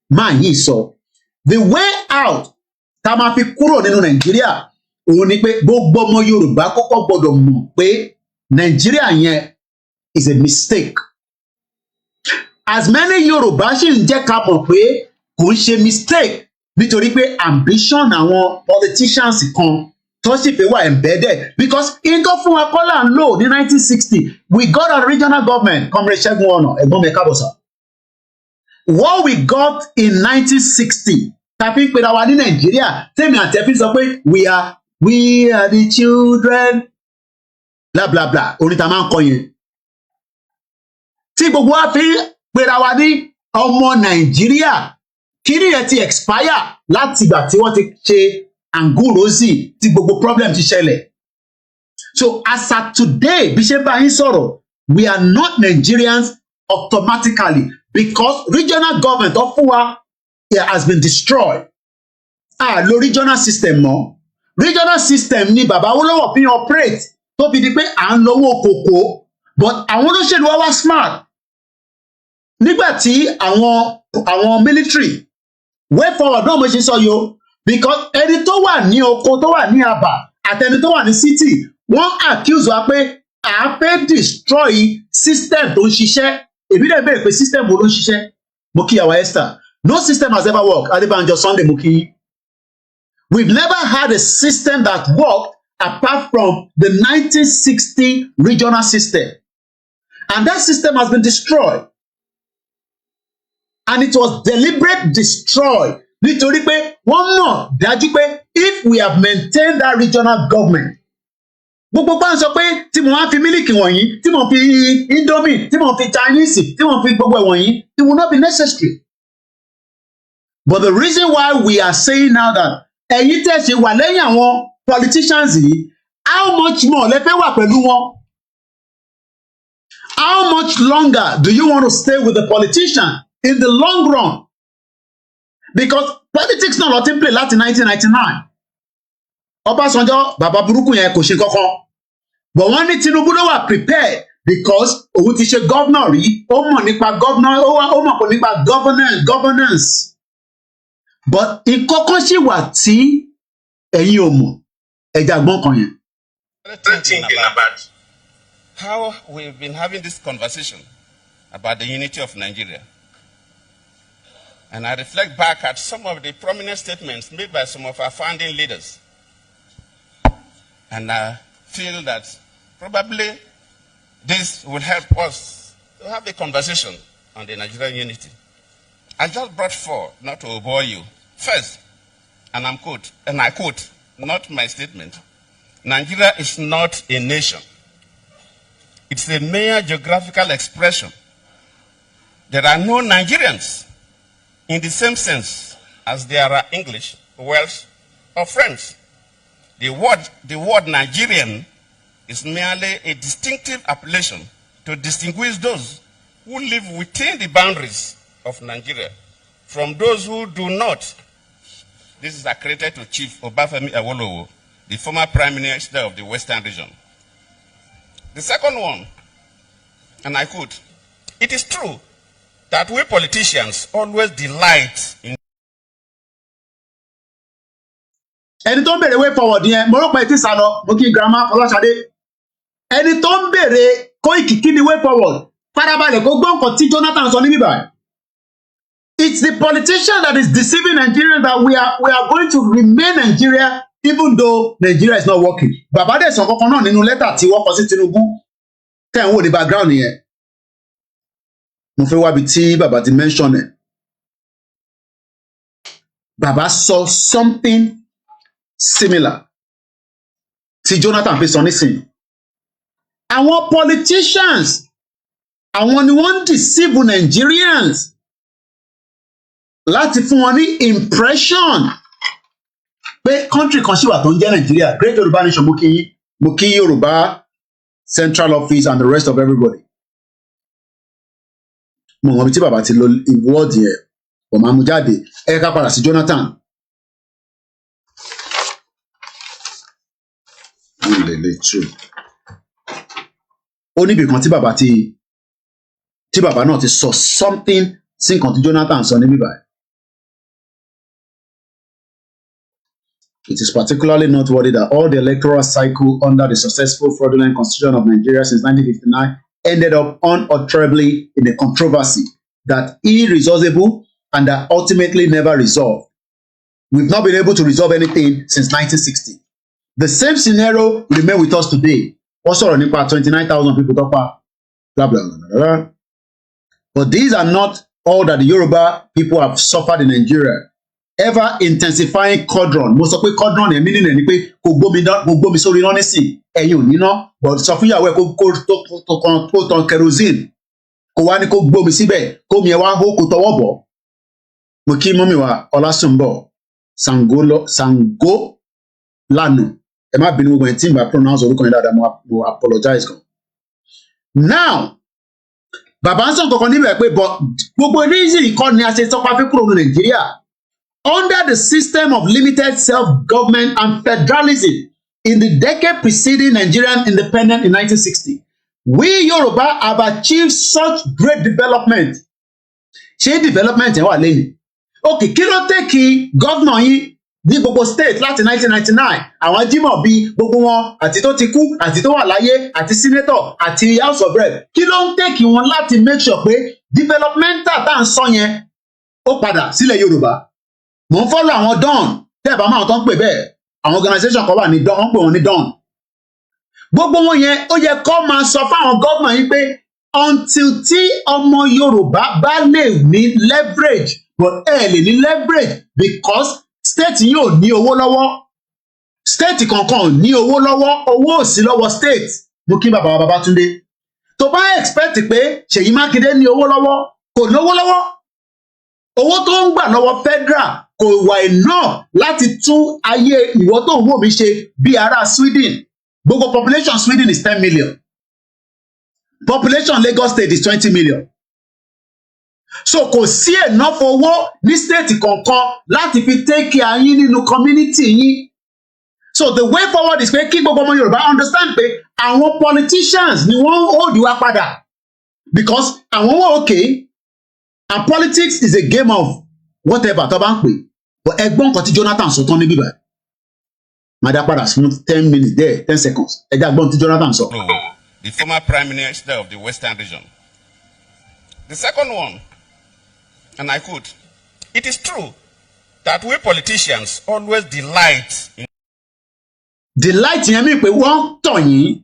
man, he saw the way out. Tamafi kúrò nínú Nigeria. Òun ni pé gbogbo ọmọ Yorùbá kọ́kọ́ gbọ́dọ̀ mọ̀ pé Nigeria yẹn is a mistake. As many Yorùbá ṣì ń jẹ́ ká mọ̀ pé kò ń ṣe mistake nítorí pé ambition àwọn politicians kan tó sì pé wà embedded because in tó fún wa kọ́là ń lò ní 1960 we got a regional government Comrade Ṣẹ́gun Ọ̀nà ẹ̀gbọ́n mi káàbọ̀ sà. What we got in 1960 tàbí pé wa ní Nàìjíríà tèmi àti ẹ̀fín sọ pé we are the children bla bla bla orin tá máa ń kọ yẹn tí gbogbo wa fi pera wa ní ọmọ Nàìjíríà kíni yẹn ti expire láti ìgbà tí wọ́n ti ṣe Angurosi tí gbogbo problem ti ṣẹlẹ̀. So as at today bí ṣe bá yín sọ̀rọ̀ we are not Nigerians automatically because regional government of fún wa has been destroyed. Lo regional system mọ́. Regional system ni bàbá Awólọ́wọ̀ fi operate tó fi di pé à ń lówó kòkó but àwọn olóṣèlú wa wá smart. Nígbà tí àwọn military way forward náà mo ṣe sọ yo because ẹni tó wà ní oko tó wà ní àbà àtẹni tó wà ní city wọ́n accuse wa pé à fẹ́ destroy system tó ń ṣiṣẹ́ èmi dẹ̀ bẹ̀rẹ̀ pé system wo ló ń ṣiṣẹ́ mo kí àwa Esther no system has ever worked Adébánjọ Sunday mo kí. We've never had a system that worked apart from the 1960 regional system and that system has been destroyed. And it was deliberate destroy nítorí pé wọ́n mọ̀ dájú pé if we have maintained that regional government gbogbo bá ń sọ pé tí mo máa fi mílíkì wọ̀nyí tí mo fi indomie tí mo fi Chinese tí mo fi gbogbo ẹ̀ wọ̀nyí it will not be necessary. But the reason why we are saying now that ẹ̀yin tẹ̀ ṣe wà lẹ́yìn àwọn politicians yìí how much more lẹ fẹ́ wà pẹ̀lú wọn? How much longer do you want to stay with the politician? In the long run, because politics náà lọ ti ń play láti 1999 Ọbásanjọ́ bàbá burúkú yẹn kò ṣe kankan but wọ́n ní Tinubu ló wà prepared because òun ti ṣe governor rí ó mọ̀ nípa governor ó mọ̀ nípa governance but ìkọ́kọ́ sì wà tí ẹ̀yin ò mọ̀ ẹ̀jẹ̀ àgbọ̀n kan yẹn. Thinking about how we've been having this conversation about the unity of Nigeria. And I reflect back at some of the prominent statements made by some of our founding leaders. And I feel that probably this will help us to have a conversation on the Nigerian unity. I just brought four, not to bore you. First, and I quote, not my statement, Nigeria is not a nation. It's a mere geographical expression. There are no Nigerians in the same sense as there are English, Welsh, or French. The word Nigerian is merely a distinctive appellation to distinguish those who live within the boundaries of Nigeria from those who do not. This is accredited to Chief Obafemi Awolowo, the former Prime Minister of the Western region. The second one, and I quote, it is true that we politicians always delight in. Ẹni tó ń bèrè way forward yẹn mo rò pé ti sá lọ mo kí grandma Fọláṣadé ẹni tó ń bèrè Koiki kí ni way forward farabalẹ̀ kó gbọ́ nǹkan tí Jonathan sọ ní bíbá It's the politician that is deceiving Nigerians that we are going to remain Nigeria even though Nigeria is not working. Bàbá dẹ̀ sọ kankan náà nínú lẹ́tà tí wọ́n kọ sí Tinubu tẹ̀ ń wò ní background yẹn. Mo fẹ́ wá bi tí bàbá ti mention ẹ̀. Bàbá sọ something similar tí Jonathan fi sọ nísìnyí. Àwọn politicians, àwọn ni wọ́n ń deceive Nigerians láti fún wọn ní impression pé country kan ṣì wà tó ń jẹ́ Nigeria. Great Yoruba Nation, mo kí Yoruba Central Office and the rest of everybody. Mo mọ̀ bí tí bàbá ti lo word yẹn kò máa mú jáde. Ẹ ká padà sí Jonathan. Ó níbi kan tí bàbá náà ti sọ something sí nǹkan tí Jonathan sọ níbí báyìí. It is particularly noteworthy that all the electoral cycle under the successful fraudulent constitution of Nigeria since 1959 ended up unutterably in a controversy that irresolvable and that ultimately never resolved. We've not been able to resolve anything since 1960. The same scenario remains with us today. Also, nípa 29,000 people tó pa, blah, blah, blah, blah, blah. But these are not all that the Yoruba people have suffered in Nigeria. Ever intensifying cordon. Mo sọ pé cordon ẹ̀ meaning ẹ̀ ni pé kò gbómi sórí iná nísìn ẹ̀yin ò níná, but sọ fún ìyàwó ẹ̀ kó tan kerosene kò wá ní kó gbómi síbẹ̀ kó mi ẹ̀ wá hó kó tọwọ́ bọ̀. Mo kí mọ́mì wa Ọlásùnbọ̀ Sango lánàá. Ẹ má bínú gbogbo ẹ̀ tí n bá pronounce orúkọ yẹn dáadáa, mo apologize gan. Now, bàbá ń sọ kankan níbẹ̀ pé gbogbo reason ìkọ́ ni a ṣe sọ́pá fi kúrò ní Nàìjíríà. Under the system of limited self-government and federalism in the decade preceding Nigerian independence in 1960, we Yoruba have achieved such great development. Ṣé development ẹ̀ wà lẹ́yìn? Okay, kí ló tẹ́kì gọ́vnà yín ní gbogbo state láti 1999? Àwọn Jímọ̀ bíi gbogbo wọn àti tó ti kú àti tó wà láyé àti senator àti house of rep. Kí ló ń tẹ́kì wọn láti make sure pé developmental tá à ń sọ yẹn ó padà sílẹ̀ Yorùbá? Mo ń follow àwọn Don, tẹ́ ẹ̀ bá máa tán pè bẹ́ẹ̀, àwọn organisation kan wà ní Don, wọ́n pè wọ́n ní Don. Gbogbo wọn yẹn ó yẹ kó máa sọ fáwọn gọ́ọ̀mọ̀ yín pé until tí ọmọ Yorùbá bá lè ní leverage, but ẹ lè ní leverage because state yóò ní owó lọ́wọ́. State kankan ò ní owó lọ́wọ́, owó ò sí lọ́wọ́ state. Mo kí bàbá wa Babátúndé. Tó bá expect pé Ṣèyí Mákindé ní owó lọ́wọ́, kò lówó lọ́wọ́. Owó tó ń gbà lọ́wọ́ federal kò wà enough láti tún ayé ìwọ tó ń wò mí ṣe bí ará Sweden. Gbogbo population Sweden is 10 million. Population Lagos State is 20 million. So kò sí enough owó ní state kankan láti fi take care yín nínú community yín. So the way forward is pé kí gbogbo ọmọ Yorùbá understand pé àwọn politicians ni wọ́n hold wá padà because àwọn wọ́n okay and politics is a game of whatever tó bá ń pè. But ẹgbọ́n kan tí Jonathan sọ tán ní bíbá. Màdá padà fún 10 minutes there, 10 seconds. Ẹgbẹ́ ẹgbọ́n tí Jonathan sọ. The former Prime Minister of the Western Region. The second one, and I quote, "It is true that we politicians always delight in..." Delight yẹn mi pé wọ́n tàn yín.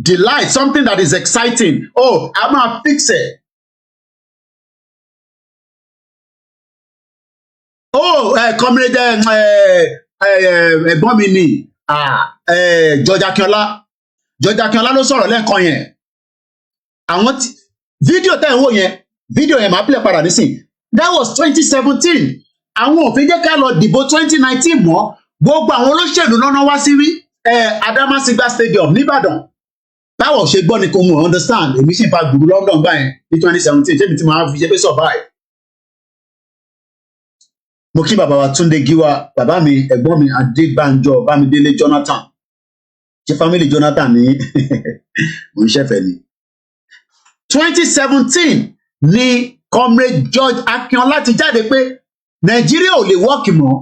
Delight, something that is exciting. Oh, a máa fix it. Oh, comrade ẹ̀gbọ́n mi ni George Akínọlá ló sọ̀rọ̀ lẹ́ẹ̀kan yẹn. Àwọn fídíò tẹ́ ń wò yẹn, fídíò yẹn máa play padà nísìn. That was 2017. Àwọn ò fi jẹ́ ká lọ dìbò 2019 mọ́. Gbogbo àwọn olóṣèlú lọ́nà wá sí Adamasingba Stadium nìbàdàn. Báwo ṣe gbọ́ ni kò mú understand? Èmi sì fa gbùrú London gbà yẹn ní 2017. Ṣé mi ti máa fi ṣe pé survive? Mo kí bàbá wa Túndé Gíwá, bàbá mi, ẹ̀gbọ́n mi Adébánjọ, Bámidélé Jonathan. Ṣé family Jonathan ní mo ń ṣẹ̀fẹ̀ ni. 2017 ni comrade George Akínọlá ti jáde pé Nàìjíríà ò lè wọ́ọ̀kì mọ́.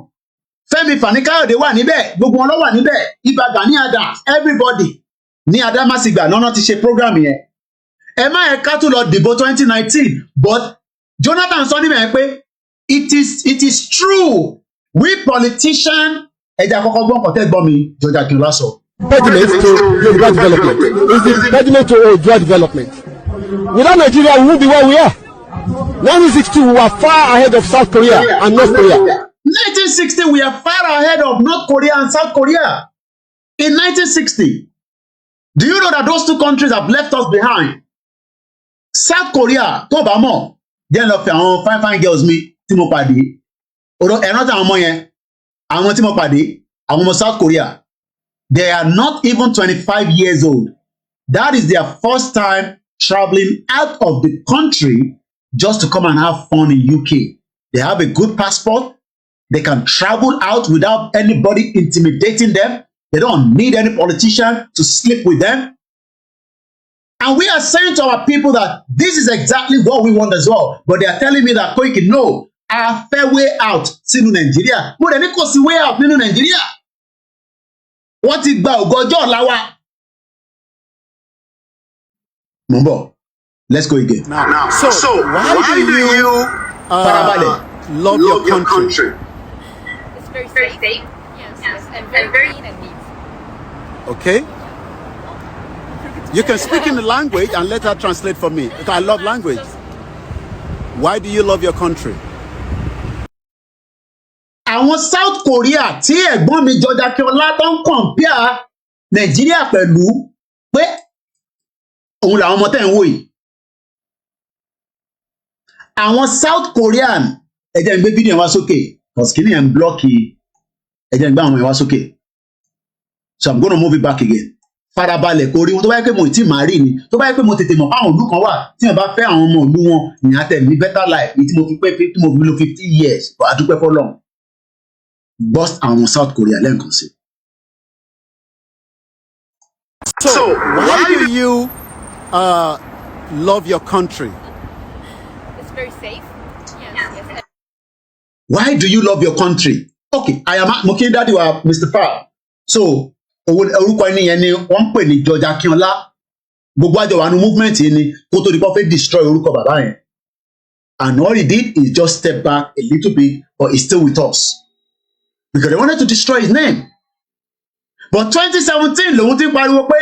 Fẹ́mi Fani-Káyọ̀dé wà níbẹ̀, gbogbo wọn ló wà níbẹ̀, Ìbà Gani Adams, everybody ní Adamasingba náà ti ṣe program yẹn. Ẹ má ẹ ká tún lọ dìbò 2019, but Jonathan sọ níbẹ̀ pé it is true we politicians ẹja àkọ́kọ́ gbọ́n kọ́tẹ́ gbọ́n mi George Akintola sọ. Impediment to Yoruba development is the impediment to Odua development. Without Nigeria, we won't be where we are. 1962, we were far ahead of South Korea and North Korea. 1960, we are far ahead of North Korea and South Korea. In 1960, do you know that those two countries have left us behind? South Korea, tó bá mọ̀, jẹ́ lọ fi àwọn fine girls mi tí mo pàdé. Ẹ̀rọ tí àwọn ọmọ yẹn, àwọn tí mo pàdé, àwọn ọmọ South Korea. They are not even 25 years old. That is their first time traveling out of the country just to come and have fun in UK. They have a good passport. They can travel out without anybody intimidating them. They don't need any politician to sleep with them. And we are saying to our people that this is exactly what we want as well. But they are telling me that Koiki, no, our fair way out sínú Nigeria. Mo dẹ̀ ní kò sí way out nínú Nigeria. Wọ́n ti gba ògọjọ́ ọ̀la wa. Mumbo, let's go again. Now, so why do you love your country? It's very safe. Yes. And very clean and neat. Okay? You can speak in the language and let her translate for me. Because I love language. Why do you love your country? Àwọn South Korea tí ẹ̀gbọ́n mi George Akintola tó ń compare Nàìjíríà pẹ̀lú pé òun làwọn ọmọ tẹ̀ ń wò yìí. Àwọn South Korean ẹ jẹ́ n gbé fídíò wá sókè because kìíní ẹ̀ ń blọ́ọ̀kì ẹ jẹ́ n gbé àwọn ẹ̀ wá sókè. So I'm gonna move it back again. Farabalẹ̀ kò rí wọn tó bá yẹ pé mo ti máa rí ni tó bá yẹ pé mo tètè mọ̀ fáwọn ìlú kan wà tí wọ́n bá fẹ́ àwọn ọmọ ìlú wọn ìyẹn àtẹ̀ ní better life èyí tí mo fi pé tí mo fi lo 50 years àdúpẹ́ fọlọ́run. Bust àwọn South Korea lẹ́ǹkan sí. So why do you love your country? It's very safe. Yes. Why do you love your country? Okay, I am Mokin Daddy wa Mr. Farr. So orúkọ ẹni yẹn ni wọ́n ń pè ní George Akintola. Gbogbo àjọ wa ní movement yìí ni kó tó di pé fẹ́ destroy orúkọ bàbá yẹn. And all he did is just step back a little bit, but he's still with us. Because they wanted to destroy his name. But 2017, lòun ti pariwo pé,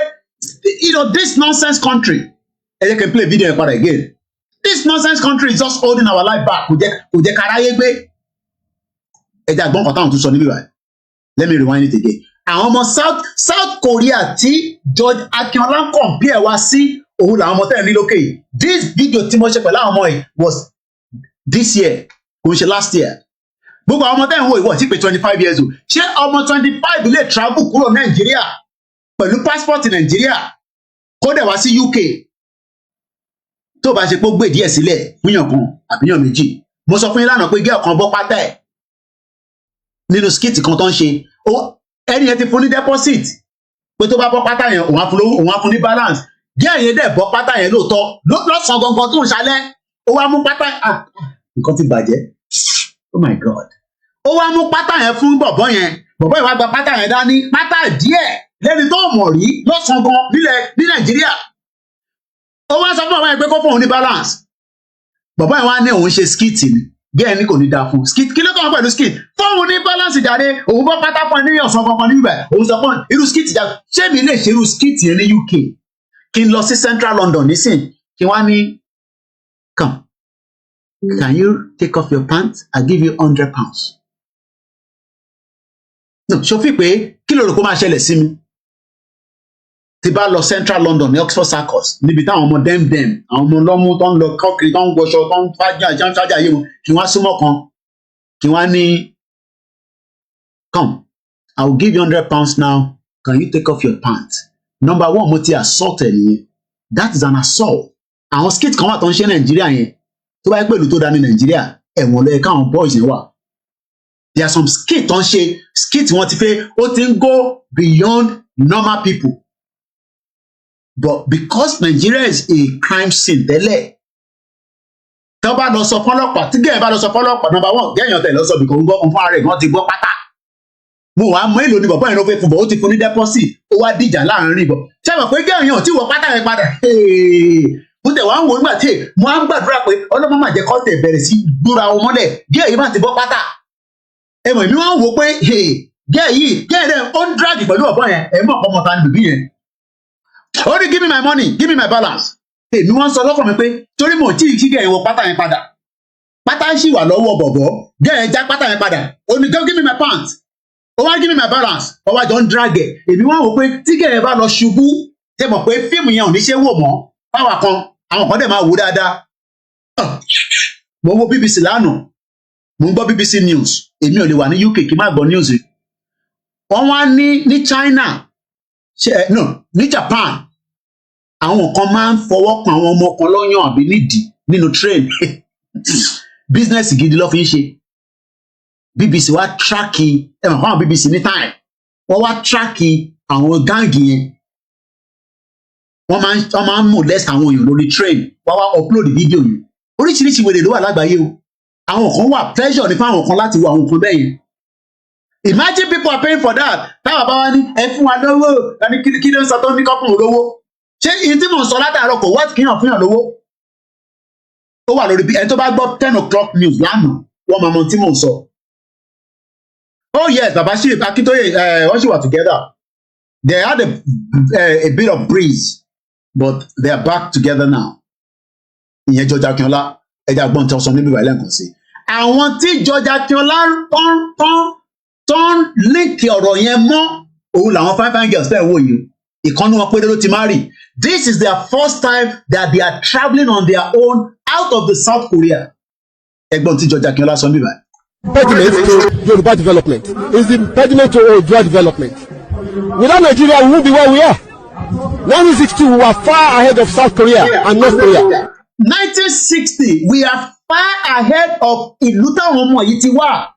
this nonsense country. And you can play video again. This nonsense country is just holding our life back. Kò jẹ́ káráyé gbé. Ẹ jẹ́ àgbọ̀n kan táwọn tún sọ níbí báyìí. Let me rewind it again. Àwọn ọmọ South Korea tí George Akintola compare wá sí òun làwọn ọmọ tẹ́lẹ̀ ní lókè yìí. This video tí mo ṣe pẹ̀lú àwọn ọmọ yìí was this year, kò ń ṣe last year. Gbogbo àwọn ọmọ tẹ́lẹ̀ ń wo ìwọ̀ tí pé 25 years old. Ṣé ọmọ 25 lè travel kúrò Nàìjíríà pẹ̀lú passport Nàìjíríà kó dẹ̀ wá sí UK? Tó bá ṣe pé ó gbé díẹ̀ sílẹ̀ fúnyàn kan àbíyàn méjì. Mo sọ fún yín lánàá pé gẹ́ ọ̀kan bọ́ pátá ẹ̀ nínú skit kan tó ń ṣe. Ẹni yẹn ti fún ní deposit pé tó bá bọ́ pátá yẹn òun á fún ní balance. Gẹ́ ẹ̀yẹn dẹ̀ bọ́ pátá yẹn lóòótọ́ lọ́sàn gangan tó ń ṣalẹ́ ó wá mú pátá nǹkan ti bàjẹ́. Oh my God. Ó wá mú pátá yẹn fún bọ̀bọ́ yẹn yẹn wá gba pátá yẹn dání pátá díẹ̀ lẹ́ni tó mọ̀ rí lọ́sàn gan ní Nàìjíríà. Ó wá sọ fún bàbá yẹn pé kó fún òun ní balance. Bàbá yẹn wá ní òun ṣe skit ni gẹ́ẹ̀ ní kò ní dáa fún skit kí ló kàn pẹ̀lú skit fóun ní balance jáde òun bọ́ pátá fún ẹni ọ̀sán kankan níbẹ̀ òun sọ fún irú skit jáde ṣé mi lè ṣe irú skit yẹn ní UK kí n lọ sí Central London nísìn kí wọ́n á ní come can you take off your pants I give you £100. No ṣòfin pé kí ló rò kó máa ṣẹlẹ̀ sí mi tí bá lọ Central London ní Oxford Circus níbi táwọn ọmọ dem àwọn ọmọ ọlọ́mú tó ń lọ kọ́kiri tó ń gbọṣọ tó ń fájà yé wọn kí wọ́n á súnmọ́ kan kí wọ́n á ní come I will give you £100 now can you take off your pants? Number one mo ti assault ẹ nìyẹn that is an assault. Àwọn skit kan wà tó ń ṣe Nàìjíríà yẹn tó bá yẹ pẹ̀lú tó dá ní Nàìjíríà ẹ̀wọ̀n lọ́yẹ káwọn boys yẹn wà. There are some skit tó ń ṣe skit wọn ti fẹ́ ó ti ń go beyond normal people. But because Nigeria is a crime scene tẹ́lẹ̀ tó bá lọ sọ fọlọ́pàá tí gẹ́gẹ́ bá lọ sọ fọlọ́pàá number one gẹ́yàn tẹ̀ lọ sọ bìkan ń gbọ́ fún ara rẹ̀ wọ́n ti gbọ́ pátá. Mo wàá mọ èlò ní bàbá yẹn ló fẹ́ fún bọ̀ ó ti fún ní deposit ó wá dìjà láàrin bọ̀ ṣé mo pé gẹ́yàn tí wọ́n pátá yẹn padà mo tẹ̀ wá ń wo nígbà tí mo á ń gbàdúrà pé ọlọ́mọ máa jẹ́ kọ́ tẹ̀ bẹ̀rẹ̀ sí gbúra wọn mọ́lẹ̀ gẹ́ẹ̀ yìí má ti bọ́ pátá ẹ mọ̀ èmi wọ́n ń wo pé gẹ́ẹ̀ yìí gẹ́ẹ̀ rẹ̀ ó ń dráàgì pẹ̀lú ọ̀bọ yẹn ẹ̀ mọ̀ ọmọ ta ni bìbí yẹn ó ní give me my money give me my balance èmi wọ́n sọ lọ́kàn mi pé torí mo tí ì kí gẹ́ẹ̀ wọ pátá yẹn padà pátá ń ṣì wà lọ́wọ́ bọ̀bọ̀ gẹ́ẹ̀ já pátá yẹn padà ó ní give me my pants ó wá give me my balance ó wá jọ ń dráàgì èmi wọ́n wò pé tí gẹ́ẹ̀ bá lọ ṣubú tẹ mọ̀ pé fíìmù yẹn ò ní ṣe wò mọ́ báwa kan àwọn kan dẹ̀ máa wò dáadáa mo wo BBC lánàá mo ń gbọ́ BBC news èmi ò lè wà ní UK kí n má gbọ́ news wọ́n wá ní China no ní Japan àwọn kan máa ń fọwọ́ kan àwọn ọmọ kan lọ́yàn àbí nídìí nínú train business gidi ló fi ń ṣe BBC wá tíráàkì ẹ̀wọ̀n fún àwọn BBC ní time wọ́n wá tíráàkì àwọn gáàngì yẹn wọ́n máa ń molest àwọn èèyàn lórí train wọ́n wá upload fídíò yìí oríṣiríṣi wèrè ló wà lágbàáyé o àwọn kan wà pressure ní fáwọn kan láti wo àwọn kan bẹ́ẹ̀ yẹn imagine people are paying for that táwọn bá wá ní ẹ fún wa lówó ẹni kí ló ń sọ tó ní kọ́kùnrin lówó ṣé ìyẹn tí mò ń sọ látàárọ̀ kò wá kíyàn fún yàn lówó ó wà lórí bí ẹni tó bá gbọ́ 10 o'clock news lánàá wọ́n máa mọ tí mò ń sọ oh yes baba ship Akintoye wọ́n ṣì wà together they had a bit of breeze but they are back together now ìyẹn George Akínọlá ẹja gbọ́n tí wọ́n sọ níbi ìwà ẹlẹ́ǹkan sí àwọn tí George Akínọlá tán líǹkì ọ̀rọ̀ yẹn mọ́ òun làwọn fine girls fẹ́ wò yìí ìkànnì wọn péré ló ti marry this is their first time that they are travelling on their own out of the South Korea ẹgbọ́n tí George Akínọlá sọ níbi ìwà. Impediment to Yoruba development is the impediment to Oodua development. Without Nigeria, we won't be where we are. 1962, we were far ahead of South Korea and North Korea. 1960, we are far ahead of ìlú táwọn ọmọ yìí ti wà.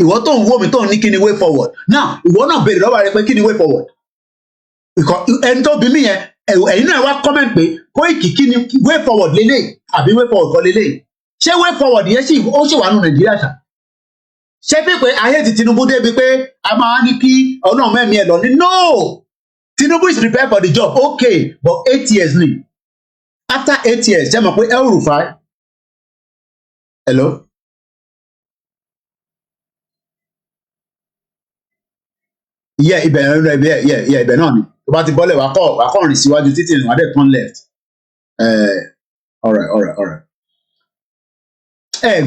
Ìwọ tó ń wò mí tó ń ní kí ni way forward. Now, ìwọ náà béèrè lọ́wọ́ rẹ pé kí ni way forward. Ẹni tó bí mi yẹn, ẹ̀yin náà wá comment pé Koiki kí ni way forward lélẹ̀ àbí way forward kọ́ lélẹ̀. Ṣé way forward yẹn ó ṣì wà nù Nàìjíríà ṣá? Ṣé bí pé ayé ti Tinubu débi pé a máa ní kí ọlọ́run mẹ́mí ẹ̀ lọ ní no! Tinubu is prepared for the job, okay, but 8 years ni. After 8 years, ṣé mọ̀ pé El Rufai? Hello? Ibẹ̀ náà ni. Tó bá ti bọ́lẹ̀ wá kọ́ rìn síwájú títí ìrìn wádẹ̀ turn left. All right.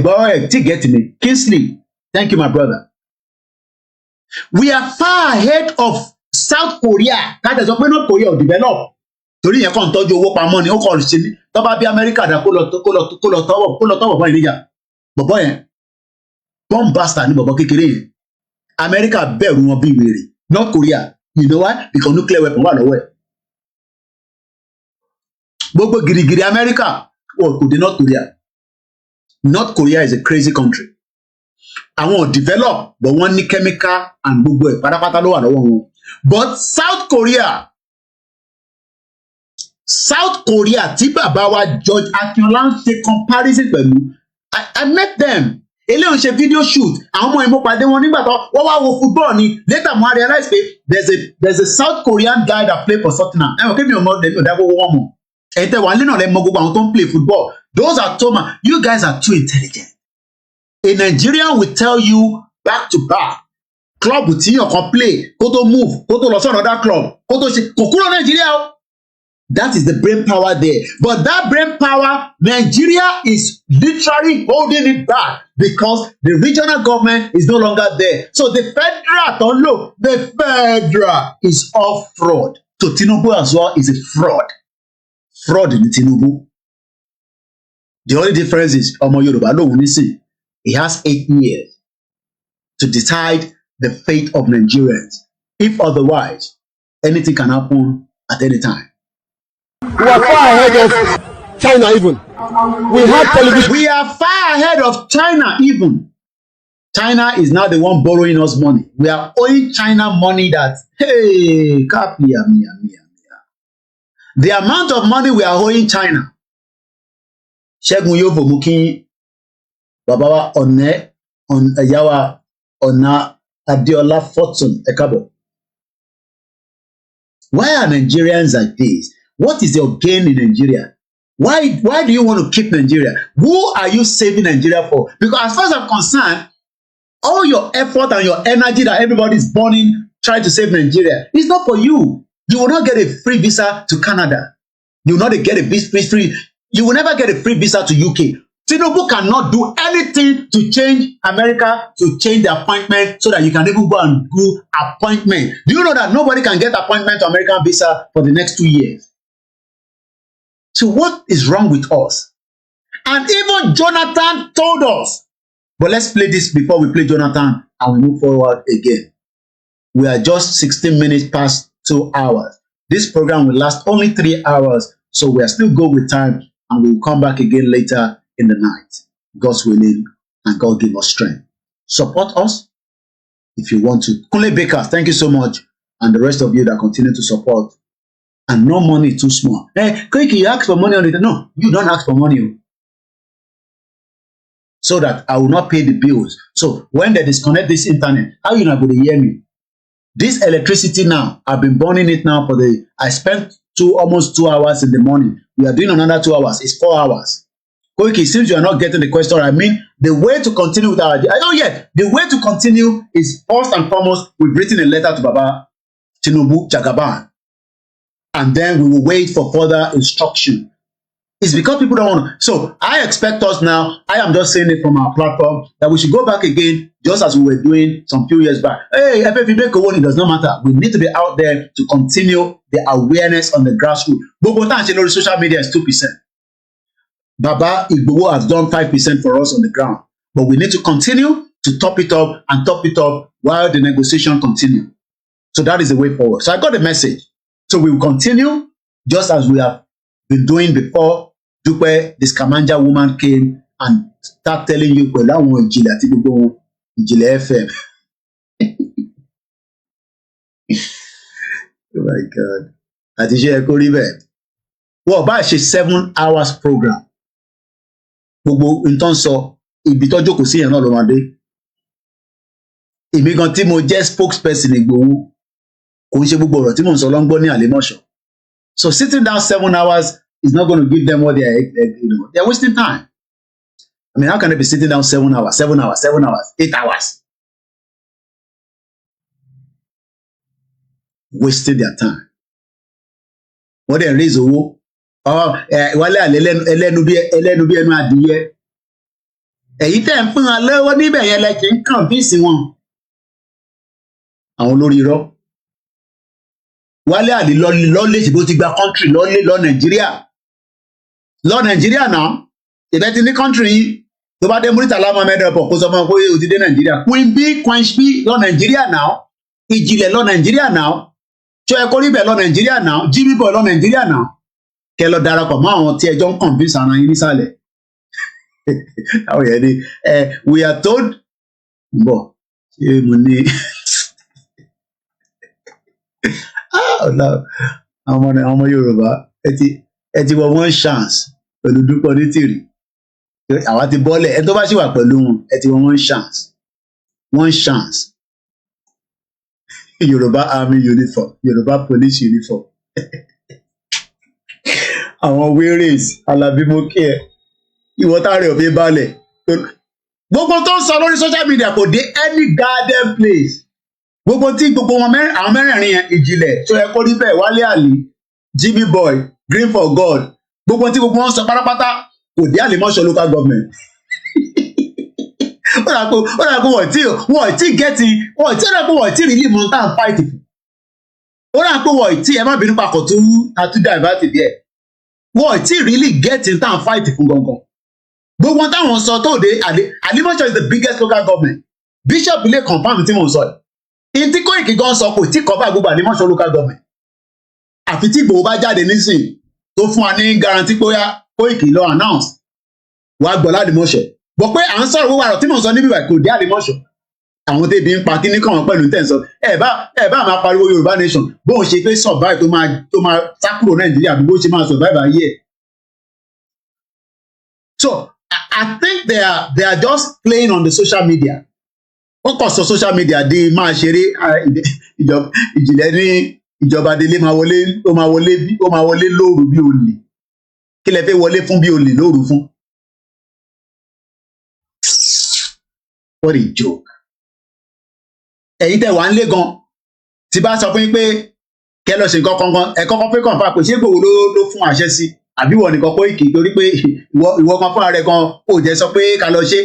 Gbọ́ tí get me. Kingsley, thank you my brother. We are far ahead of South Korea. Kájà sọ pé North Korea ò develop. Torí yẹn kàn tọ́jú owó pamọ́ ni ó kàn ṣe ní tó bá bí Amẹ́ríkà dá kó lọ tọ́wọ̀ fún ìníjà. Bọ̀bọ̀ yẹn bomb bastard ní bọ̀bọ̀ kékeré yẹn. Amẹ́ríkà bẹ̀rù wọn bí wèrè. North Korea, you know why? Because nuclear weapon wà lọ́wọ́ ẹ̀. Gbogbo gìrìgìrì Amẹ́ríkà kò dé North Korea. North Korea is a crazy country. Àwọn ò develop but wọ́n ní chemical and gbogbo ẹ̀ pátápátá ló wà lọ́wọ́ wọn. But South Korea tí bàbá wa George Akínọlá ń ṣe comparison pẹ̀lú I met them. Eléyìí ń ṣe video shoot àwọn ọmọ ìmọ̀ pàdé wọn nígbà tó wọ́n wá wo football ni later mo realize pé there's a South Korean guy that play for Tottenham. Ẹ̀wọ̀n kébì ọmọ ọdẹ mi ò dábò wọ́n mọ̀. Ẹ̀yin tẹ́ wà nínú ọ̀lẹ́ mọ gbogbo àwọn tó ń play football. Those are Thomas. You guys are too intelligent. A Nigerian will tell you back to back. Club tí yàn kan play kó tó move kó tó lọ sọ̀rọ̀ that club kó tó ṣe kò kúrò Nàìjíríà o. That is the brain power there. But that brain power, Nigeria is literally holding it back because the regional government is no longer there. So the federal, don't look, the federal is all fraud. So Tinubu as well is a fraud. Fraud in Tinubu. The only difference is Omo Yoruba no Unisi. He has 8 years to decide the fate of Nigerians. If otherwise, anything can happen at any time. We are far ahead of China even. We have television. We are far ahead of China even. China is now the one borrowing us money. We are owing China money that, hey, the amount of money we are owing China. Ṣẹ́gun yóò fò mú kí bàbá wa ẹ̀yà ọ̀nà Adéọlá Fortune ẹ káàbọ̀. Why are Nigerians like this? What is your gain in Nigeria? Why do you want to keep Nigeria? Who are you saving Nigeria for? Because as far as I'm concerned, all your effort and your energy that everybody is burning trying to save Nigeria, it's not for you. You will not get a free visa to Canada. You will not get a free. You will never get a free visa to UK. Tinubu cannot do anything to change America, to change the appointment so that you can even go and do appointment. Do you know that nobody can get appointment to American visa for the next 2 years? So what is wrong with us? And even Jonathan told us. But let's play this before we play Jonathan and we move forward again. We are just 16 minutes past 2 hours. This program will last only 3 hours, so we are still good with time, and we will come back again later in the night. God's willing, and God give us strength. Support us if you want to. Kunle Bakers, thank you so much, and the rest of you that continue to support. And no money too small. Hey, Koiki, you ask for money on it. No, you don't ask for money. So that I will not pay the bills. So when they disconnect this internet, how you not going to hear me? This electricity now, I've been burning it now I spent almost 2 hours in the morning. We are doing another 2 hours. It's 4 hours. Koiki, since you are not getting the question, I mean, the way to continue with our... the way to continue is first and foremost, we've written a letter to Baba Tinubu Jagaban. And then we will wait for further instruction. It's because people don't want to. So I expect us now, I am just saying it from our platform, that we should go back again, just as we were doing some few years back. Hey, if you make a word, it does not matter. We need to be out there to continue the awareness on the grassroots. Bogota and social media is 2%. Baba Igboho has done 5% for us on the ground. But we need to continue to top it up while the negotiation continue. So that is the way forward. So I got the message. So we will continue just as we have been doing before. Dupe, this Kamanja woman came and start telling you, well, that one Ijile FM. Oh my God. Àtijọ́ ẹ̀kọ́ rí bẹ́ẹ̀. Wọ́n bá ṣe 7 hours program. Gbogbo nǹkan sọ ibi tó jókòó sí yẹn náà ló máa dé. Èmi gan tí mo jẹ́ spokesperson Ìgbòho kò ń ṣe gbogbo ọ̀rọ̀ tí mò ń sọ ló ń gbọ́ ní Àlèmọ́ṣọ́. So sitting down 7 hours is not going to give them what they're wasting time. I mean, how can they be sitting down 7 hours, 8 hours? Wasting their time. What they raise owó. Wálé àlè ẹlẹ́nu bí ẹnu adìyẹ. Èyí tẹ́ ń pín wọn lọ́wọ́ níbẹ̀ yẹn lẹ́kì ń kàn fíìsì wọn. Àwọn olórí irọ́. Wálé àlè lọ́lé ṣùgbọ́n ti gba country lọ Nàìjíríà. Lọ Nàìjíríà náà. Ìbẹ́ ti ní country yìí. Tó bá dé Muritala Mohammed Airport kó sọ fún ọ pé o ti dé Nàìjíríà. Queen B lọ Nàìjíríà náà. Ìjìnlẹ̀ lọ Nàìjíríà náà. Ṣé ẹ kó rí bẹ́ẹ̀ lọ Nàìjíríà náà? Jimmy Boy lọ Nàìjíríà náà. Kẹ lọ darapọ̀ mọ́ àwọn tí ẹjọ́ ń convince ara yín nísàlẹ̀. Àwọn yẹn ni we are told bọ̀ ṣé mo ní àwọn ọmọ Yorùbá ẹ ti wọ one chance pẹ̀lú Dúpẹ́ Onítìrì. Àwa ti bọ́lẹ̀ ẹ tó bá ṣì wà pẹ̀lú wọn ẹ ti wọ one chance. Yorùbá army uniform, Yorùbá police uniform. Àwọn wérés alábímọ́kẹ́ ẹ̀ ìwọ táàrẹ̀ òfin balẹ̀. Gbogbo tó ń sọ lórí social media kò dé any garden place. Gbogbo tí gbogbo wọn àwọn mẹ́rẹ̀ẹ̀rin yẹn Ìjìnlẹ̀ tó yẹ kó rí bẹ́ẹ̀ Wálé Àlì, Jimmy Boy, Green for God. Gbogbo tí gbogbo wọn sọ pátápátá kò dé Àlèmọ́ṣọ́ local government. Ó dà pé wọ́n ti rí limon tá à ń fight fún. Ó dà pé wọ́n ti ẹ má bínú papọ̀ tó divert díẹ̀. Wọ́n ti really get in tá à ń fight fún gangan. Gbogbo táwọn sọ tó dé Àlèmọ́ṣọ́ is the biggest local government. Bishop ilé confam tí mò ń sọ yìí. Ìtí Kóìkì gan sọ kò tí cover gbogbo Àlèmọ́ṣọ́ local government. Àfi tí Ìgbòho bá jáde nísìnyí tó fún wa ní guarantee pé Kóìkì lọ announce wàá gbọ́ l'Àlèmọ́ṣọ́. Bọ̀ pé à ń sọ̀rọ̀ gbogbo àrọ̀ tí mò ń sọ níbi ìwà kò dé Àlèmọ́ṣọ́. Àwọn tẹ́bi ń pa kíní kàn wọ́n pẹ̀lú tẹ̀sán. Ẹ bá máa pariwo Yorùbá nation bóun ṣe fẹ́ survive tó máa sá kúrò Nàìjíríà bí bó ṣe máa survive ayé ẹ̀. So I think they are just playing on the social media. Wọ́n kàn sọ social media di máa ṣeré Ìjìnlẹ̀ ní ìjọba délé máa wọlé ó máa wọlé lóru bí olè kí lẹ fẹ́ wọlé fún bí olè lóru fún. What a joke. Ẹ̀yin tẹ́ wà ń lé gan tí bá sọ fún yín pé kẹ́ lọ ṣe nǹkan kankan ẹ kọ́kọ́ pé kàn fà pé ṣé Ìgbòho ló fún àṣẹ sí àbí wọ nìkan pé kì í torí pé ìwọ kan fúnra rẹ gan ò jẹ́ sọ pé ká lọ ṣe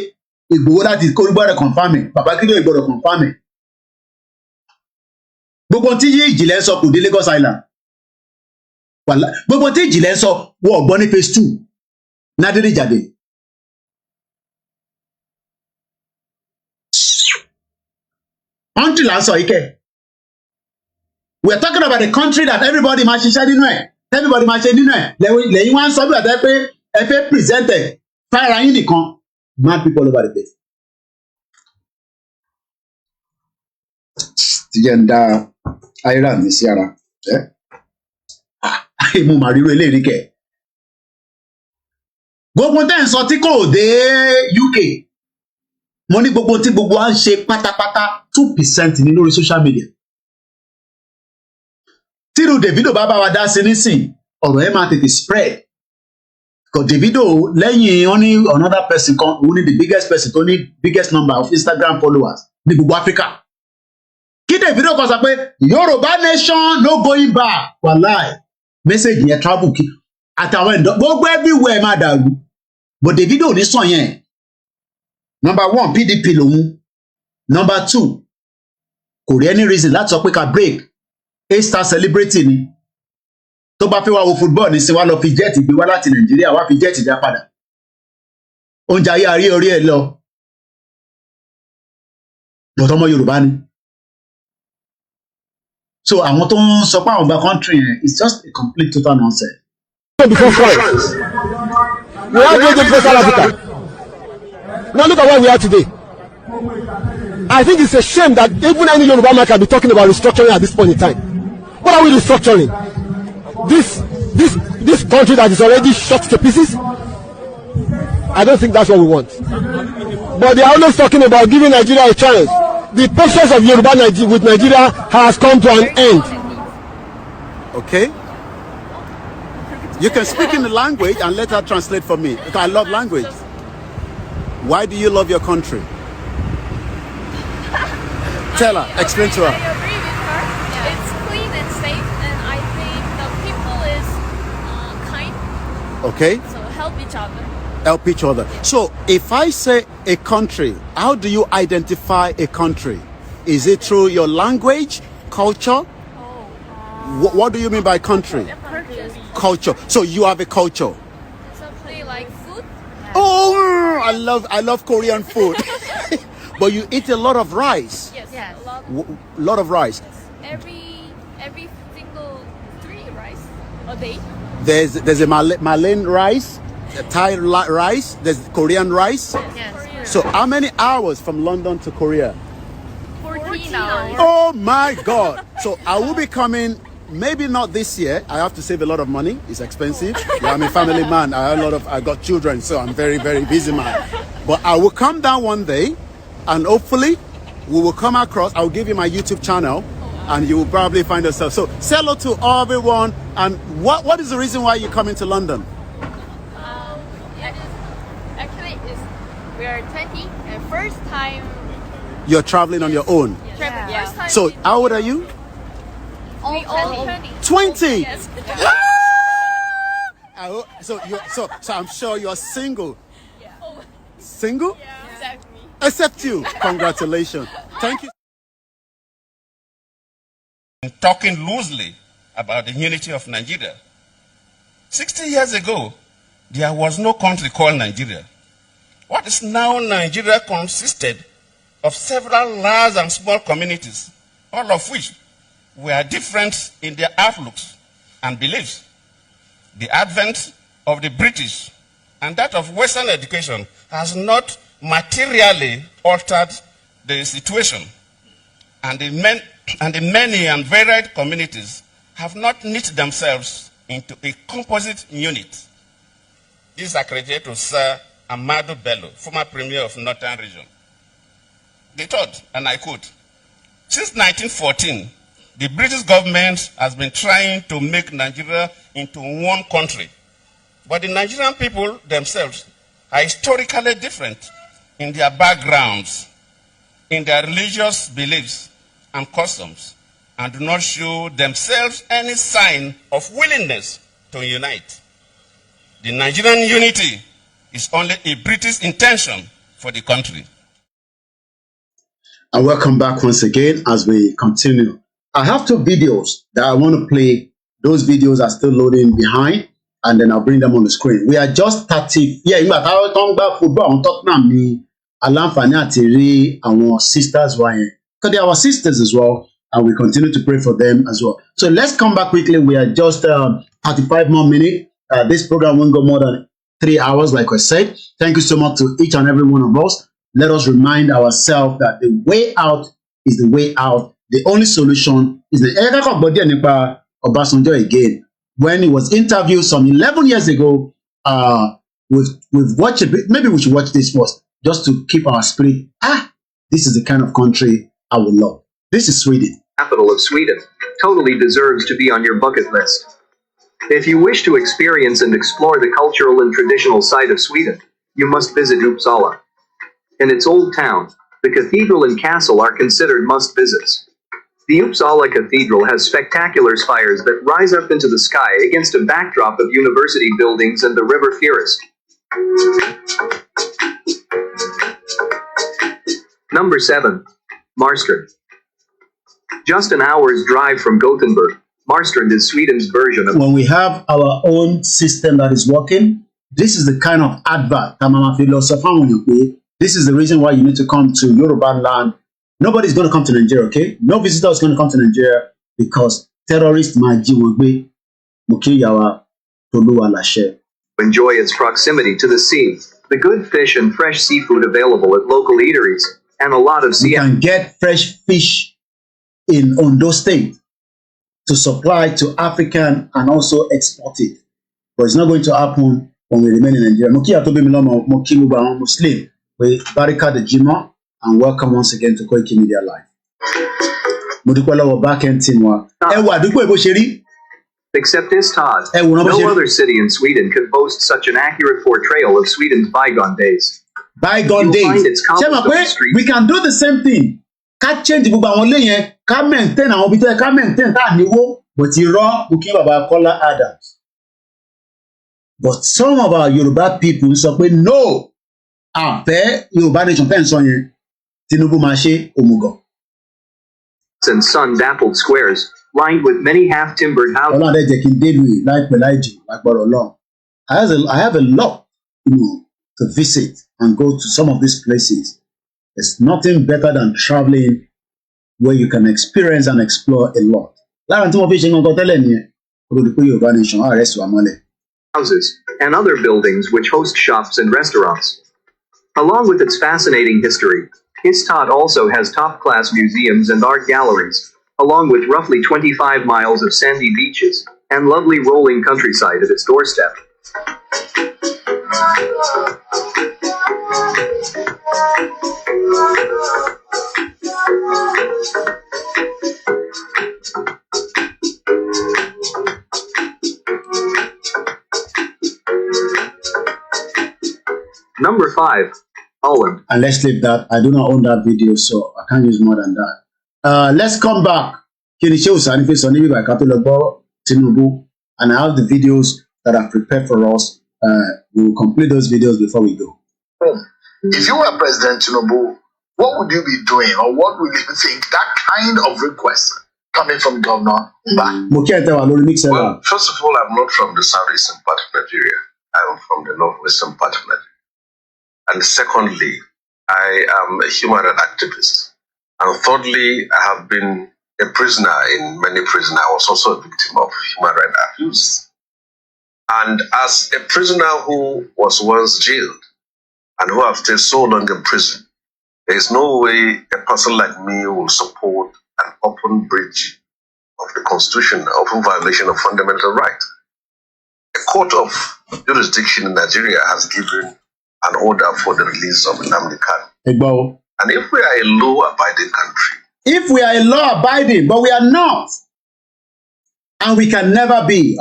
Ìgbòho láti kó gbọ́dọ̀ confirm ẹ̀ bàbá kí ló gbọ́dọ̀ confirm ẹ̀. Gbogbo tí ìjìnlẹ̀ sọ kò dé Lagos Island gbogbo tí ìjìnlẹ̀ sọ wọ ọ̀gbọ́n ní phase 2 nádìrí jáde. Country là ń sọ yìí kẹ́. We are talking about a country that everybody máa ṣiṣẹ́ nínú ẹ̀ everybody máa ṣe nínú ẹ̀ lẹ́yìn wá ń sọ bí àtẹ́ pé ẹ fẹ́ present ẹ̀ fáyà yín nìkan mad people all over the place. Ti jẹ́ ń dá ayéra mi sí ara mo mà ríro eléyìí kẹ̀. Gbogbo tẹ́ ń sọ tí kò dé UK mo ní gbogbo tí gbogbo wa ń ṣe pátápátá 2% ní lórí social media. Tírú Davido bá bá wa dá sí nísìn ọ̀rọ̀ ẹ̀ máa tètè spread. Because Davido lẹ́yìn ó ní another person kan ó ní the biggest person tó ní biggest number of Instagram followers ní gbogbo Africa. Kí Davido kan sọ pé Yoruba nation no going back wàláì message yẹn travel kí àtàwọn ẹ̀dọ́ gbogbo everywhere máa dàrú but Davido ní sàn yẹn. Number 1 PDP lòun. Number 2 kò rí any reason láti sọ pé ká break A-star celebrity ni tó bá fẹ́ wá wo football ní sí wá lọ fi jẹ́ẹ̀tì gbé wá láti Nàìjíríà wá fi jẹ́ẹ̀tì dá padà oúnjẹ ayé àrí orí ẹ̀ lọ bọ̀tọ̀ ọmọ Yorùbá ni. So àwọn tó ń sọ pé àwọn ọba country yẹn it's just a complete total nonsense. Before France, we are going to South Africa. Now look at where we are today. I think it's a shame that even any Yoruba man can be talking about restructuring at this point in time. What are we restructuring? This country that is already shot to pieces? I don't think that's what we want. But they are always talking about giving Nigeria a chance. The patience of Yoruba with Nigeria has come to an end. Okay? You can speak in the language and let her translate for me. Because I love language. Why do you love your country? Tell her, explain to her. I agree with her. It's clean and safe, and I think the people is kind. Okay? So help each other. Help each other. So if I say a country, how do you identify a country? Is it through your language, culture? What do you mean by country? Culture. So you have a culture. Something like food. Oh, I love Korean food. But you eat a lot of rice. Yes, a lot. Lot of rice. Every single 3 rice a day. There's a Malayan rice, a Thai rice, there's Korean rice. Yes. So how many hours from London to Korea? 14 hours. Oh my God. So I will be coming, maybe not this year. I have to save a lot of money. It's expensive. Yeah, I'm a family man. I got children, so I'm very, very busy man. But I will come down one day and hopefully we will come across. I'll give you my YouTube channel and you will probably find yourself. So say hello to everyone. And what is the reason why you're coming to London? We are 20 and first time. You're traveling on your own. Yeah. First time So how old are you? we all 20. 20. Yes. So I'm sure you're single. Yeah. Single? Yeah. Exactly. Except you. Congratulations. Thank you. Talking loosely about the unity of Nigeria. 60 years ago, there was no country called Nigeria. What is now Nigeria consisted of several large and small communities, all of which were different in their outlooks and beliefs. The advent of the British and that of Western education has not materially altered the situation, and the many and varied communities have not knit themselves into a composite unit. This is accredited to Sir Amadou Bello, former Premier of Northern Region. They thought, and I quote, since 1914, The British government has been trying to make Nigeria into one country. But the Nigerian people themselves are historically different in their backgrounds, in their religious beliefs and customs, and do not show themselves any sign of willingness to unite. The Nigerian unity is only a British intention for the country. And welcome back once again as we continue. I have 2 videos that I want to play. Those videos are still loading behind, and then I'll bring them on the screen. We are just 30. Yeah, in fact, I talk about football on Tottenham ni Alanfani àti rí àwọn sisters wa yẹn. Because they are our sisters as well, and we continue to pray for them as well. So let's come back quickly. We are just 35 more minutes. This program won't go more than 3 hours, like I said. Thank you so much to each and every one of us. Let us remind ourselves that the way out is the way out. The only solution is the Obasanjo again. When he was interviewed some 11 years ago, we've watched a bit. Maybe we should watch this first, just to keep our spirit. This is the kind of country I would love. This is Sweden. Capital of Sweden. Totally deserves to be on your bucket list. If you wish to experience and explore the cultural and traditional side of Sweden, you must visit Uppsala. In its old town, the cathedral and castle are considered must-visits. The Uppsala Cathedral has spectacular spires that rise up into the sky against a backdrop of university buildings and the river Fyris. Number 7. Marstrand. Just an hour's drive from Gothenburg, Marstrand is Sweden's version of... When we have our own system that is working, this is the kind of advert that Mama Philosopher when you pay. This is the reason why you need to come to Yoruba land. Nobody's going to come to Nigeria, okay? No visitor is going to come to Nigeria because terrorists might Mukiyawa Toluwa Lashe. Enjoy its proximity to the sea, the good fish and fresh seafood available at local eateries, and a lot of sea. You can get fresh fish in Ondo State to supply to African and also export it. But it's not going to happen when we remain in Nigeria. Mukiya Tobi Milomo Mukiwa Muslim. We barricade the Jima and welcome once again to Koiki Media Live. Mudikwala back end team wa. Except Istad, no other city in Sweden can boast such an accurate portrayal of Sweden's bygone days. Bygone days. We can do the same thing. Can't change the can't maintain our can't maintain that but you raw Baba Kola Adams. But some of our Yoruba people say no. Yoruba nation Tinubu Mashe Omugo. And sun-dappled squares, lined with many half-timbered houses. I have a lot, to visit and go to some of these places. There's nothing better than traveling where you can experience and explore a lot. Houses and other buildings which host shops and restaurants. Along with its fascinating history, Istad also has top-class museums and art galleries, along with roughly 25 miles of sandy beaches and lovely rolling countryside at its doorstep. Number 5. Holland. And let's leave that. I do not own that video, so I can't use more than that. Let's come back. Tinubu, and I have the videos that are prepared for us. We will complete those videos before we go. If you were President Tinubu, what would you be doing, or what would you think that kind of request coming from Governor Mba? Well, first of all, I'm not from the southeastern part of Nigeria. I'm from the northwestern part of Nigeria. And secondly, I am a human rights activist. And thirdly, I have been a prisoner in many prisons. I was also a victim of human rights abuse. And as a prisoner who was once jailed and who have stayed so long in prison, there is no way a person like me will support an open breach of the Constitution, open violation of fundamental rights. A court of jurisdiction in Nigeria has given an order for the release of Nnamdi Kanu. And if we are a law-abiding country, If we are a law abiding, but we are not, and we can never be.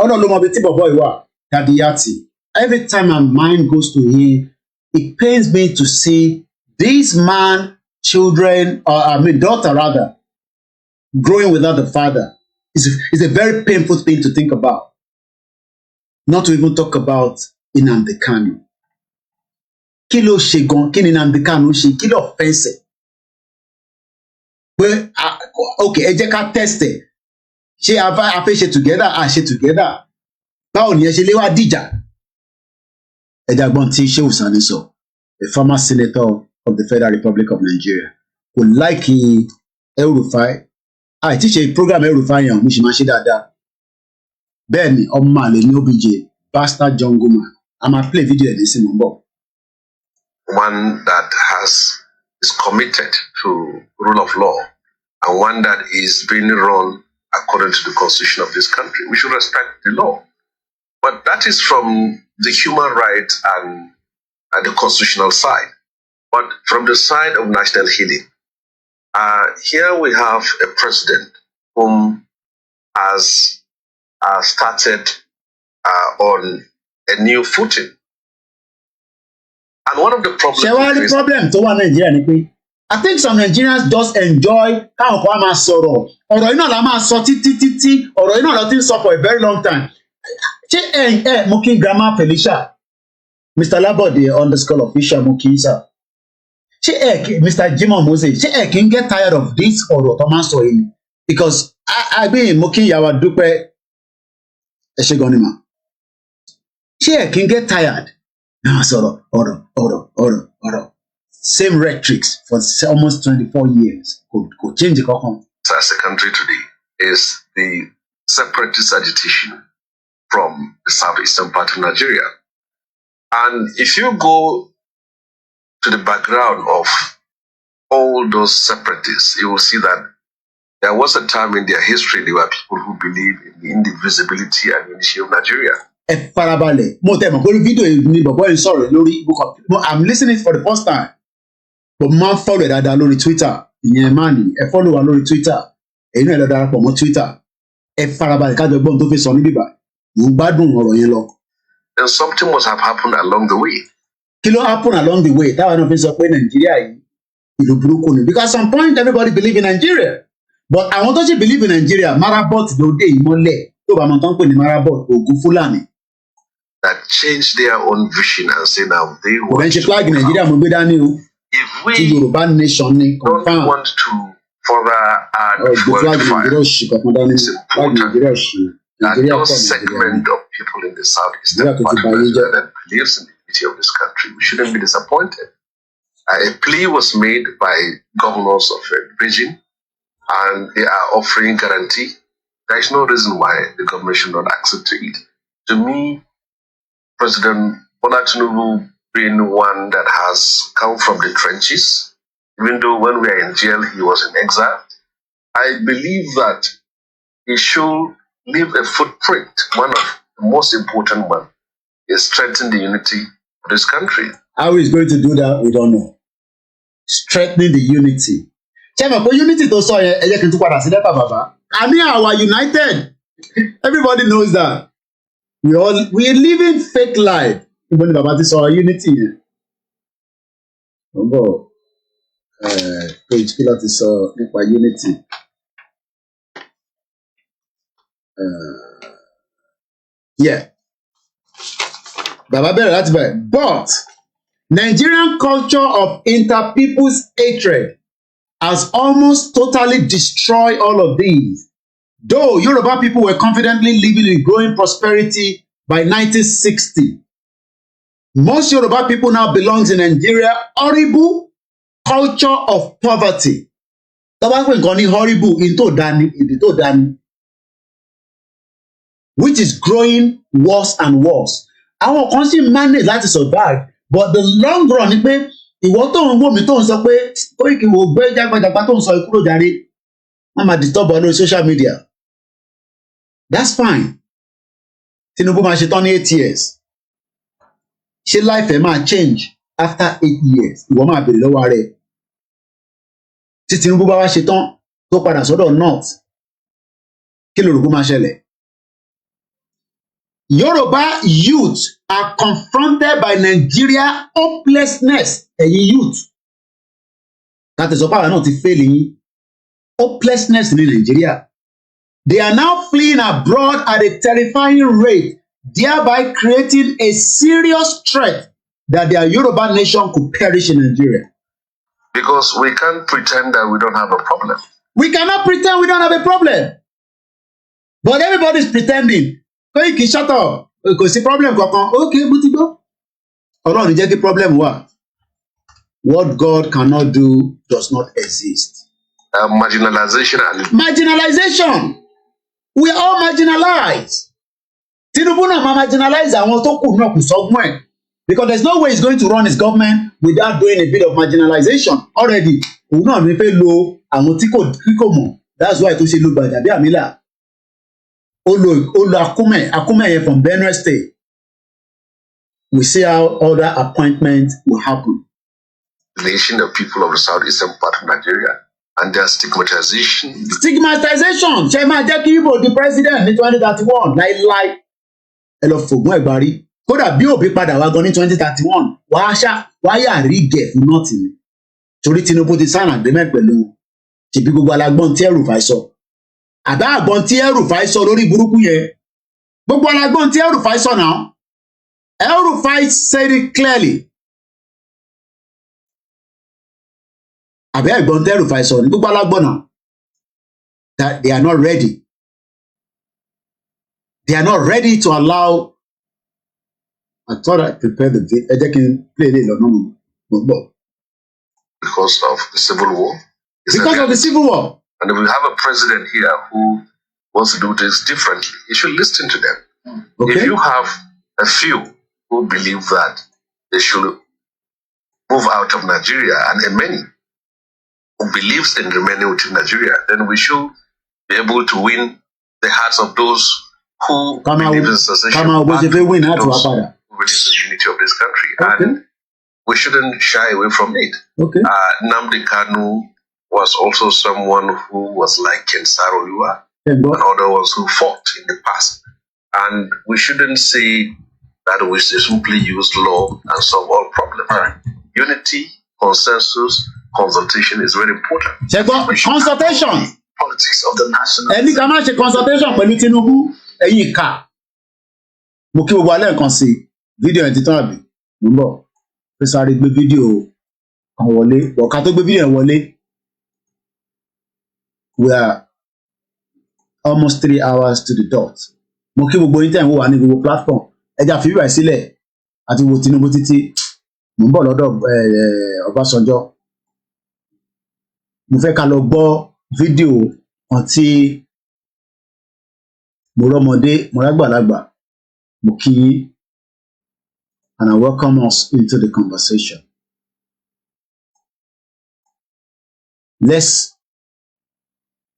Every time my mind goes to him, it pains me to see this man, children, or daughter rather, growing without the father. It's a very painful thing to think about. Not to even talk about Nnamdi Kanu. Kí ló ṣe gan? Kí ni Nnamdi Kanu ṣe? Kí ló offense? Pé okay, ẹ jẹ́ ká test ẹ̀. Ṣé a fẹ́ ṣe together? A ṣe together. Báwo ni ẹ ṣe lè wá dìjà? Ẹ̀dàgbọ́n tí Shehu Sani sọ, a former senator of the Federal Republic of Nigeria, would like El-Rufai. Àìtí ṣe program El-Rufai yẹn, mo ṣì máa ṣe dáadáa. Bẹ́ẹ̀ni, ọmọ àlè ní OBJ, bastard jungle man. A máa play video ẹ̀ ní sí mọ́. One that is committed to rule of law and one that is being run according to the constitution of this country. We should respect the law. But that is from the human rights and the constitutional side. But from the side of national healing, here we have a president whom has started on a new footing. And one of the problems is... I think some Nigerians just enjoy káwọn kan máa sọ̀rọ̀. Ọ̀rọ̀ iná la máa sọ títí. Ọ̀rọ̀ iná la ti ń sọ for a very long time. Ṣé mo kí Grandma Felicia, Mr. Labode _official mo kí sir. Ṣé Mr. Jimoh Moses, ṣé kì í get tired of this ọ̀rọ̀ tó máa ń sọ yìí ni? Because I mean mo kí ìyàwó Dúpẹ́ ẹ ṣé gan ni mà. Ṣé kì í get tired? Náà sọ̀rọ̀ ọ̀rọ̀. Same rhetorics for almost 24 years. Could change the kankan. As a country today is the separatist agitation from the southeastern part of Nigeria. And if you go to the background of all those separatists, you will see that there was a time in their history there were people who believed in the indivisibility and unity of Nigeria. I'm listening for the first time. But man follow that lórí Twitter. Ìyẹn man ẹ follow wa lórí Twitter. Ẹ̀yin náà lọ darapọ̀ mọ́ Twitter. Ẹ farabalẹ̀ kájọ gbọ́n tó fi sọ níbí báyìí. Mo gbádùn ọ̀rọ̀ yẹn lọ. And something must have happened along the way. Kí ló happen along the way? Táwa náà fi sọ pé Nàìjíríà yìí ìlú burúkú ni. Because at some point everybody believe in Nigeria. But àwọn tó ṣe believe in Nigeria, Marabot ló dé ìmọ́lẹ̀. Tó bá mọ̀ tán pè ní Marabot, Ògún Fúlàní. That changed their own vision and say now they want to... Kò ṣe flag Nigeria mo gbé dání o. If we Yoruba nation don't want to further add fuel to fire, it's important that those segment of people in the southeastern part of Nigeria that believes in the unity of this country, we shouldn't be disappointed. A plea was made by governors of a region, and they are offering guarantee. There is no reason why the government should not accept to it. To me, President Bola Tinubu being one that has come from the trenches, even though when we are in jail, he was in exile, I believe that he should leave a footprint. One of the most important one is strengthen the unity of this country. How he's going to do that, we don't know. Strengthening the unity. Unity to so I mean, our united. Everybody knows that. We're living fake life. Even if about this our unity. Page killer is unity. Yeah. But Nigerian culture of inter-people's hatred has almost totally destroyed all of these. Though Yoruba people were confidently living in growing prosperity by 1960, most Yoruba people now belongs in Nigeria horrible culture of poverty. Horrible which is growing worse and worse. Àwọn kan sì manage láti survive, but the long run ni pé ìwọ tó ń wò mí tó ń sọ pé Koiki wò gbé jágbàjàgbà tó ń sọ ikúrò jàre wọ́n máa disturb ọ lórí social media. That's fine. Tinubu máa ṣe tán ní 8 years. Ṣé life ẹ̀ máa change after 8 years? Ìwọ máa bèrè lọ́wọ́ rẹ̀. Tí Tinubu bá wá ṣe tán tó padà sọ́dọ̀ north kí ló rò kó máa ṣẹlẹ̀? Yoruba youth are confronted by Nigeria hopelessness. Ẹ̀yin youth láti sọ pé àwọn náà ti fail yín. Hopelessness ní Nigeria. They are now fleeing abroad at a terrifying rate, thereby creating a serious threat that their Yoruba nation could perish in Nigeria. Because we can't pretend that we don't have a problem. We cannot pretend we don't have a problem. But everybody's pretending. Koiki, shut up. Kò sí problem kankan. Okay, mo ti gbọ́. Ọlọ́run jẹ́ kí problem wà. What God cannot do does not exist. Marginalization. Marginalization. We are all marginalized. Tinubu náà máa marginalize àwọn tó kù náà kù sọ́gbọ́n ẹ̀. Because there's no way he's going to run his government without doing a bit of marginalization. Already, òun náà ní fẹ́ lo àwọn tí kò mọ̀. That's why tó ṣe lo Gbajabiamila. Ó lo Akume yẹn from Benue State. We see how other appointments will happen. The nation of people of the southeastern part of Nigeria and their stigmatization. Stigmatization! Ṣé máa jẹ́ kí Igbo di president ní 2031 láíláí? Ẹ lọ fògùn ẹ̀gbá rí. Kódà bí Obi padà wá gan ní 2031, wàá yà rí gẹ̀ fún nọ́ọ̀tì ni. Torí Tinubu ti sign agreement pẹ̀lú wọn. Ṣèbí gbogbo alágbọ́n tí El-Rufai sọ. Àbá àgbọn tí El-Rufai sọ lórí burúkú yẹn. Gbogbo alágbọ́n tí El-Rufai sọ náà. El-Rufai said it clearly. Àbí àgbọn tí El-Rufai sọ ní gbogbo alágbọ́n náà. That they are not ready. They are not ready to allow. I thought I prepared the video. Ẹ jẹ́ kí n play it lọ́nà. Because of the civil war. Because of the civil war. And if we have a president here who wants to do this differently, you should listen to them. Okay. If you have a few who believe that they should move out of Nigeria and many who believes in remaining within Nigeria, then we should be able to win the hearts of those who believe in secession, within the unity of this country. Okay. And we shouldn't shy away from it. Okay. Nnamdi Kanu was also someone who was like Ken Saro-Wiwa and other ones who fought in the past. And we shouldn't say that we simply use law and solve all problems. Right. Unity, consensus, consultation is very important. Consultation. Politics of the national. Ẹni ká máa ṣe consultation pẹ̀lú Tinubu ẹ̀yìn ìka. Mo kí gbogbo alẹ́ nǹkan sí fídíò ẹ̀ títàn àbí. Mo ń bọ̀ pé sáré gbé fídíò kan wọlé. Ọ̀ka tó gbé fídíò ẹ̀ wọlé. We are almost 3 hours to the dot. Mo kí gbogbo yín tẹ̀ ń wò wá ní gbogbo platform. Ẹja fi bíbẹ̀ sílẹ̀ àti wo Tinubu títí. Mo ń bọ̀ lọ́dọ̀ Ọbásanjọ́. Mo fẹ́ ká lọ gbọ́ fídíò kan tí mo rọ́mọdé, mo rágbàlagbà, mo kí yín, and I welcome us into the conversation. Let's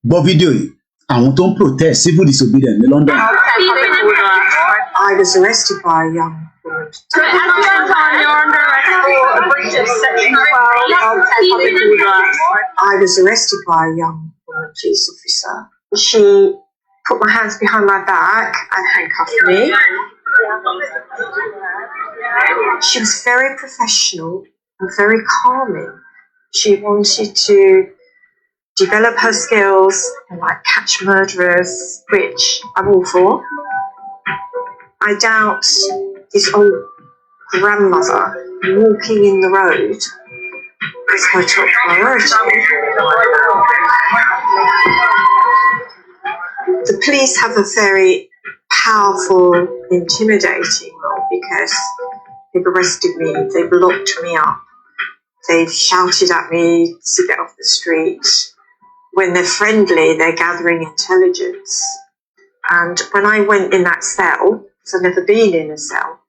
gbọ́ fídíò yìí. Àwọn tó ń protest civil disobedience ní London. I was arrested by a young woman. I was arrested by a young woman police officer. She put my hands behind my back and handcuffed me. She was very professional and very calming. She wanted to develop her skills and like catch murderers, which I'm all for. I doubt this old grandmother walking in the road is her top priority. The police have a very powerful, intimidating role because they've arrested me, they've locked me up, they've shouted at me to get off the street. When they're friendly, they're gathering intelligence. And when I went in that cell, because I've never been in a cell,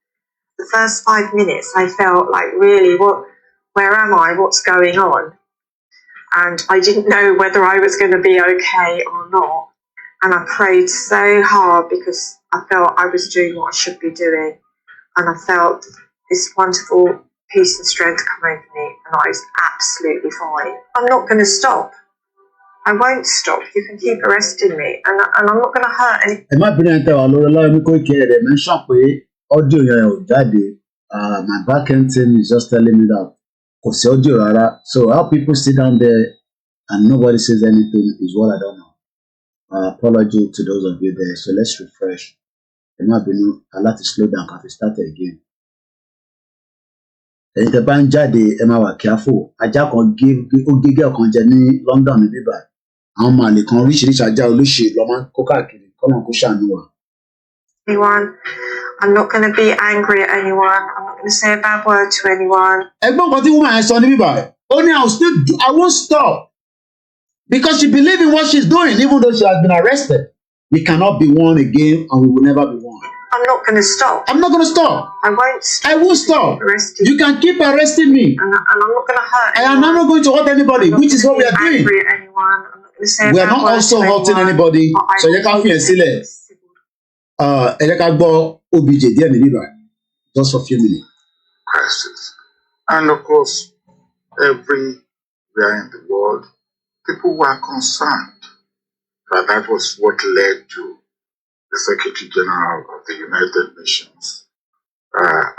the first 5 minutes I felt like, really, where am I? What's going on? And I didn't know whether I was going to be okay or not. And I prayed so hard because I felt I was doing what I should be doing. And I felt this wonderful peace and strength come over me, and I was absolutely fine. I'm not going to stop. I won't stop. You can keep arresting me, and I'm not going to hurt any. ẹ má bínú ẹ̀ńtẹ̀ wà lórí ọlọ́run ní Koiki rẹ̀ mention pé audio yẹn ò jáde. My backend team is just telling me that kò sí audio rárá. So how people sit down there and nobody says anything is what I don't know. Apology to those of you there. So let's refresh. Ẹ má bínú, I like to slow down ká fi start again. Ẹ̀yin tẹ́ bá ń jáde ẹ máa wà careful. Ajá kan ó gégé ọ̀kan jẹ ní London ní bíbá. Àwọn màlè kan oríṣiríṣi ajá olóṣèlú ló máa ń kó káàkiri kọ́nà kó ṣàánú wa. Anyone. I'm not going to be angry at anyone. I'm not going to say a bad word to anyone. Ẹ̀gbọ́n kan tí woman yẹn sọ ní bíbá ẹ̀, ó ní I won't stop because she believes in what she's doing even though she has been arrested. We cannot be one again and we will never be one. I'm not going to stop. I'm not going to stop. I won't stop. I won't stop. You can keep arresting me. And I'm not going to hurt anyone. And I'm not going to hurt anybody, which is what we are doing. Angry at anyone. I'm not going to say We are not also hurting anybody. So you can't feel sílẹ̀. Ẹ jẹ́ ká gbọ́ OBJ díẹ̀ ní bíbá just for a few minutes. Crisis. And of course, everywhere in the world, people were concerned. But that was what led to the Secretary General of the United Nations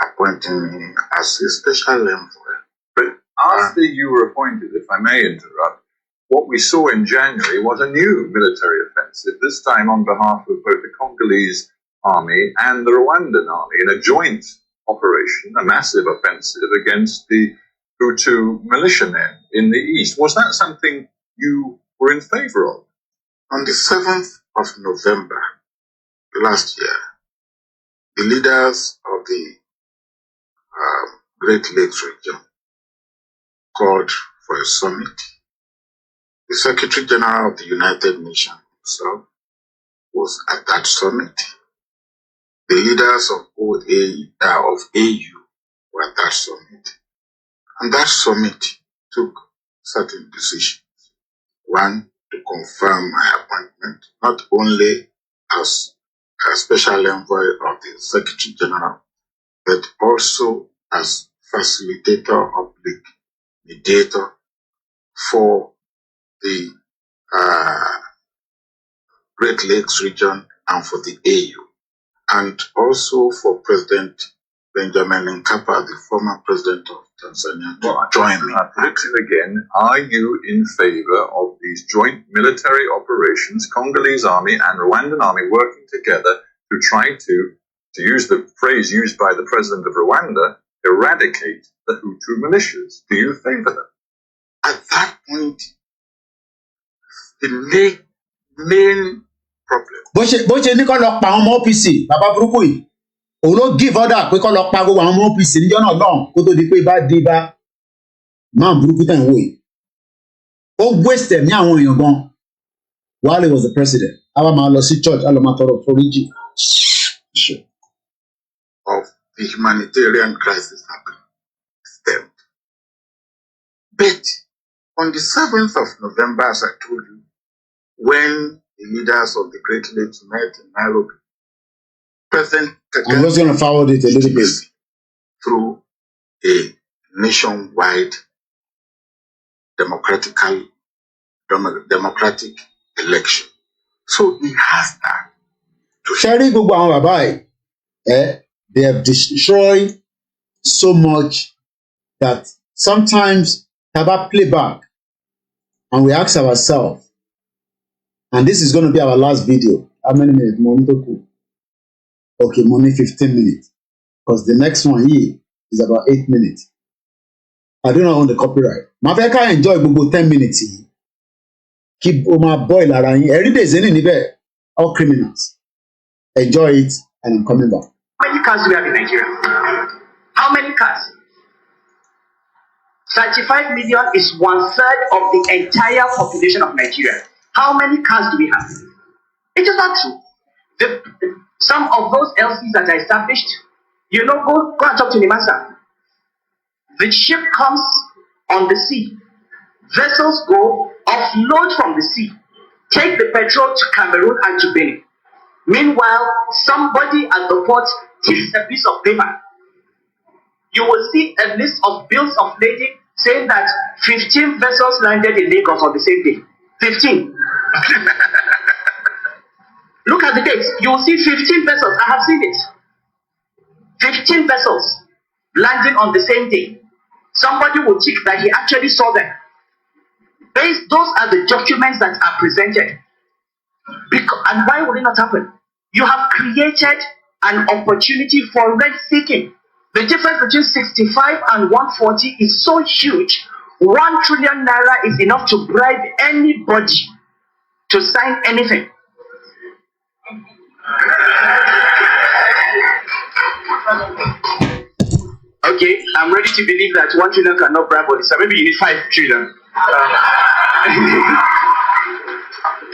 appointing me as a special envoy. But after you were appointed, if I may interrupt, what we saw in January was a new military offensive, this time on behalf of both the Congolese army and the Rwandan army in a joint operation, a massive offensive against the Hutu militiamen in the east. Was that something you were in favor of? On the 7th of November last year, the leaders of the Great Lakes region called for a summit. The Secretary General of the United Nations himself was at that summit. The leaders of AU were at that summit. And that summit took certain decisions. One, to confirm my appointment, not only as a special envoy of the Secretary General, but also as facilitator, mediator for the Great Lakes region and for the AU, and also for President Benjamin Mkapa, the former president of Tanzania, to join me. I put it to you again, are you in favor of these joint military operations, Congolese army and Rwandan army working together to try to use the phrase used by the president of Rwanda, eradicate the Hutu militias? Do you favor them? At that point, the main problem. Bó ṣe ní kó lọ pa àwọn ọmọ OPC, bàbá burúkú yìí. Òun ló give order pé kó lọ pa gbogbo àwọn ọmọ OPC níjọ́ náà lọ́hùn kó tó di pé bá dé bá máa burúkú tẹ̀ ń wò yìí. Ó waste ẹ̀mí àwọn èèyàn gan while he was the president. A bá máa lọ sí church, a lọ máa tọrọ foríjì. Of the humanitarian crisis happening. Stemmed. But on the 7th of November, as I told you, when the leaders of the Great Lakes met in Nairobi, President Kagame, I'm just going to forward it a little bit. Through a nationwide democratic election. So he has that. Sherry gbogbo àwọn bàbá yìí, they have destroyed so much that sometimes taba play back and we ask ourselves, and this is going to be our last video. How many minutes? Okay, money 15 minutes. Because the next one here is about 8 minutes. I do not own the copyright. Ma fẹ́ ká enjoy gbogbo 10 minutes yìí. Keep my boil ara yín. Every day zeni níbẹ̀, all criminals. Enjoy it and I'm coming back. How many cars do we have in Nigeria? How many cars? 35 million is 1/3 of the entire population of Nigeria. How many cars do we have? It is not true. Some of those LCs that are established, go and talk to the master. The ship comes on the sea. Vessels go, offload from the sea, take the petrol to Cameroon and to Benin. Meanwhile, somebody at the port takes a piece of paper. You will see a list of bills of lading saying that 15 vessels landed in Lagos on the same day. 15. Look at the dates. You will see 15 vessels. I have seen it. 15 vessels landing on the same day. Somebody will think that he actually saw them. Those are the documents that are presented. And why would it not happen? You have created an opportunity for rent seeking. The difference between 65 and 140 is so huge. 1 trillion naira is enough to bribe anybody to sign anything. Okay, I'm ready to believe that 1 trillion cannot bribe body. So maybe you need 5 trillion.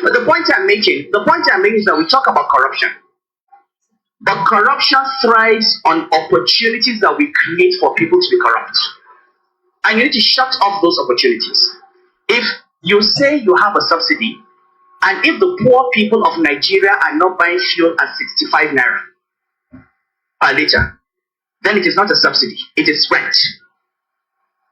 But the point I'm making is that we talk about corruption. But corruption thrives on opportunities that we create for people to be corrupt. And you need to shut off those opportunities. If you say you have a subsidy, and if the poor people of Nigeria are not buying fuel at 65 naira per liter, then it is not a subsidy, it is rent.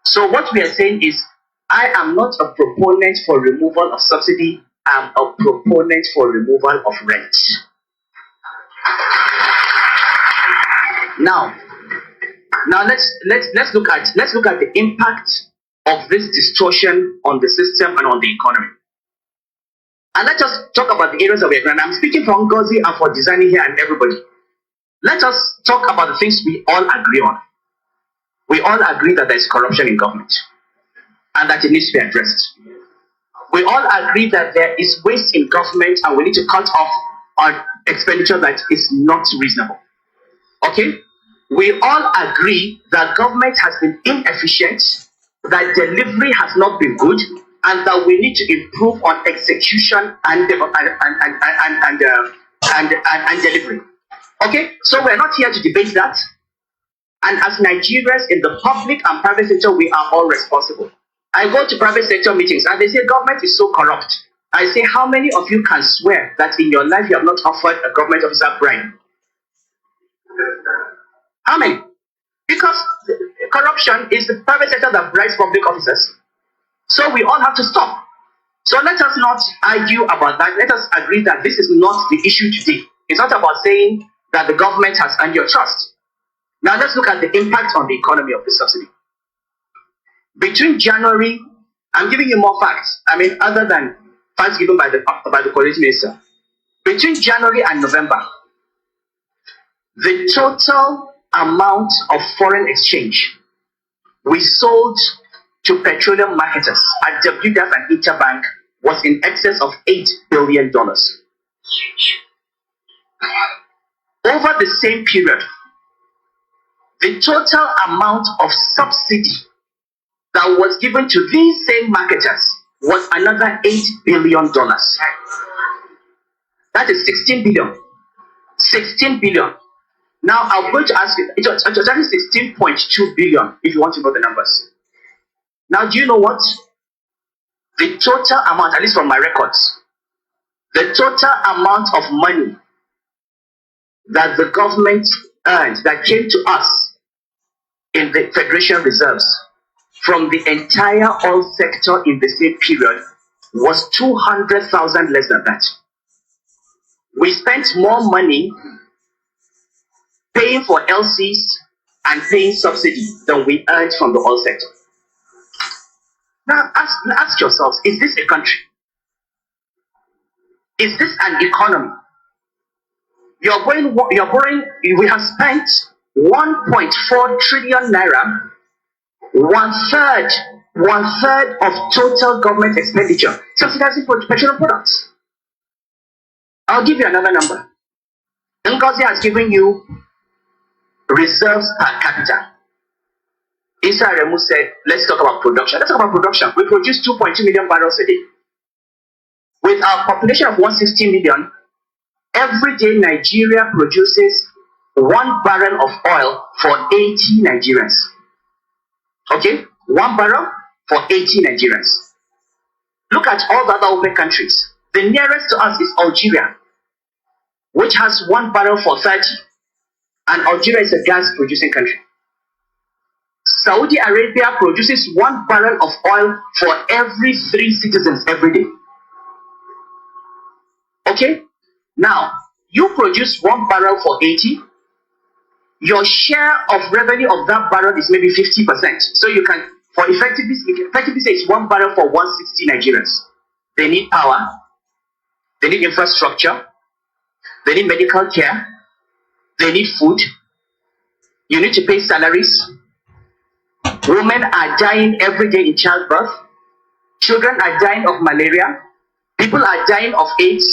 So what we are saying is, I am not a proponent for removal of subsidy, I'm a proponent for removal of rent. Now let's look at the impact of this distortion on the system and on the economy. And let's just talk about the areas that we agree. And I'm speaking for Ngozi and for designing here and everybody. Let us talk about the things we all agree on. We all agree that there is corruption in government and that it needs to be addressed. We all agree that there is waste in government and we need to cut off on expenditure that is not reasonable. Okay? We all agree that government has been inefficient, that delivery has not been good, and that we need to improve on execution and delivery. Okay? So we're not here to debate that. And as Nigerians in the public and private sector, we are all responsible. I go to private sector meetings and they say government is so corrupt. I say, how many of you can swear that in your life you have not offered a government officer bribe? How many? Because corruption is the private sector that bribes public officers. So we all have to stop. So let us not argue about that. Let us agree that this is not the issue today. It's not about saying that the government has earned your trust. Now let's look at the impact on the economy of this subsidy. Between January, I'm giving you more facts. I mean, other than facts given by the Coordinating Minister. Between January and November, the total amount of foreign exchange we sold to petroleum marketers at WDF and Interbank was in excess of $8 billion. Over the same period, the total amount of subsidy that was given to these same marketers was another $8 billion. That is 16 billion. 16 billion. Now I'm going to ask you, it was actually 16.2 billion if you want to know the numbers. Now do you know what? The total amount, at least from my records, the total amount of money that the government earned that came to us in the Federation Reserves from the entire oil sector in the same period was 200,000 less than that. We spent more money paying for LCs and paying subsidy than we earned from the oil sector. Now ask yourselves, is this a country? Is this an economy? We have spent 1.4 trillion naira, one third of total government expenditure, subsidizing petroleum products. I'll give you another number. Ngozi has given you reserves per capita. Issa Remu said, let's talk about production. Let's talk about production. We produce 2.2 million barrels a day. With our population of 160 million, every day Nigeria produces 1 barrel of oil for 80 Nigerians. Okay? 1 barrel for 80 Nigerians. Look at all the other open countries. The nearest to us is Algeria, which has 1 barrel for 30. And Algeria is a gas producing country. Saudi Arabia produces 1 barrel of oil for every 3 citizens every day. Okay? Now, you produce 1 barrel for 80. Your share of revenue of that barrel is maybe 50%. So you can, for effectively say it's 1 barrel for 160 Nigerians. They need power. They need infrastructure. They need medical care. They need food. You need to pay salaries. Women are dying every day in childbirth. Children are dying of malaria. People are dying of AIDS.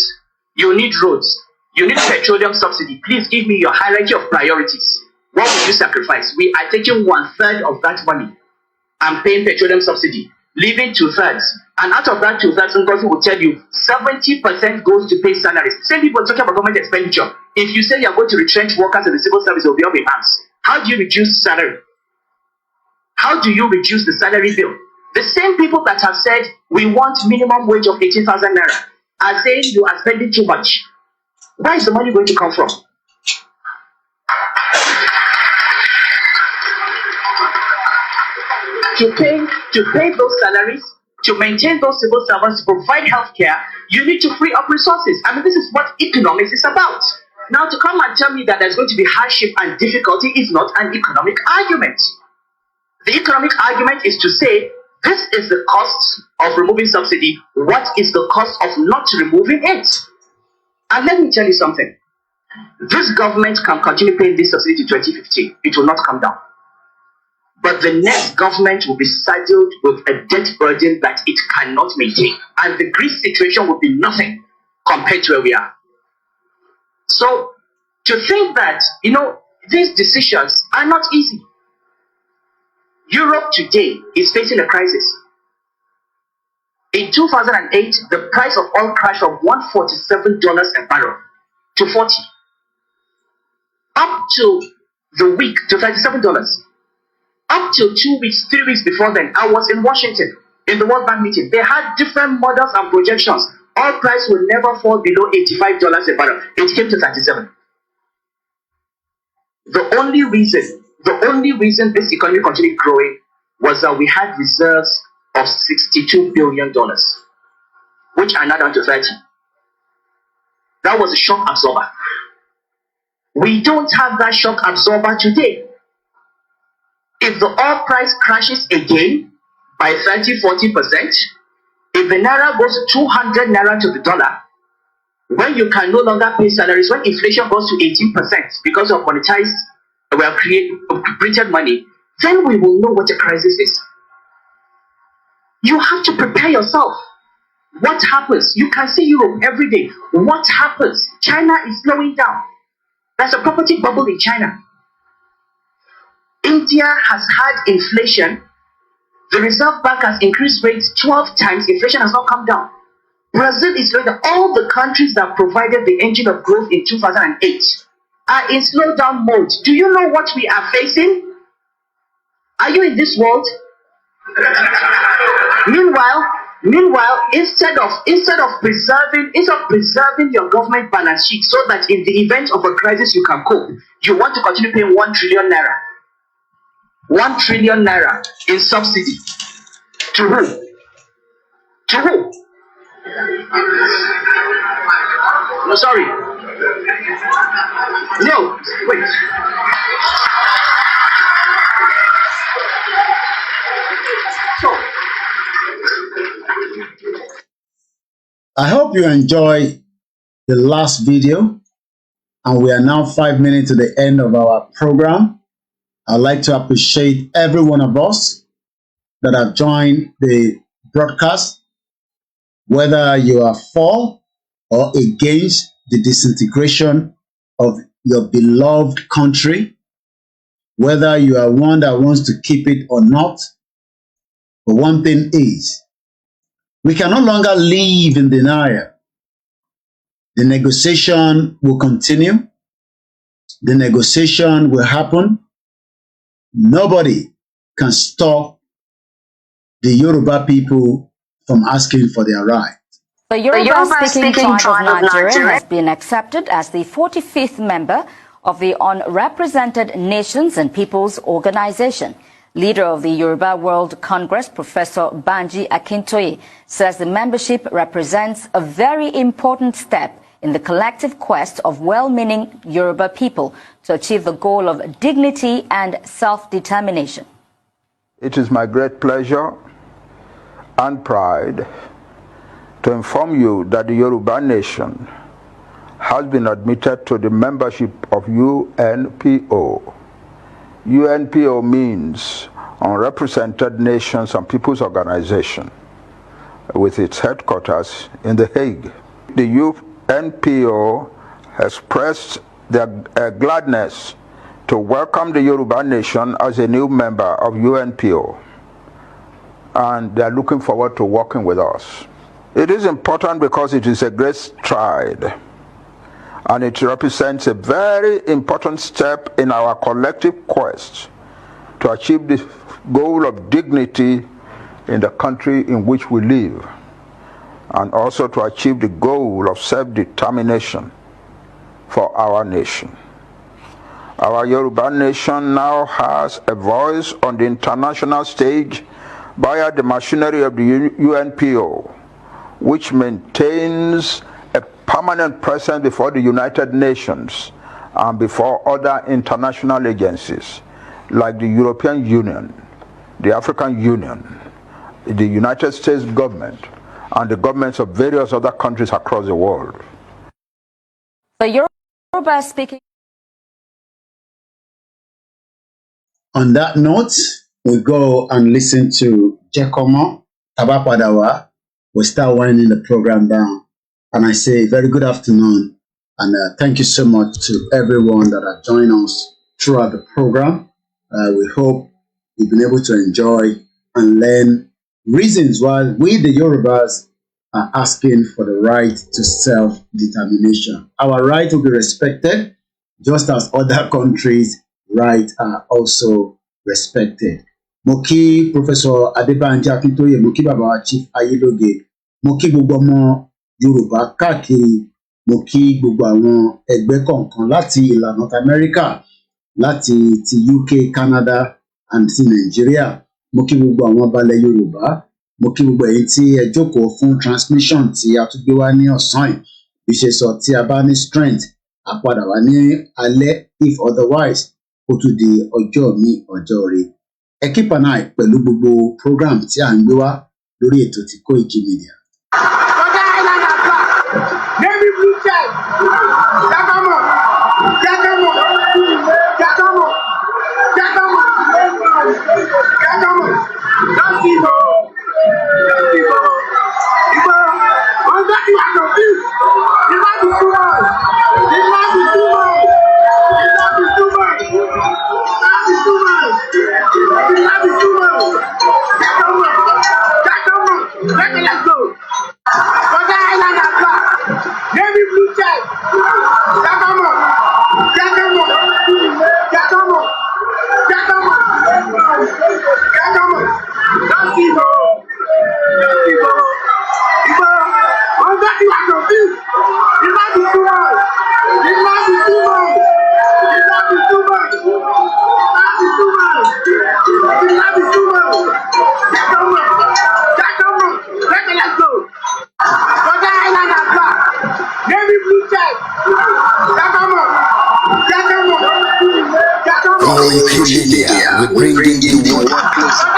You need roads. You need petroleum subsidy. Please give me your hierarchy of priorities. What will you sacrifice? We are taking 1/3 of that money and paying petroleum subsidy, leaving 2/3. And out of that 2/3, Ngozi will tell you 70% goes to pay salaries. Same people talking about government expenditure. If you say you're going to retrench workers in the civil service, they'll be up in arms. How do you reduce salary? How do you reduce the salary bill? The same people that have said we want minimum wage of 18,000 naira are saying you are spending too much. Where is the money going to come from? To pay those salaries, to maintain those civil servants, to provide health care, you need to free up resources. I mean, this is what economics is about. Now, to come and tell me that there's going to be hardship and difficulty is not an economic argument. The economic argument is to say, this is the cost of removing subsidy. What is the cost of not removing it? And let me tell you something. This government can continue paying this subsidy to 2015. It will not come down. But the next government will be saddled with a debt burden that it cannot maintain. And the Greece situation will be nothing compared to where we are. So, to think that, these decisions are not easy. Europe today is facing a crisis. In 2008, the price of oil crashed from $147 a barrel to $40. Up to the week to $37. Up till 2 weeks, 3 weeks before then, I was in Washington in the World Bank meeting. They had different models and projections. Oil price will never fall below $85 a barrel. It came to $37. The only reason this economy continued growing was that we had reserves of $62 billion, which are now down to 30. That was a shock absorber. We don't have that shock absorber today. If the oil price crashes again by 30-40%, if the naira goes 200 naira to the dollar, when you can no longer pay salaries, when inflation goes to 18% because of monetized, printed money, then we will know what a crisis is. You have to prepare yourself. What happens? You can see Europe every day. What happens? China is slowing down. There's a property bubble in China. India has had inflation. The Reserve Bank has increased rates 12 times. Inflation has not come down. Brazil is slowing down. All the countries that provided the engine of growth in 2008 are in slowdown mode. Do you know what we are facing? Are you in this world? Meanwhile, instead of preserving your government balance sheet so that in the event of a crisis you can cope, you want to continue paying 1 trillion naira. 1 trillion naira in subsidy. To who? To who? No, sorry. No, wait. I hope you enjoy the last video, and we are now 5 minutes to the end of our program. I'd like to appreciate every one of us that have joined the broadcast, whether you are for or against the disintegration of your beloved country, whether you are one that wants to keep it or not. But one thing is, we can no longer live in denial. The negotiation will continue. The negotiation will happen. Nobody can stop the Yoruba people from asking for their right. The Yoruba-speaking tribe of Nigeria has been accepted as the 45th member of the Unrepresented Nations and Peoples Organization. Leader of the Yoruba World Congress, Professor Banji Akintoye, says the membership represents a very important step in the collective quest of well-meaning Yoruba people to achieve the goal of dignity and self-determination. It is my great pleasure and pride to inform you that the Yoruba nation has been admitted to the membership of UNPO. UNPO means Unrepresented Nations and Peoples Organization, with its headquarters in The Hague. The UNPO expressed their gladness to welcome the Yoruba nation as a new member of UNPO, and they are looking forward to working with us. It is important because it is a great stride, and it represents a very important step in our collective quest to achieve the goal of dignity in the country in which we live, and also to achieve the goal of self-determination for our nation. Our Yoruba nation now has a voice on the international stage via the machinery of the UNPO, which maintains a permanent presence before the United Nations and before other international agencies like the European Union, the African Union, the United States government, and the governments of various other countries across the world. The Yoruba speaking. On that note, we go and listen to Jekomo Tabapadawa. We start winding the program down. And I say very good afternoon. And thank you so much to everyone that have joined us throughout the program. We hope you've been able to enjoy and learn reasons why we, the Yorubas, are asking for the right to self-determination. Our right will be respected, just as other countries' rights are also respected. Moki Professor Adebanji Akintoye, Moki Baba Chief Ayeloge, Moki gbogbo ọmọ Yorùbá káàkiri, Moki gbogbo àwọn ẹgbẹ́ kọ̀ọ̀kan láti ìlà North America, láti ti UK, Canada, and ti Nigeria. Moki gbogbo àwọn balẹ̀ Yorùbá, Moki gbogbo èyí tí ẹ jókòó fún transmission tí a tún gbé wá ní ọ̀sán yìí. Bí ṣe sọ tí a bá ní strength, a padà wá ní alẹ́, if otherwise, ó tún di ọjọ́ mi ọjọ́ rẹ̀. Ẹ keep an eye pẹ̀lú gbogbo program tí à ń gbé wá lórí ètò tí Koiki Media. We're bringing you the workplace.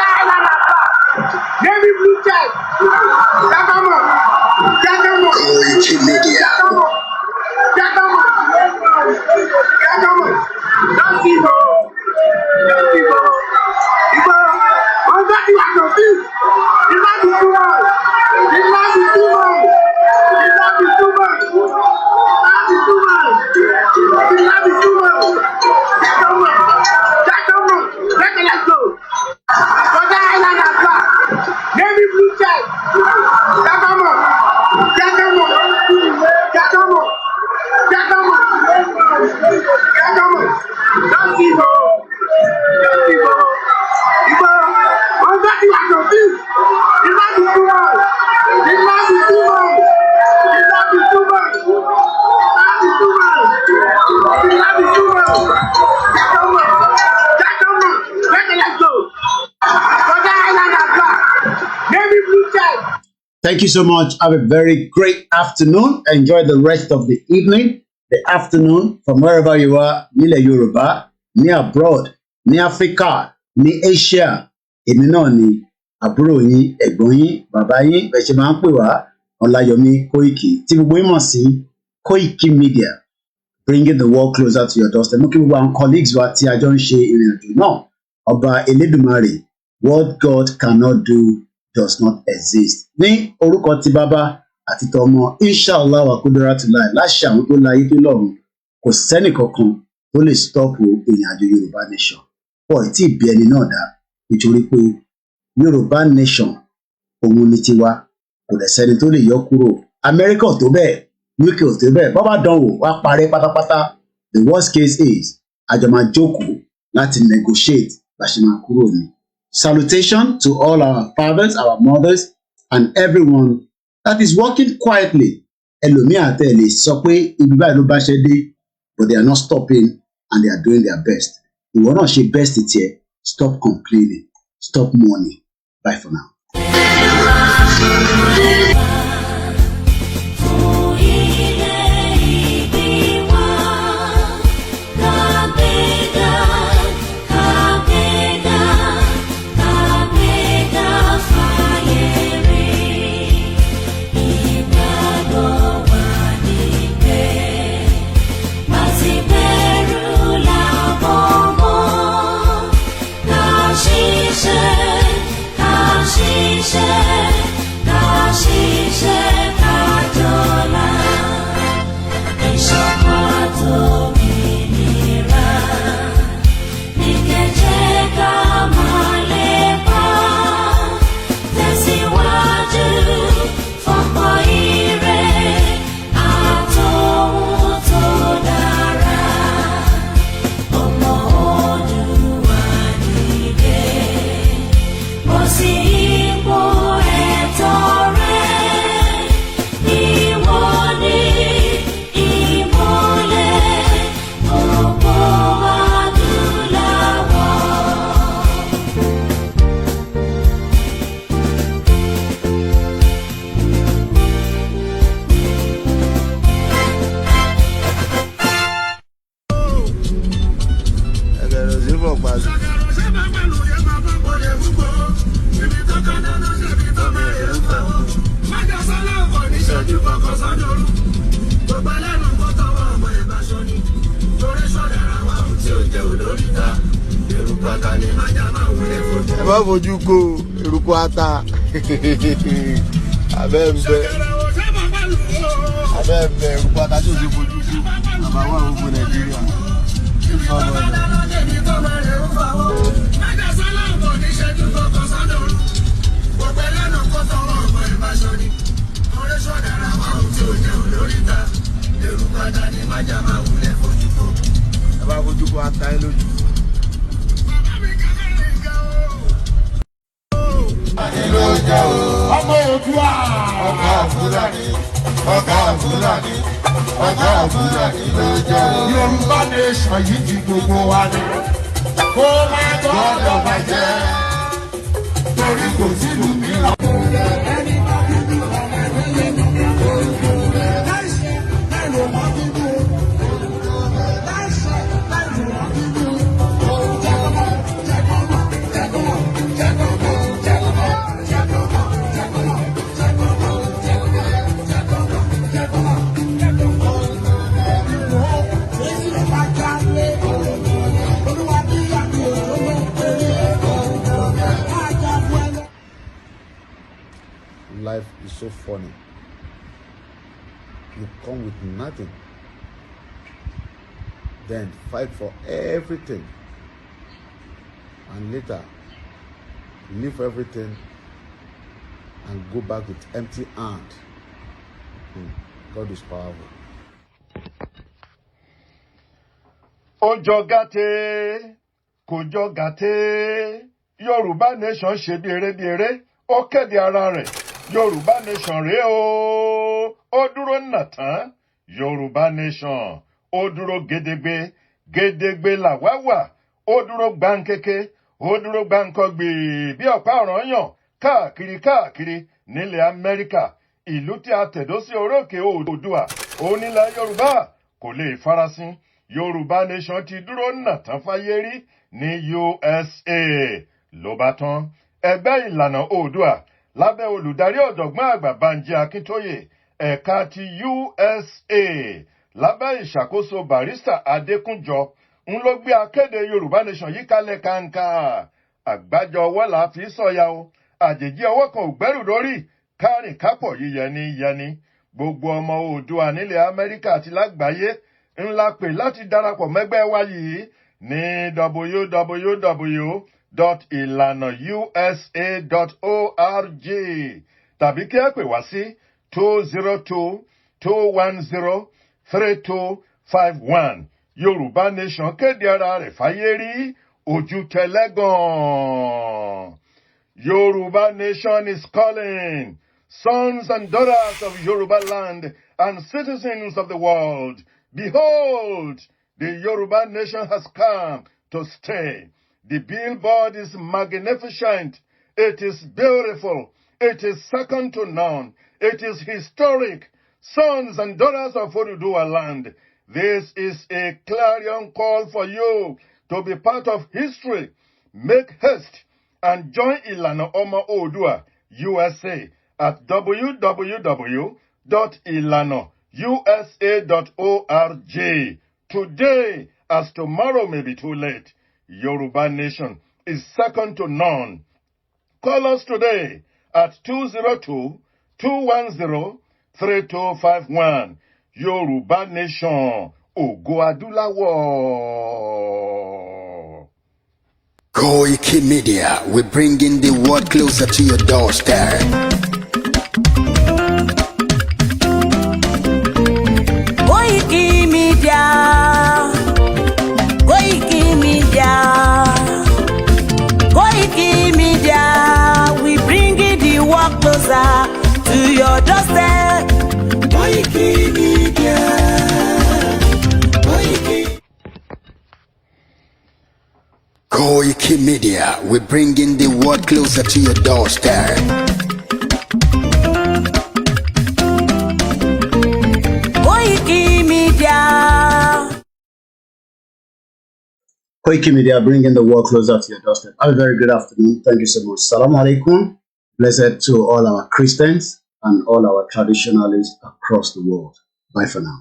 Koiki Media. Thank you so much. Have a very great afternoon. Enjoy the rest of the evening, the afternoon, from wherever you are, nílẹ̀ Yorùbá, ní abroad, ní Africa, ní Asia. Èmi náà ni àbúrò yín, ẹ̀gbọ́n yín, bàbá yín, bẹ́ẹ̀ ṣe máa ń pè wá, Ọláyọmí Kóìkì, tí gbogbo yín mọ̀ sí Kóìkì Media, bringing the world closer to your doorstep. Mo kí gbogbo àwọn colleagues wa tí a jọ ń ṣe ìrìn àjò náà. Ọba Elédùmarè, what God cannot do does not exist. Ní orúkọ ti bàbá àti tọmọ, inshallah wa qudratullahi, láṣẹ àwọn tó láyé tó lọ́run, kò sẹ́nì kankan tó lè stop ìrìn àjò Yorùbá nation. Pọ̀ tí ìbí ẹni náà dá, nítorí pé Yorùbá nation òun ni tiwa, kò dẹ̀ sẹ́ni tó lè yọ kúrò. Amẹ́ríkà ò tó bẹ́ẹ̀, UK ò tó bẹ́ẹ̀, bọ́ bá dánwò wá parẹ́ pátápátá. The worst case is àjọ máa jókòó láti negotiate bá ṣe máa kúrò ní. Salutation to all our fathers, our mothers, and everyone that is working quietly. Ẹlòmíì àtẹ̀lé sọ pé ibi báyìí ló bá ṣe dé, but they are not stopping and they are doing their best. Ìwọ náà ṣe best tiẹ̀, stop complaining, stop mourning. Bye for now. ẹ má fojú ko eruku ata abẹ́ ń bẹ eruku ata tí o ti fojú ko bàbá wà gbogbo Nàìjíríà. ẹ bá fojú ko ata ẹ lójú. ọmọ Oòduà ọ̀gá Fúlàní ló jẹ́ o. Yorùbá nation yìí ti gbogbo wa ni kó má gbọ́dọ̀ bàjẹ́ torí kò sílùú mìíràn. Life is so funny. You come with nothing, then fight for everything, and later leave everything and go back with empty hand. God is powerful. Ó jọ gàtè, kò jọ gàtè. Yorùbá nation ṣe bí eré, ó kéde ara rẹ̀. Yorùbá nation rèé o, ó dúró nàtán. Yorùbá nation, ó dúró gédégbé làwa wà. Ó dúró gbáǹkéké, ó dúró gbáǹkọ́gbì bí ọ̀pá ọ̀ranyàn. káàkiri nílẹ̀ Amẹ́ríkà, ìlú tí a tẹ̀dó sí orókè Oòduà, onílẹ̀ Yorùbá kò lè farasin. Yorùbá Nation ti dúró nàtán fáyé rí ní USA. Ló bá tán, ẹgbẹ́ ìlànà Oòduà lábẹ́ olùdarí ọ̀jọ̀gbọ́n àgbà Bánjí Akíntóyè, ẹ̀ka ti USA lábẹ́ ìṣàkóso Barrister Adékúnjọ ń ló gbé akéde Yorùbá Nation yìí kalẹ̀ kàǹkà. Àgbájọ ọwọ́ là fi sọ̀yà o, àjèjì ọwọ́ kan ò gbẹ́rù lórí, kárìn kápọ̀ yíyẹni. Gbogbo ọmọ Oòduà nílẹ̀ Amẹ́ríkà àti lágbàáyé ńlá pè láti darapọ̀ mẹ́gbẹ́ wa yìí ní www.ilanausa.org tàbí kí ẹ pè wá sí 202-210-3251. Yorùbá Nation kéde ara rẹ̀ fáyé rí, ojú tẹlẹ́gàn. Yoruba Nation is calling. Sons and daughters of Yoruba land and citizens of the world, behold, the Yoruba Nation has come to stay. The billboard is magnificent. It is beautiful. It is second to none. It is historic. Sons and daughters of Oduduwa land, this is a clarion call for you to be part of history. Make haste and join Ilana Oma Oòduà USA at www.ilanausa.org. Today, as tomorrow may be too late, Yoruba Nation is second to none. Call us today at 202-210-3251. Yoruba Nation, Ògo Adúláwọ̀. Koiki Media, we're bringing the world closer to your doorstep. Koiki Media, Koiki Media, Koiki Media, we bringing the world closer to your doorstep. Koiki Media, Koiki Media, we're bringing the world closer to your doorstep. Koiki Media. Koiki Media, bringing the world closer to your doorstep. Have a very good afternoon. Thank you so much. Assalamu alaikum. Blessed to all our Christians and all our traditionalists across the world. Bye for now.